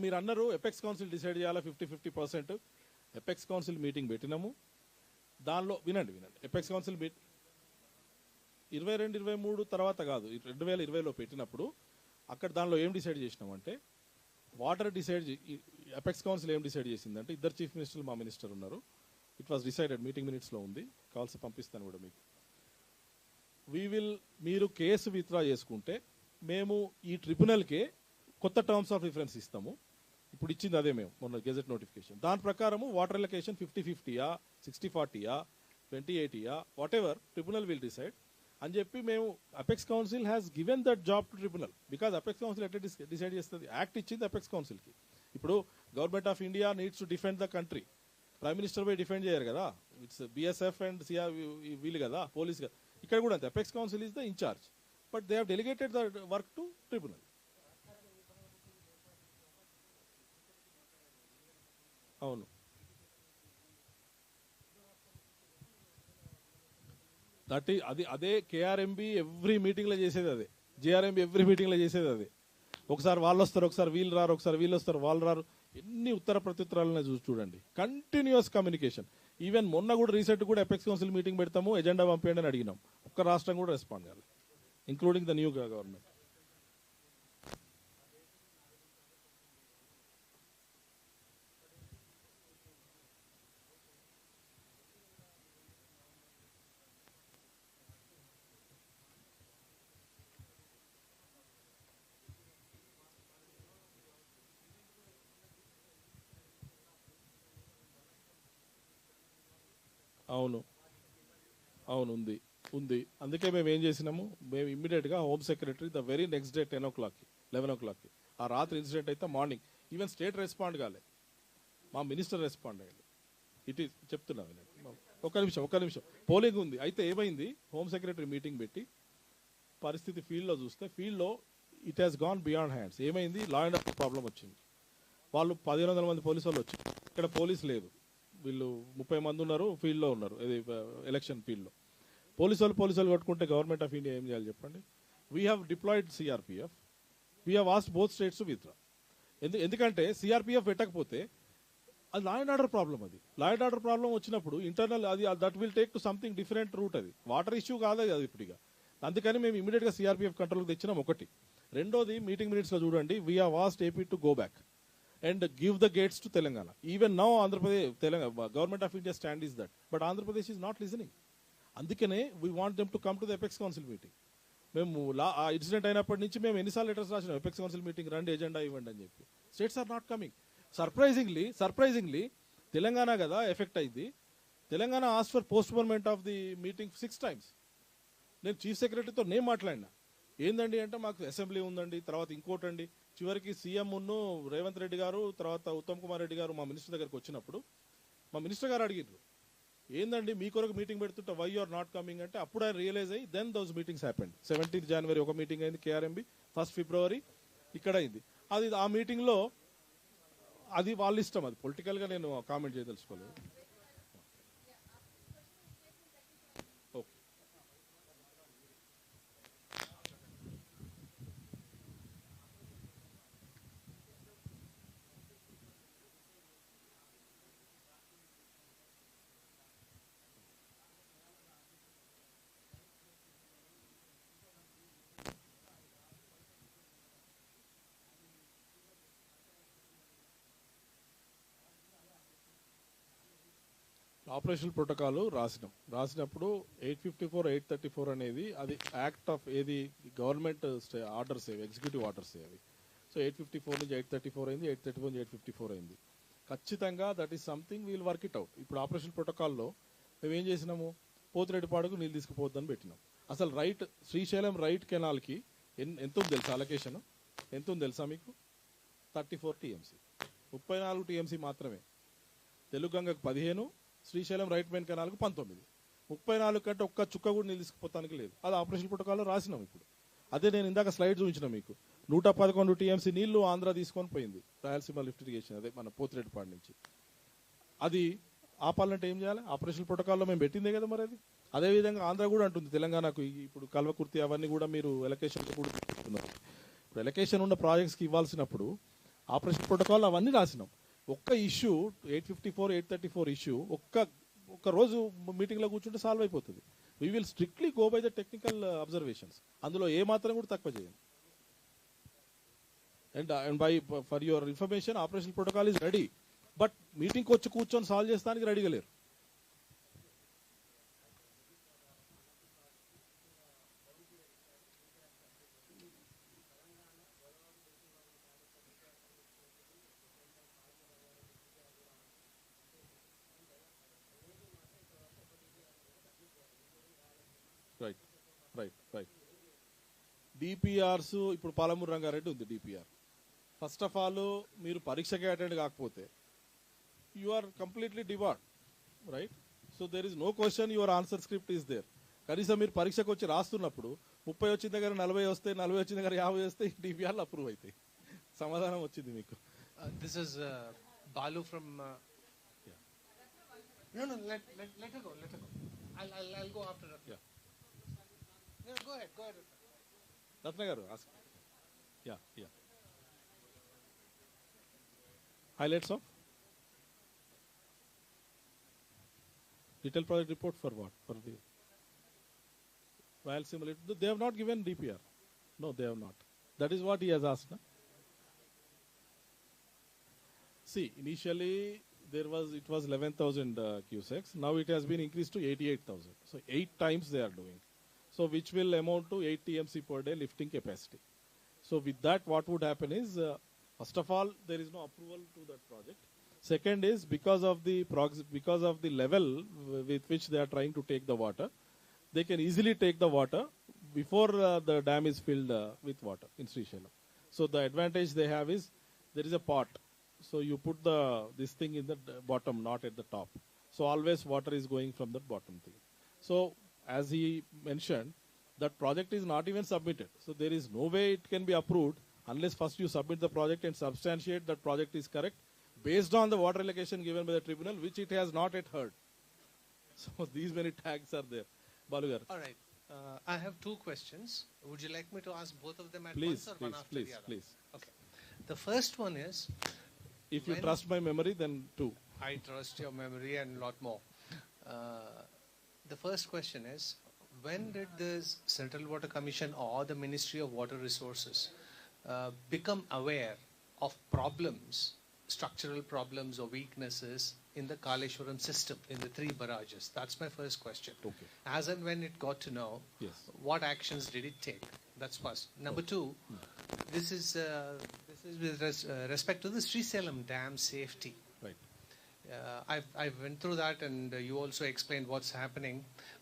మీరు అన్నారు ఎపెక్స్ కౌన్సిల్ డిసైడ్ చేయాలా 50-50%. ఎపెక్స్ కౌన్సిల్ మీటింగ్ పెట్టినాము. దానిలో వినండి ఎపెక్స్ కౌన్సిల్ 22-23 తర్వాత కాదు, 2020లో పెట్టినప్పుడు అక్కడ దానిలో ఏం డిసైడ్ చేసినామంటే వాటర్ డిసైడ్. ఎపెక్స్ కౌన్సిల్ ఏం డిసైడ్ చేసిందంటే, 2 చీఫ్ మినిస్టర్లు మా మినిస్టర్ ఉన్నారు. ఇట్ వాస్ డిసైడెడ్, మీటింగ్ మినిట్స్లో ఉంది, కాల్స్ పంపిస్తాను కూడా మీకు. మీరు కేసు విత్డ్రా చేసుకుంటే మేము ఈ ట్రిబ్యునల్కే కొత్త టర్మ్స్ ఆఫ్ రిఫరెన్స్ ఇస్తాము. ఇప్పుడు ఇచ్చింది అదే మేము మొన్న గెజెట్ నోటిఫికేషన్. దాని ప్రకారము వాటర్ ఎలకేషన్ 50-50యా, 60-40యా, 20-80యా, whatever tribunal will decide అని చెప్పి మేము apex council has given that job to tribunal. Because apex council ఎట్లా డిసైడ్ చేస్తుంది? యాక్ట్ ఇచ్చింది అపెక్స్ కౌన్సిల్కి. ఇప్పుడు government of India needs to defend the country. Prime minister పోయి డిఫెండ్ చేయరు కదా, ఇట్స్ బిఎస్ఎఫ్ అండ్ సిఆర్ వీళ్ళు కదా, పోలీస్ కదా. ఇక్కడ కూడా అంతే, apex council is the in charge, but they have delegated the work to tribunal. అవును, దట్ ఈ అదే కేఆర్ఎంబి ఎవ్రీ మీటింగ్లో చేసేది అదే, జేఆర్ఎంబి ఎవ్రీ మీటింగ్లో చేసేది అదే. ఒకసారి వాళ్ళు వస్తారు, ఒకసారి వీళ్ళు రారు, ఒకసారి వీళ్ళు వస్తారు, వాళ్ళు రారు. ఎన్ని ఉత్తర ప్రత్యుత్తరాలను చూడండి, కంటిన్యూస్ కమ్యూనికేషన్. ఈవెన్ మొన్న కూడా రీసెంట్ కూడా అపెక్స్ కౌన్సిల్ మీటింగ్ పెడతాము, ఎజెండా పంపేయండి అని అడిగినాం. ఒక్క రాష్ట్రం కూడా రెస్పాండ్ కావాలి, ఇంక్లూడింగ్ ద న్యూ గవర్నమెంట్. అవును, అవును, ఉంది. అందుకే మేము ఏం చేసినాము, మేము ఇమ్మీడియట్గా home secretary the very next day 10 o'clock 11 o'clock, ఆ రాత్రి ఇన్సిడెంట్ అయితే మార్నింగ్ ఈవెన్ స్టేట్ రెస్పాండ్ కాలే, మా మినిస్టర్ రెస్పాండ్ అయ్యాడు. ఇట్ ఈస్ చెప్తున్నా, ఒక్క నిమిషం పోలింగ్ ఉంది. అయితే ఏమైంది, హోమ్ సెక్రటరీ మీటింగ్ పెట్టి పరిస్థితి ఫీల్డ్లో చూస్తే, ఫీల్డ్లో it has gone beyond hands. ఏమైంది, లా అండ్ ఆర్డర్ ప్రాబ్లం వచ్చింది. వాళ్ళు 1500 మంది పోలీసు వాళ్ళు వచ్చారు, ఇక్కడ పోలీస్ లేదు. వీళ్ళు 30 మంది ఉన్నారు, ఫీల్డ్లో ఉన్నారు, ఇది ఎలక్షన్ ఫీల్డ్లో. పోలీసు వాళ్ళు కొట్టుకుంటే గవర్నమెంట్ ఆఫ్ ఇండియా ఏం చేయాలి చెప్పండి? We have deployed CRPF, we have asked both states to withdraw. ఎందుకంటే సిఆర్పిఎఫ్ పెట్టకపోతే అది లా అండ్ ఆర్డర్ ప్రాబ్లం. అది లా అండ్ ఆర్డర్ ప్రాబ్లం వచ్చినప్పుడు ఇంటర్నల్ అది that will take to something different route. అది వాటర్ ఇష్యూ కాదు అది ఇప్పుడు. అందుకని మేము ఇమీడియట్గా సిఆర్పిఎఫ్ కంట్రోల్కి తెచ్చినాం ఒకటి. రెండోది, మీటింగ్ మినిట్స్లో చూడండి, we have asked AP to go back and give the gates to Telangana. Even now, Andhra Pradesh, government of India stand is that. But Andhra Pradesh is not listening. Andukane, we want them to come to the Apex Council meeting. మేము ఆ ఇన్సిడెంట్ అయినప్పటి నుంచి మేము ఎన్నిసార్లు లెటర్స్ రాసినాం, అపెక్స్ కౌన్సిల్ మీటింగ్ రండి, ఎజెండా ఇవ్వండి అని చెప్పి. States are not coming. Surprisingly Telangana కదా ఎఫెక్ట్ అయింది. Telangana ask for postponement of the meeting 6 times. నేను చీఫ్ సెక్రటరీతో నేను మాట్లాడినా, ఏందండి అంటే మాకు అసెంబ్లీ ఉందండి, తర్వాత ఇంకోటండి. చివరికి సీఎం ఉన్ను రేవంత్ రెడ్డి గారు, తర్వాత ఉత్తమ్ కుమార్ రెడ్డి గారు మా మినిస్టర్ దగ్గరికి వచ్చినప్పుడు మా మినిస్టర్ గారు అడిగారు, ఏందండి మీ కొరకు మీటింగ్ పెడుతుంటే వై ఆర్ నాట్ కమింగ్ అంటే, అప్పుడు ఆయన రియలైజ్ అయ్యి then those meetings happened. 17th January ఒక మీటింగ్ అయింది కేఆర్ఎంబి, 1st February ఇక్కడ అయింది. అది ఆ మీటింగ్లో అది వాళ్ళ ఇష్టం, అది పొలిటికల్గా నేను కామెంట్ చేయదలుచుకోలేదు. ఆపరేషనల్ ప్రోటోకాల్ రాసినప్పుడు 854, 834 అనేది అది యాక్ట్ ఆఫ్ ఏది గవర్నమెంట్ ఆర్డర్స్ ఏవి, ఎగ్జిక్యూటివ్ ఆర్డర్స్ ఏవి. సో 854 నుంచి 834 అయింది, 834 నుంచి 854 అయింది. ఖచ్చితంగా that is something wheel work it out. ఇప్పుడు ఆపరేషనల్ ప్రోటోకాల్లో మేము ఏం చేసినాము, పోతిరెడ్డిపాడుకు నీళ్ళు తీసుకుపోద్దని పెట్టినాం. అసలు శ్రీశైలం రైట్ కెనాల్కి ఎంత ఉంది తెలుసా, అలొకేషన్ ఎంత ఉంది తెలుసా మీకు? 34 TMC, 34 TMC మాత్రమే. తెలుగు గంగకు 15, శ్రీశైలం రైట్ మెయిన్ కెనాల్కు 19. 34 కంటే ఒక్క చుక్క కూడా నీళ్ళు తీసుకుపోతానికి లేదు. అది ఆపరేషన్ ప్రోటోకాల్లో రాసినాం. ఇప్పుడు అదే నేను ఇందాక స్లైడ్ చూపించిన మీకు, 111 TMC నీళ్లు ఆంధ్ర తీసుకొని పోయింది, రాయలసీమ లిఫ్ట్ ఇరిగేషన్, అదే మన పోతిరెడ్డిపాడు నుంచి. అది ఆపాలంటే ఏం చేయాలి? ఆపరేషన్ ప్రోటోకాల్లో మేము పెట్టిందే కదా మరి అది. అదేవిధంగా ఆంధ్ర కూడా అంటుంది తెలంగాణకు, ఇప్పుడు కల్వకుర్తి అవన్నీ కూడా మీరు ఎలకేషన్ కూడా తీసుకున్నారు. ఇప్పుడు ఎలకేషన్ ఉన్న ప్రాజెక్ట్స్కి ఇవ్వాల్సినప్పుడు ఆపరేషన్ ప్రోటోకాల్ అవన్నీ రాసినాం. ఒక్క ఇష్యూ 854, 834 ఇష్యూ ఒక్క రోజు మీటింగ్లో కూర్చుంటే సాల్వ్ అయిపోతుంది. We will strictly go by the technical observations. అందులో ఏ మాత్రం కూడా తక్కువ చేయండి. And for your information, operation protocol is ready, but మీటింగ్కి వచ్చి కూర్చొని సాల్వ్ చేస్తానికి రెడీగా లేరు. రైట్. డిపిఆర్స్ ఇప్పుడు పాలమూరు రంగారెడ్డి ఉంది డిపిఆర్. ఫస్ట్ ఆఫ్ ఆల్ మీరు పరీక్షకి అటెండ్ కాకపోతే you are completely debarred, right? So there is no question, your answer script is there. కనీసం మీరు పరీక్షకు వచ్చి రాస్తున్నప్పుడు 30 వచ్చిన దగ్గర 40 వస్తే, 40 వచ్చిన దగ్గర 50 వస్తే డిపిఆర్లు అప్రూవ్ అవుతాయి. సమాధానం వచ్చింది మీకు. This is Balu from. Yeah. No, let her go. Let her go. I'll go after her. Yeah. No, go ahead. Ratna garu, ask. Yeah. Highlights of detailed project report for what? For the Rayalaseema. They have not given DPR. No, they have not. That is what he has asked. Na? See, initially it was 11,000 cusecs. Now it has been increased to 88,000. So 8 times they are doing. So which will amount to 8 TMC per day lifting capacity. So with that, what would happen is, first of all, there is no approval to that project. Second is because of the level with which they are trying to take the water, they can easily take the water before the dam is filled with water in Sriram. So the advantage they have is there is a pot. So you put this thing in the bottom, not at the top. So always water is going from the bottom thing. So as he mentioned, that project is not even submitted. So there is no way it can be approved unless first you submit the project and substantiate that project is correct based on the water allocation given by the tribunal, which it has not yet heard. So these many tags are there. Balu garu. All right. I have 2 questions. Would you like me to ask both of them at Please, once or one after please, the other? please. Okay. The first one is, If you trust my memory, then 2. I trust your memory and a lot more. The first question is, when did the Central Water Commission or the Ministry of Water Resources become aware of problems, structural problems or weaknesses in the Kaleshwaram system, in the 3 barrages? That's my first question. Okay. As and when it got to know, Yes. what actions did it take? That's first. Number 2, this is with respect to the Sriram dam safety. Right. I went through that, and you also explained what's happening.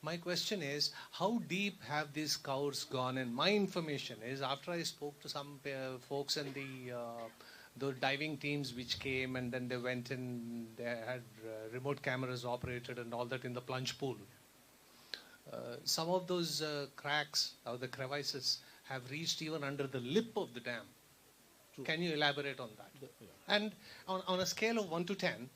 My question is, how deep have these cows gone? And my information is, after I spoke to some folks and the diving teams which came, and then they went and they had remote cameras operated and all that in the plunge pool. Some of those cracks or the crevices have reached even under the lip of the dam. True. Can you elaborate on that? And on a scale of 1 to 10,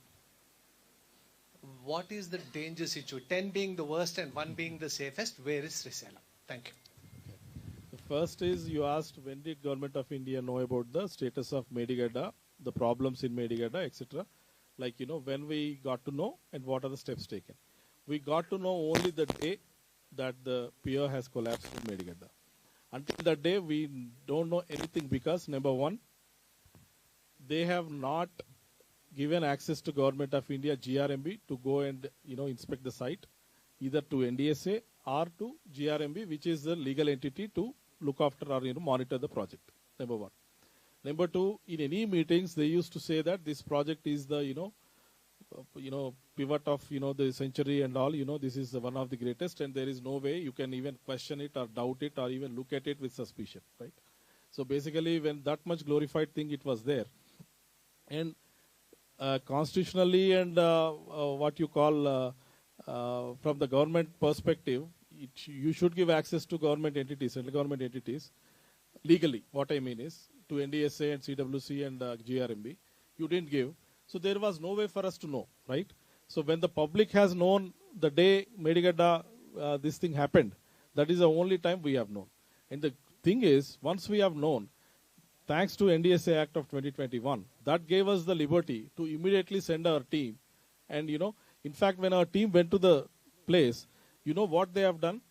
what is the danger situation? 10 being the worst and 1 being the safest. Where is Sriram? Thank you. The first is, you asked when did Government of India know about the status of Medigada, the problems in Medigada, etc. Like, when we got to know and what are the steps taken. We got to know only the day that the pier has collapsed in Medigada. Until that day, we don't know anything because, number 1, they have not given access to Government of India GRMB to go and inspect the site, either to NDSA or to GRMB, which is the legal entity to look after or monitor the project. Number 1. Number 2, in any meetings they used to say that this project is the pivot of the century and all. This is one of the greatest, and there is no way you can even question it or doubt it or even look at it with suspicion, right? So basically, when that much glorified thing it was there, and constitutionally and what you call from the government perspective, you should give access to government entities, central government entities, legally. What I mean is to NDSA and CWC and GRMB. You didn't give, so there was no way for us to know, right? So when the public has known the day Medigada this thing happened, that is the only time we have known. And the thing is, once we have known, thanks to NDSA Act of 2021, that gave us the liberty to immediately send our team. And in fact, when our team went to the place, you know what they have done?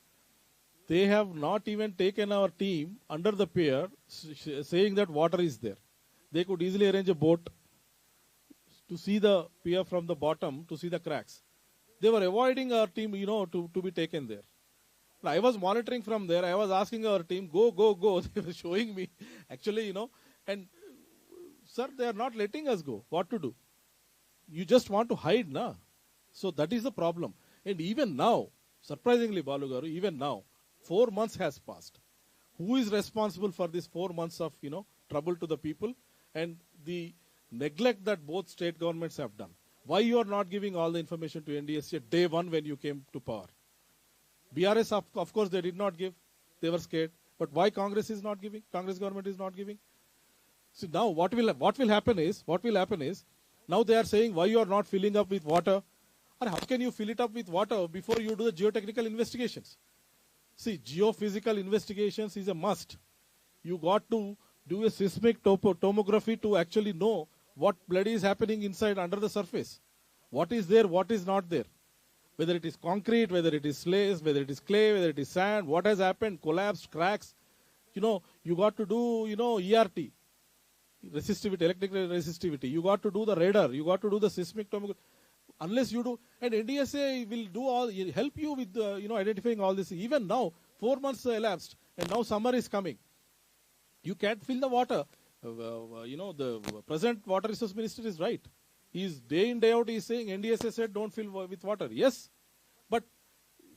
They have not even taken our team under the pier, saying that water is there. They could easily arrange a boat to see the pier from the bottom, to see the cracks. They were avoiding our team, to be taken there. I was monitoring from there. I was asking our team, go. They were showing me, actually, and sir, they are not letting us go. What to do? You just want to hide, na? So that is the problem. And even now, surprisingly, Balu garu, even now, 4 months has passed. Who is responsible for this 4 months of, trouble to the people and the neglect that both state governments have done? Why you are not giving all the information to NDSC at day one when you came to power? BRS, of course, they did not give. They were scared. But why Congress is not giving? Congress government is not giving. So now what will happen is, now they are saying why you are not filling up with water. Or how can you fill it up with water before you do the geotechnical investigations? See, geophysical investigations is a must. You got to do a seismic tomography to actually know what bloody is happening inside under the surface. What is there, what is not there. Whether it is concrete, whether it is slates, whether it is clay, whether it is sand, what has happened, collapsed, cracks. You got to do, ERT, resistivity, electrical resistivity. You got to do the radar. You got to do the seismic tomography. Unless you do, and NDSA will do all, help you with, identifying all this. Even now, 4 months elapsed, and now summer is coming. You can't fill the water. The present water resource minister is right. He's day in, day out, he's saying, NDSA said don't fill with water. Yes, but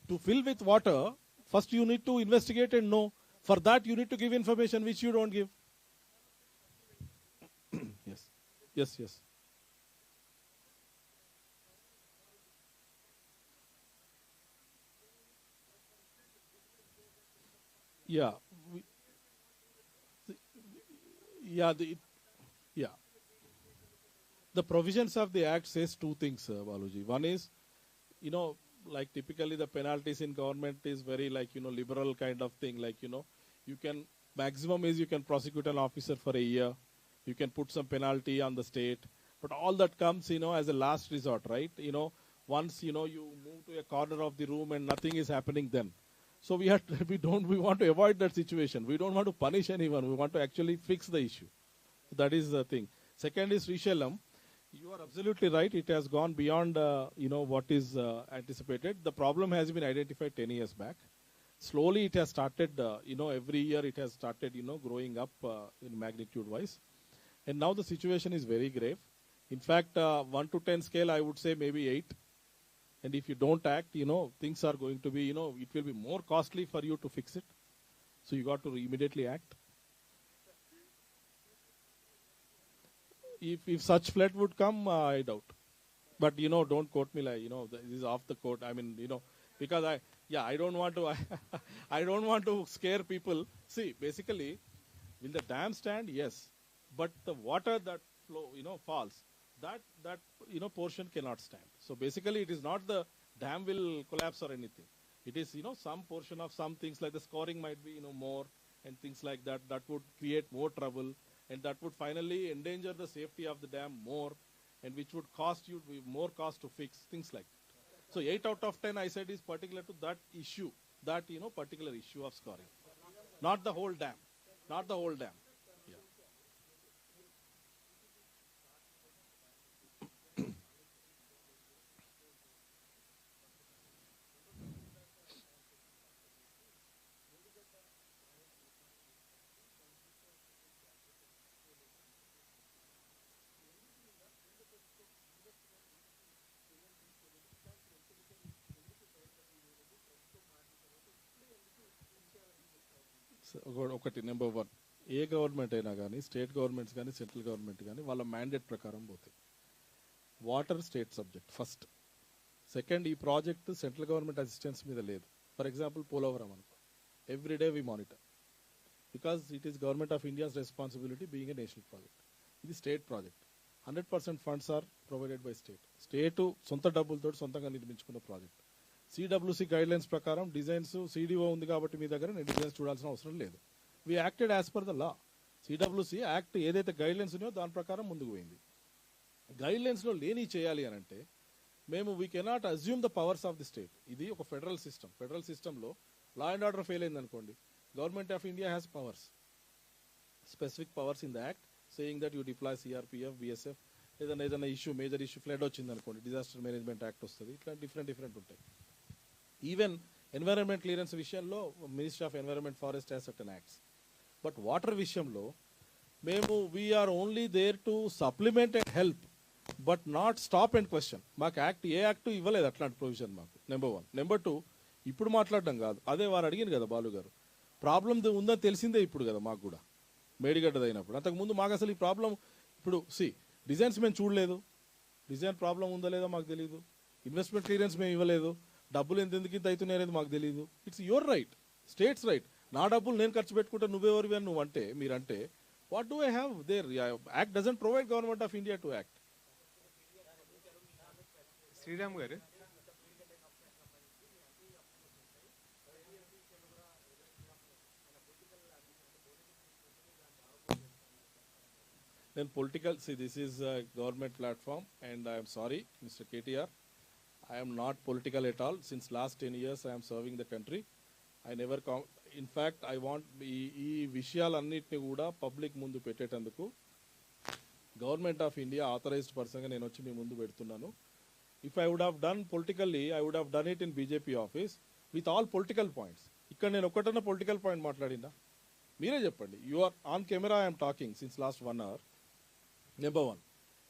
to fill with water, first you need to investigate and know. For that, you need to give information which you don't give. Yes. Yeah. The provisions of the Act says two things, Baluji. One is, like typically the penalties in government is very liberal kind of thing. You can, maximum is you can prosecute an officer for a year. You can put some penalty on the state. But all that comes, as a last resort, right? Once, you move to a corner of the room and nothing is happening then. So we want to avoid that situation. We don't want to punish anyone. We want to actually fix the issue. So that is the thing. Second is Sriram. You are absolutely right. It has gone beyond, what is anticipated. The problem has been identified 10 years back. Slowly it has started, every year it has started, growing up in magnitude-wise. And now the situation is very grave. In fact, 1 to 10 scale, I would say maybe 8. And if you don't act, things are going to be, it will be more costly for you to fix it. So you got to immediately act. If such flood would come, I doubt. But, don't quote me like, this is off the quote. I mean, because I don't want to, I don't want to scare people. See, basically, will the dam stand? Yes. But the water that flow, falls, that portion cannot stand. So basically, it is not the dam will collapse or anything. It is, some portion of some things like the scoring might be, more and things like that. That would create more trouble. And that would finally endanger the safety of the dam more, and which would cost you more cost to fix, things like that. So 8 out of 10, I said, is particular to that issue, that, particular issue of scoring. Not the whole dam. Not the whole dam. Yeah. ఒకటి నెంబర్ 1, ఏ గవర్నమెంట్ అయినా కానీ స్టేట్ గవర్నమెంట్స్ కానీ సెంట్రల్ గవర్నమెంట్ కానీ వాళ్ళ మ్యాండేట్ ప్రకారం పోతాయి. Water state subject first. Second, ఈ ప్రాజెక్ట్ సెంట్రల్ గవర్నమెంట్ అసిస్టెన్స్ మీద లేదు. ఫర్ ఎగ్జాంపుల్ పోలవరం అనుకో, everyday we monitor because it is government of India's responsibility being a national project. ఇది state project. 100% funds are provided by state. State సొంత డబ్బులతో సొంతంగా నిర్మించుకున్న ప్రాజెక్ట్. సిడబ్ల్యూసి గైడ్లైన్స్ ప్రకారం డిజైన్స్ సిడిఓ ఉంది కాబట్టి మీ దగ్గర నేను డిజైన్స్ చూడాల్సిన అవసరం లేదు. We acted as per the law. CWC act ఏదైతే గైడ్లైన్స్ ఉన్నాయో దాని ప్రకారం ముందుకు పోయింది. గైడ్లైన్స్లో లేని చేయాలి అని అంటే మేము we cannot assume the powers of the state. ఇది ఒక ఫెడరల్ సిస్టమ్. ఫెడరల్ సిస్టంలో లా అండ్ ఆర్డర్ ఫెయిల్ అయింది అనుకోండి, government of India has powers, specific powers in the act saying that you deploy CRPF, BSF. ఏదైనా ఇష్యూ, మేజర్ ఇష్యూ, ఫ్లడ్ వచ్చింది అనుకోండి, డిజాస్టర్ మేనేజ్మెంట్ యాక్ట్ వస్తుంది. ఇట్లా డిఫరెంట్ ఉంటాయి. ఈవెన్ ఎన్వైరన్మెంట్ క్లియరెన్స్ విషయంలో ministry of environment forest has certain acts. But water విషయంలో మేము we are only there to supplement and help, but not stop and question. మాకు యాక్ట్ ఏ యాక్ట్ ఇవ్వలేదు అట్లాంటి ప్రొవిజన్ మాకు. నెంబర్ 1. నెంబర్ 2, ఇప్పుడు మాట్లాడడం కాదు. అదే వారు అడిగింది కదా బాలు గారు, ప్రాబ్లం ఉందని తెలిసిందే ఇప్పుడు కదా మాకు కూడా మేడిగడ్డదైనప్పుడు. అంతకుముందు మాకు అసలు ఈ ప్రాబ్లం ఇప్పుడు డిజైన్స్ మేము చూడలేదు, డిజైన్ ప్రాబ్లం ఉందా లేదా మాకు తెలియదు, ఇన్వెస్ట్మెంట్ క్లియరెన్స్ మేము ఇవ్వలేదు, డబ్బులు ఎందుకు ఇంత అవుతున్నాయి అనేది మాకు తెలియదు. It's your right, states right. నా డబ్బులు నేను ఖర్చు పెట్టుకుంటే నువ్వెవరివి అని నువ్వు అంటే మీరంటే what do I have there? Act doesn't provide government of India to act. Sriram garu, Then political, this is a government platform and I am sorry, Mr. KTR, I am not political at all. Since last 10 years I am serving the country. I never in fact I want ఈ విషయాలన్నిటిని కూడా పబ్లిక్ ముందు పెట్టేటందుకు గవర్నమెంట్ ఆఫ్ ఇండియా ఆథరైజ్డ్ పర్సన్గా నేను వచ్చి మీ ముందు పెడుతున్నాను. If I would have done politically, I would have done it in BJP office with all political points. ఇక్కడ నేను ఒక్కటన్నా పొలిటికల్ పాయింట్ మాట్లాడినా మీరే చెప్పండి. You are on camera, I'm talking since last 1 hour. Number 1.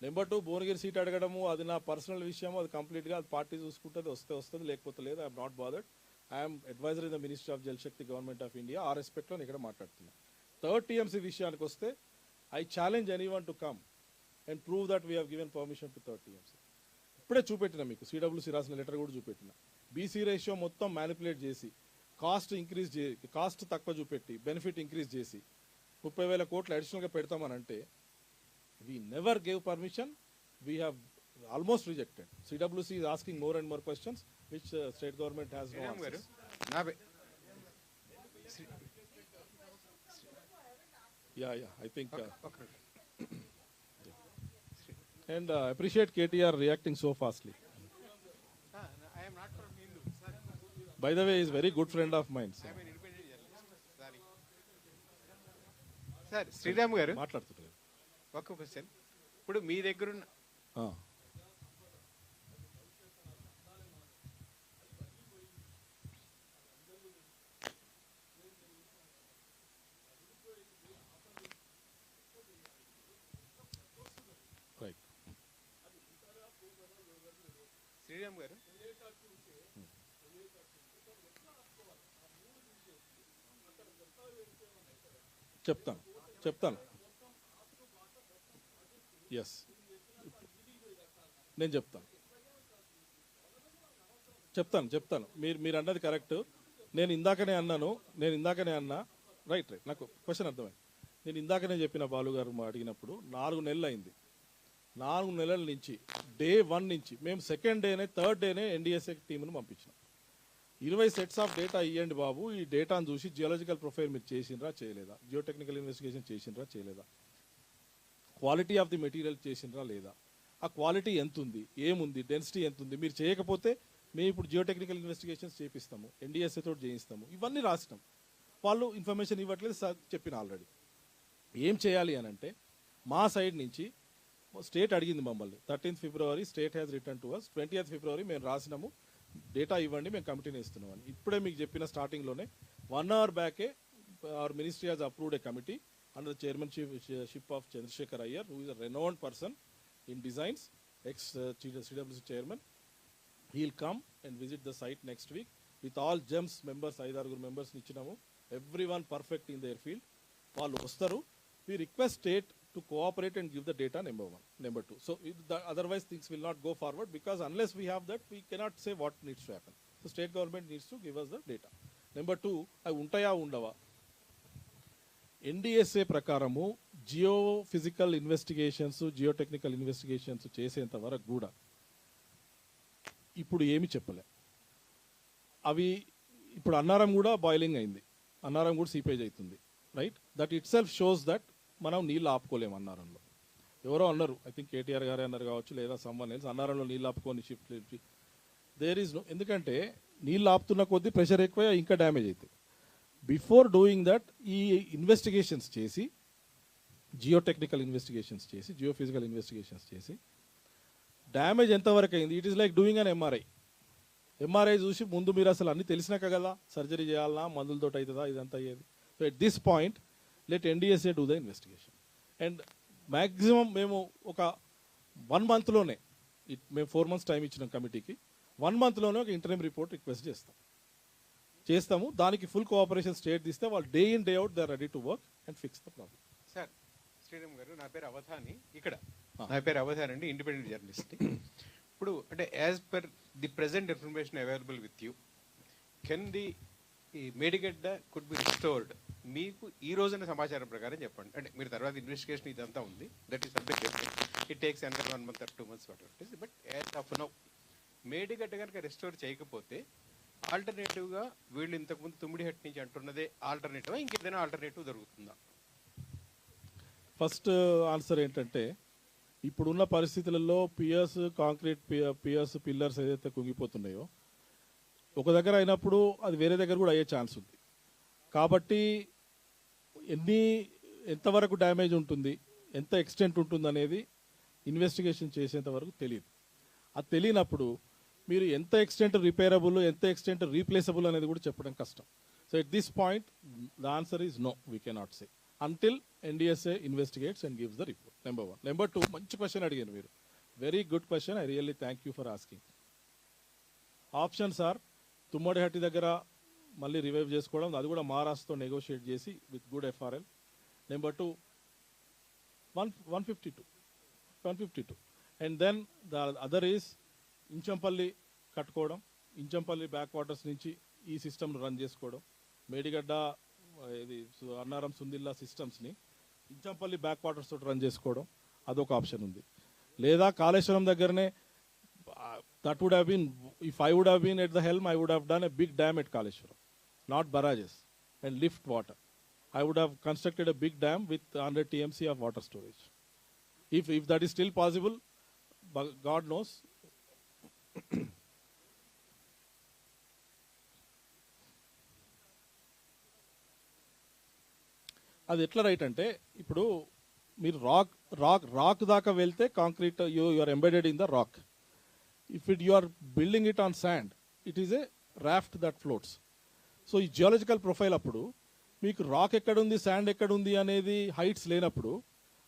Number 2, Bhuvanagiri seat అడగడము అది నా పర్సనల్ విషయం, అది కంప్లీట్గా అది పార్టీ చూసుకుంటుంది, వస్తే వస్తుంది లేకపోతే లేదు. I'm not bothered. I'm advisor in the ministry of Jal Shakti government of India. ఆ రెస్పెక్ట్లో నేను ఇక్కడ మాట్లాడుతున్నాను. థర్డ్ టీఎంసీ విషయానికి వస్తే I challenge anyone to come and prove that we have given permission to third TMC. ఇప్పుడే చూపెట్టిన మీకు, సిడబ్ల్యూసీ రాసిన లెటర్ కూడా చూపెట్టిన. బీసీ రేషియో మొత్తం మ్యానిపులేట్ చేసి కాస్ట్ తక్కువ చూపెట్టి బెనిఫిట్ ఇంక్రీజ్ చేసి 30,000 కోట్లు అడిషనల్గా పెడతామని అంటే we never gave permission. We have almost rejected. CWC is asking more and more questions which state government has no answers. Yeah, I think and appreciate KTR reacting so fastly. I am not from Hindu, sir. By the way, he is very good friend of mine. I am an independent journalist. Sorry. Sir, Sriram గారు మాట్లాడుతున్నారు. ఒక క్వశ్చన్. ఇప్పుడు మీ దగ్గర ఉన్న శ్రీరామ్ గారు చెప్తాను. ఎస్, నేను చెప్తాను. మీరు అన్నది కరెక్ట్. నేను ఇందాకనే అన్నా రైట్. నాకు క్వశ్చన్ అర్థమైంది. నేను ఇందాకనే చెప్పిన బాలు గారు అడిగినప్పుడు 4 నెలలు అయింది. 4 నెలల నుంచి డే 1 నుంచి మేము సెకండ్ డేనే థర్డ్ డేనే ఎన్డీఎస్ఏ టీంను పంపించినాం. 20 సెట్స్ ఆఫ్ డేటా ఇవ్వండి బాబు, ఈ డేటాను చూసి జియోలాజికల్ ప్రొఫైల్ మీరు చేసిండ్రా చేయలేదా, జియోటెక్నికల్ ఇన్వెస్టిగేషన్ చేసిండ్రా చేయలేదా, క్వాలిటీ ఆఫ్ ది మెటీరియల్ చేసిండ్రా లేదా, ఆ క్వాలిటీ ఎంత ఉంది, ఏముంది, డెన్సిటీ ఎంత ఉంది, మీరు చేయకపోతే మేము ఇప్పుడు జియోటెక్నికల్ ఇన్వెస్టిగేషన్స్ చేపిస్తాము, ఎన్డీఎస్ఏ తోటి చేయిస్తాము, ఇవన్నీ రాసినాం. వాళ్ళు ఇన్ఫర్మేషన్ ఇవ్వట్లేదు, చెప్పిన ఆల్రెడీ. ఏం చేయాలి అని అంటే మా సైడ్ నుంచి స్టేట్ అడిగింది మమ్మల్ని. 13th February state has return to us. 20th February మేము రాసినాము, డేటా ఇవ్వండి మేము కమిటీని ఇస్తున్నాం అని. ఇప్పుడే మీకు చెప్పిన స్టార్టింగ్లోనే 1 hour బ్యాకే our ministry has approved a committee under the chairmanship of Chandrasekhar Iyer, who is a renowned person in designs, ex-CWC chairman. He will come and visit the site next week with all GEMS members, 5 members nichinamu, everyone perfect in their field. Vallu vastaru. We request state to cooperate and give the data, number 1. Number 2. So otherwise things will not go forward, because unless we have that, we cannot say what needs to happen. So state government needs to give us the data. Number 2, అవి ఉంటాయా ఉండవా? ఎన్డీఎస్ఏ ప్రకారము Jio physical investigations, geotechnical investigations చేసేంత వరకు కూడా ఇప్పుడు ఏమి చెప్పలే. అవి ఇప్పుడు అన్నారం కూడా బాయిలింగ్ అయింది, అన్నారం కూడా సీపేజ్ అవుతుంది, right? That it self shows that మనం నీళ్ళు ఆపుకోలేము అన్నారంలో. ఎవరో అన్నారు, ఐ థింక్ కేటీఆర్ గారే అన్నారు కావచ్చు, లేదా సమ్వన్ ఎల్స్, అన్నారంలో నీళ్ళు ఆపుకొని షిఫ్ట్ దేర్ ఈజ్ నో. ఎందుకంటే నీళ్ళు ఆపుతున్న కొద్దీ ప్రెషర్ ఎక్కువ, ఇంకా డ్యామేజ్ అవుతుంది. బిఫోర్ డూయింగ్ దట్ ఈ ఇన్వెస్టిగేషన్స్ చేసి, జియోటెక్నికల్ ఇన్వెస్టిగేషన్స్ చేసి, జియోఫిజికల్ ఇన్వెస్టిగేషన్స్ చేసి డ్యామేజ్ ఎంతవరకు అయింది, it is like doing an MRI చూసి ముందు మీరు అసలు అన్ని తెలిసినాక కదా సర్జరీ చేయాలన్నా, మందులతో అవుతుందా, ఇదంతా అయ్యేది. So at this point let NDSA do the investigation. And maximum మేము ఒక 1 monthలోనే, మేము 4 months టైం ఇచ్చినాం కమిటీకి, 1 monthలోనే ఒక ఇంటర్వ్యూ రిపోర్ట్ రిక్వెస్ట్ చేస్తాం. చేస్తాము. దానికి ఫుల్ కోఆపరేషన్ స్టేట్ ఇస్తే వాళ్ళు day in day out they are ready to work and fix the problem. Sir Sriram garu, నా పేరు అవధాని. ఇక్కడ నా పేరు అవధాని అండి, ఇండిపెండెంట్ జర్నలిస్ట్. ఇప్పుడు అంటే as per the present information available with you, can the Medigadda could be restored? మీకు ఈ రోజున సమాచారం ప్రకారం చెప్పండి. అంటే మీరు తర్వాత ఇన్వెస్టిగేషన్ ఇదంతా ఉంది, that is subject. It takes another 1 month or 2 months what ever it is. But as of now Medigadda కనుక రెస్టోర్ చేయకపోతే ఆల్టర్నేటివ్గా వీళ్ళు ఇంతకుముందు తుమ్మిడిహట్టి నుంచి అంటున్నదే ఆల్టర్నేటివ్, ఇంకేదైనా ఆల్టర్నేటివ్ దొరుకుతుందా? ఫస్ట్ ఆన్సర్ ఏంటంటే, ఇప్పుడున్న పరిస్థితులలో పియర్స్ కాంక్రీట్ పియర్స్ పిల్లర్స్ ఏదైతే కుంగిపోతున్నాయో ఒక దగ్గర అయినప్పుడు అది వేరే దగ్గర కూడా అయ్యే ఛాన్స్ ఉంది. కాబట్టి ఎంతవరకు డ్యామేజ్ ఉంటుంది, ఎంత ఎక్స్టెంట్ ఉంటుంది అనేది ఇన్వెస్టిగేషన్ చేసేంత వరకు తెలియదు. అది తెలియనప్పుడు మీరు ఎంత ఎక్స్టెంట్ రిపేరబుల్, ఎంత ఎక్స్టెంట్ రీప్లేసబుల్ అనేది కూడా చెప్పడం కష్టం. So at this point the answer is no, we cannot say until NDSA investigates and gives the report. Number 1. Number 2, మంచి క్వశ్చన్ అడిగాను మీరు. Very good question, I really thank you for asking. Options are Tummidihatti దగ్గర మళ్ళీ రివైవ్ చేసుకోవడం, అది కూడా మహారాష్ట్రతో నెగోషియేట్ చేసి with good FRL. Number 2, 152 and then the other is Inchampalli కట్టుకోవడం, ఇంచంపల్లి బ్యాక్ వాటర్స్ నుంచి ఈ సిస్టమ్ రన్ చేసుకోవడం, మేడిగడ్డ ఇది అన్నారం సుందిల్లా సిస్టమ్స్ని ఇంచంపల్లి బ్యాక్ వాటర్స్ తోటి రన్ చేసుకోవడం, అదొక ఆప్షన్ ఉంది. లేదా కాళేశ్వరం దగ్గరనే that would have been, if I would have been at the helm, I would have done a big dam at Kaleshwaram, not barages, and lift water. I would have constructed a big dam with 100 TMC of water storage. If that is still possible, God knows. అది ఎట్లా రైట్ అంటే, ఇప్పుడు మీరు రాక్ దాకా వెళ్తే concrete you are embedded in the rock. If you are building it on sand, it is a raft that floats. So ఈ జియోలజికల్ ప్రొఫైల్ అప్పుడు మీకు రాక్ ఎక్కడుంది, శాండ్ ఎక్కడుంది అనేది హైట్స్ లేనప్పుడు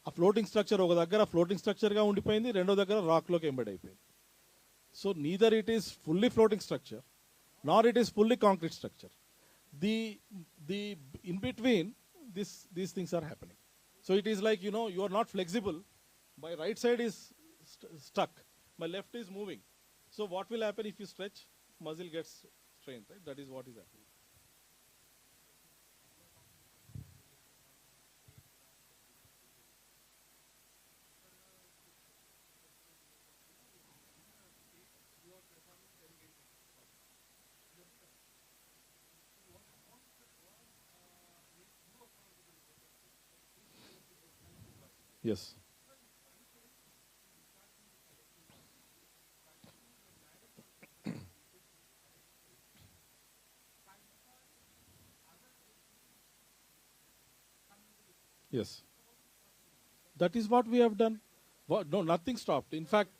ఆ ఫ్లోటింగ్ స్ట్రక్చర్ ఒక దగ్గర ఫ్లోటింగ్ స్ట్రక్చర్గా ఉండిపోయింది, రెండో దగ్గర రాక్లోకి ఎంబెడ్ అయిపోయింది. So neither it is fully floating structure nor it is fully concrete structure. The in between these things are happening. So it is like, you are not flexible. My right side is stuck, my left is moving. So what will happen if you stretch? Muscle gets strained, right? That is what is happening. Yes. Yes. That is what we have done. No, nothing stopped. In fact,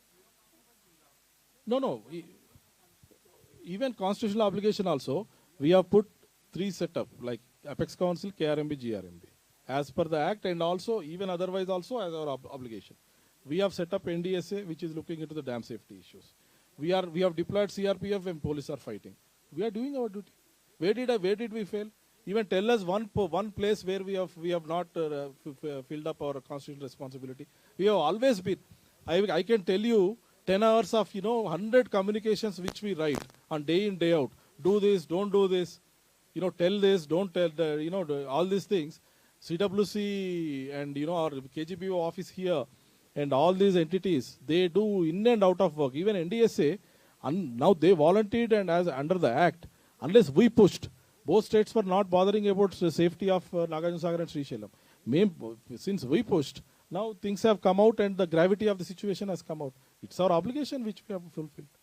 no. Even constitutional obligation also, we have put 3 setup, like Apex Council, KRMB, GRMB. As per the act, and also even otherwise also as our obligation. We have set up NDSA, which is looking into the dam safety issues. We have deployed CRPF when police are fighting. We are doing our duty. Where did we fail? Even tell us one place where we have not filled up our constitutional responsibility. We have always been. I can tell you 10 hours of 100 communications which we write on day in day out. Do this, don't do this. Tell this, don't tell. All these things. CWC and our KGPO office here and all these entities, they do in and out of work. Even NDSA, now they volunteered and as under the act, unless we pushed, both states were not bothering about the safety of Nagarjuna Sagar and Sriram. Since we pushed, now things have come out and the gravity of the situation has come out. It's our obligation which we have fulfilled.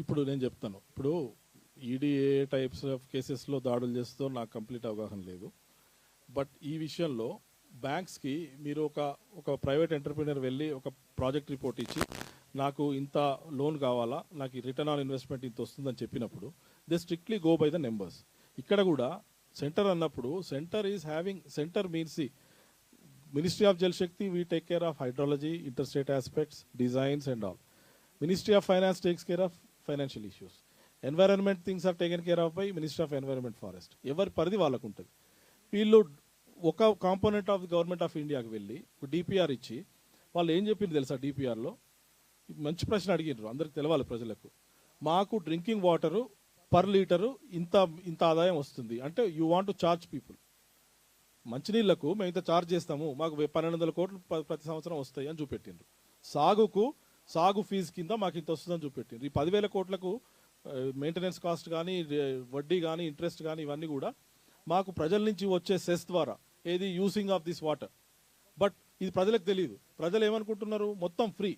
ఇప్పుడు నేను చెప్తాను. ఇప్పుడు ఈడీఏ టైప్స్ ఆఫ్ కేసెస్లో దాడులు చేస్తూ నాకు కంప్లీట్ అవగాహన లేదు. బట్ ఈ విషయంలో బ్యాంక్స్కి మీరు ఒక ప్రైవేట్ ఎంటర్ప్రీనర్ వెళ్ళి ఒక ప్రాజెక్ట్ రిపోర్ట్ ఇచ్చి నాకు ఇంత లోన్ కావాలా, నాకు రిటర్న్ ఆన్ ఇన్వెస్ట్మెంట్ ఇంత వస్తుందని చెప్పినప్పుడు they strictly go by the numbers. ఇక్కడ కూడా సెంటర్ అన్నప్పుడు centre means Ministry of Jal Shakti, we take care of hydrology, interstate aspects, designs and all. Ministry of Finance takes care of financial issues. Environment things are taken care of by Ministry of Environment Forest. ఎవరి పరిధి వాళ్ళకు ఉంటుంది. వీళ్ళు ఒక component of the government of ఇండియాకి వెళ్ళి డిపిఆర్ ఇచ్చి వాళ్ళు ఏం చెప్పింది తెలుసా? డిపిఆర్లో మంచి ప్రశ్న అడిగినారు, అందరికి తెలవాలి ప్రజలకు. మాకు డ్రింకింగ్ వాటరు పర్ లీటరు ఇంత ఇంత ఆదాయం వస్తుంది అంటే you want to charge people. మంచినీళ్లకు మేము ఇంత ఛార్జ్ చేస్తాము, మాకు 1200 కోట్లు ప్రతి సంవత్సరం వస్తాయి అని చూపెట్టిండ్రు. సాగు ఫీజు కింద మాకు ఇంత వస్తుందని చూపెట్టిండ్రు. ఈ 10,000 కోట్లకు మెయింటెనెన్స్ కాస్ట్ కానీ, వడ్డీ కానీ, ఇంట్రెస్ట్ కానీ ఇవన్నీ కూడా మాకు ప్రజల నుంచి వచ్చే సెస్ ద్వారా, ఏది using of this water. But ఇది ప్రజలకు తెలియదు. ప్రజలు ఏమనుకుంటున్నారు, మొత్తం ఫ్రీ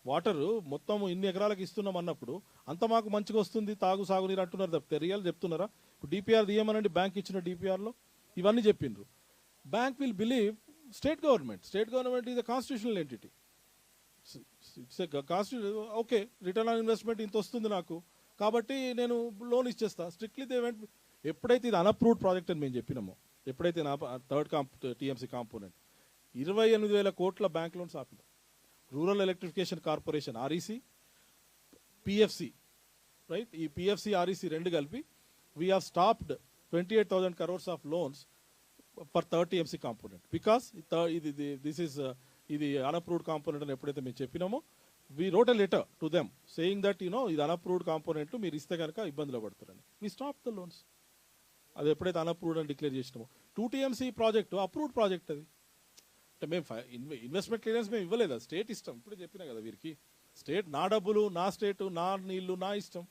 వాటర్ మొత్తం ఇన్ని ఎకరాలకు ఇస్తున్నాం అన్నప్పుడు అంత మాకు మంచిగా వస్తుంది, సాగునీరు అంటున్నారు తప్పితే రియల్ చెప్తున్నారా? ఇప్పుడు డిపిఆర్ తీయమనండి, బ్యాంక్ ఇచ్చిన డిపిఆర్లో ఇవన్నీ చెప్పిండ్రు. Bank will believe state government is a constitutional entity. Okay, return on investment ఇంత వస్తుంది నాకు కాబట్టి నేను లోన్ ఇచ్చేస్తా. Strictly they went. ఎప్పుడైతే ఇది అన్అప్రూవ్డ్ ప్రాజెక్ట్ అని మేము చెప్పినామో, ఎప్పుడైతే థర్డ్ టీఎంసీ కాంపోనెంట్ 28,000 కోట్ల బ్యాంక్ లోన్స్ ఆపినాం. Rural electrification corporation REC, PFC, right, ఈ పిఎఫ్సి ఆర్ఈసీ రెండు కలిపి we have stopped 28,000 crores of loans for third TMC component because ఇది unapproved component అని ఎప్పుడైతే మేము చెప్పినామో we wrote a letter to them saying that ఇది unapproved component మీరు ఇస్తే కనుక ఇబ్బందులు పడతారని. we stopped the loans. అది ఎప్పుడైతే unapproved అని డిక్లేర్ చేసినామో 2 TMC ప్రాజెక్టు అప్రూవ్డ్ ప్రాజెక్ట్. అది అంటే మేము ఇన్వెస్ట్మెంట్ క్లియరెన్స్ మేము ఇవ్వలేదు, స్టేట్ ఇష్టం. ఇప్పుడు చెప్పినా కదా వీరికి, స్టేట్ నా డబ్బులు, నా స్టేటు, నా నీళ్లు, నా ఇష్టం.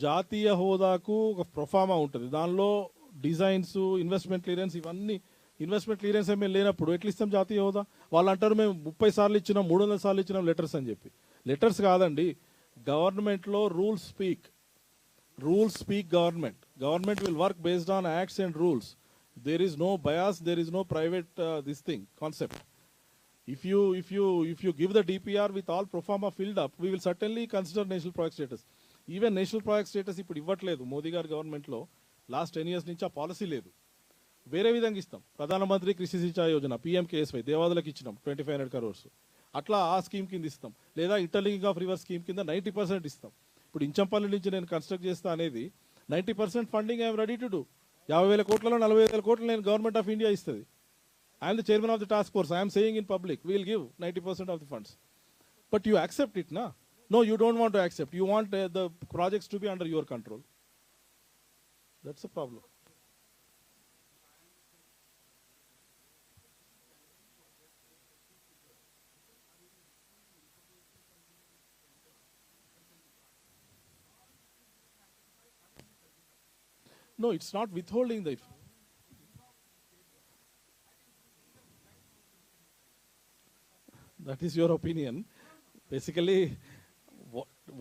జాతీయ హోదాకు ఒక ప్రొఫార్మా ఉంటుంది, దానిలో డిజైన్స్, ఇన్వెస్ట్మెంట్ క్లియరెన్స్, ఇవన్నీ. ఇన్వెస్ట్మెంట్ క్లియరెన్స్ ఏమీ లేనప్పుడు ఎట్లా ఇస్తాం జాతీయ హోదా? వాళ్ళు అంటారు మేము 30 సార్లు ఇచ్చినాం, 300 సార్లు ఇచ్చినాం లెటర్స్ అని చెప్పి. లెటర్స్ కాదండి, గవర్నమెంట్లో rules speak government will work based on acts and rules. There is no bias, there is no private this thing concept. If you give the DPR with all pro forma filled up, we will certainly consider national project status. Even national project status ఇప్పుడు ఇవ్వట్లేదు. మోదీ గారి గవర్నమెంట్లో లాస్ట్ 10 years నుంచి ఆ పాలసీ లేదు. వేరే విధంగా ఇస్తాం. ప్రధానమంత్రి కృషి సించాయ్ యోజన, PMKSY, దేవాదులకు ఇచ్చినాం 2,500 crores. అట్లా ఆ స్కీమ్ కింద ఇస్తాం. లేదా ఇంటర్లింకింగ్ ఆఫ్ రివర్ స్కీమ్ కింద 90% ఇస్తాం. ఇప్పుడు ఇంచంపల్లి నుంచి నేను కన్స్ట్రక్ట్ చేస్తా అనేది 90% funding I'm ready to do. 50,000 కోట్లలో 40,000 కోట్లు నేను గవర్నమెంట్ ఆఫ్ ఇండియా ఇస్తుంది. I'm the chairman of the task force. I'm saying in public we will give 90% of the funds. But you accept it నా? No, you don't want to accept. You want the projects to be under your control. That's the problem. No, it's not withholding the. That is your opinion. Basically,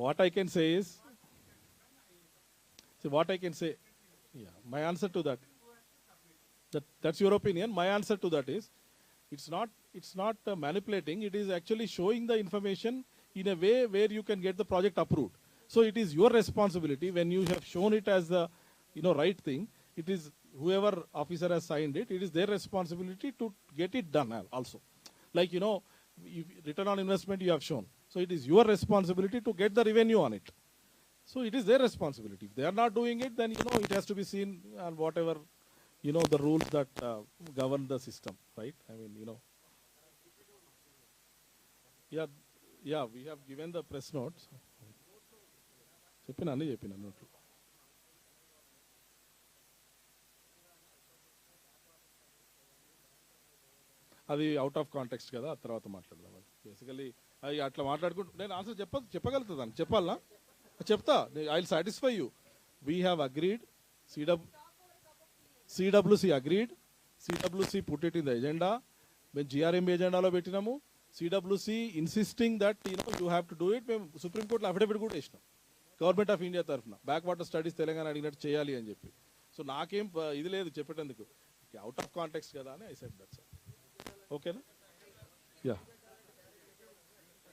what I can say is, my answer to that's your opinion. My answer to that is, it's not manipulating. It is actually showing the information in a way where you can get the project approved. So it is your responsibility when you have shown it as the right thing. It is whoever officer has signed it. It is their responsibility to get it done also. Like return on investment you have shown. So it is your responsibility to get the revenue on it. So it is their responsibility. If they are not doing it, then it has to be seen on whatever the rules that govern the system, right? I mean, yeah, we have given the press notes. చెప్పినా నోట్లు. అది అవుట్ ఆఫ్ కాంటెక్స్ట్ కదా, ఆ తర్వాత మాట్లాడదాం. అది బేసికలీ అది అట్లా మాట్లాడుకుంటూ నేను ఆన్సర్ చెప్పగలుగుతాను. చెప్పాలనా? చెప్తా. I will satisfy you. We have agreed, CWC agreed, CWC put it in the agenda. మేము GRMB ఎజెండాలో పెట్టినాము. CWC insisting that you have to do it. మేము సుప్రీంకోర్టులో అఫిడవిట్ కూడా వేసినాం గవర్నమెంట్ ఆఫ్ ఇండియా తరఫున, బ్యాక్ వాటర్ స్టడీస్ తెలంగాణ అడిగినట్టు చేయాలి అని చెప్పి. సో నాకేం ఇది లేదు చెప్పేటందుకు, అవుట్ ఆఫ్ కాంటెక్స్ట్ కదా అని ఐ సెడ్ దట్స్ ఓకేనా. Yeah.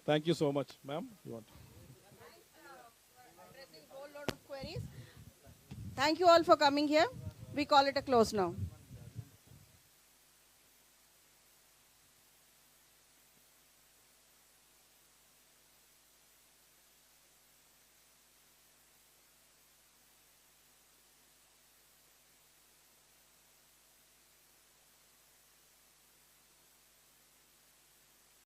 Thank you so much, ma'am. You want? Addressing whole load of queries. Thank you all for coming here. We call it a close now.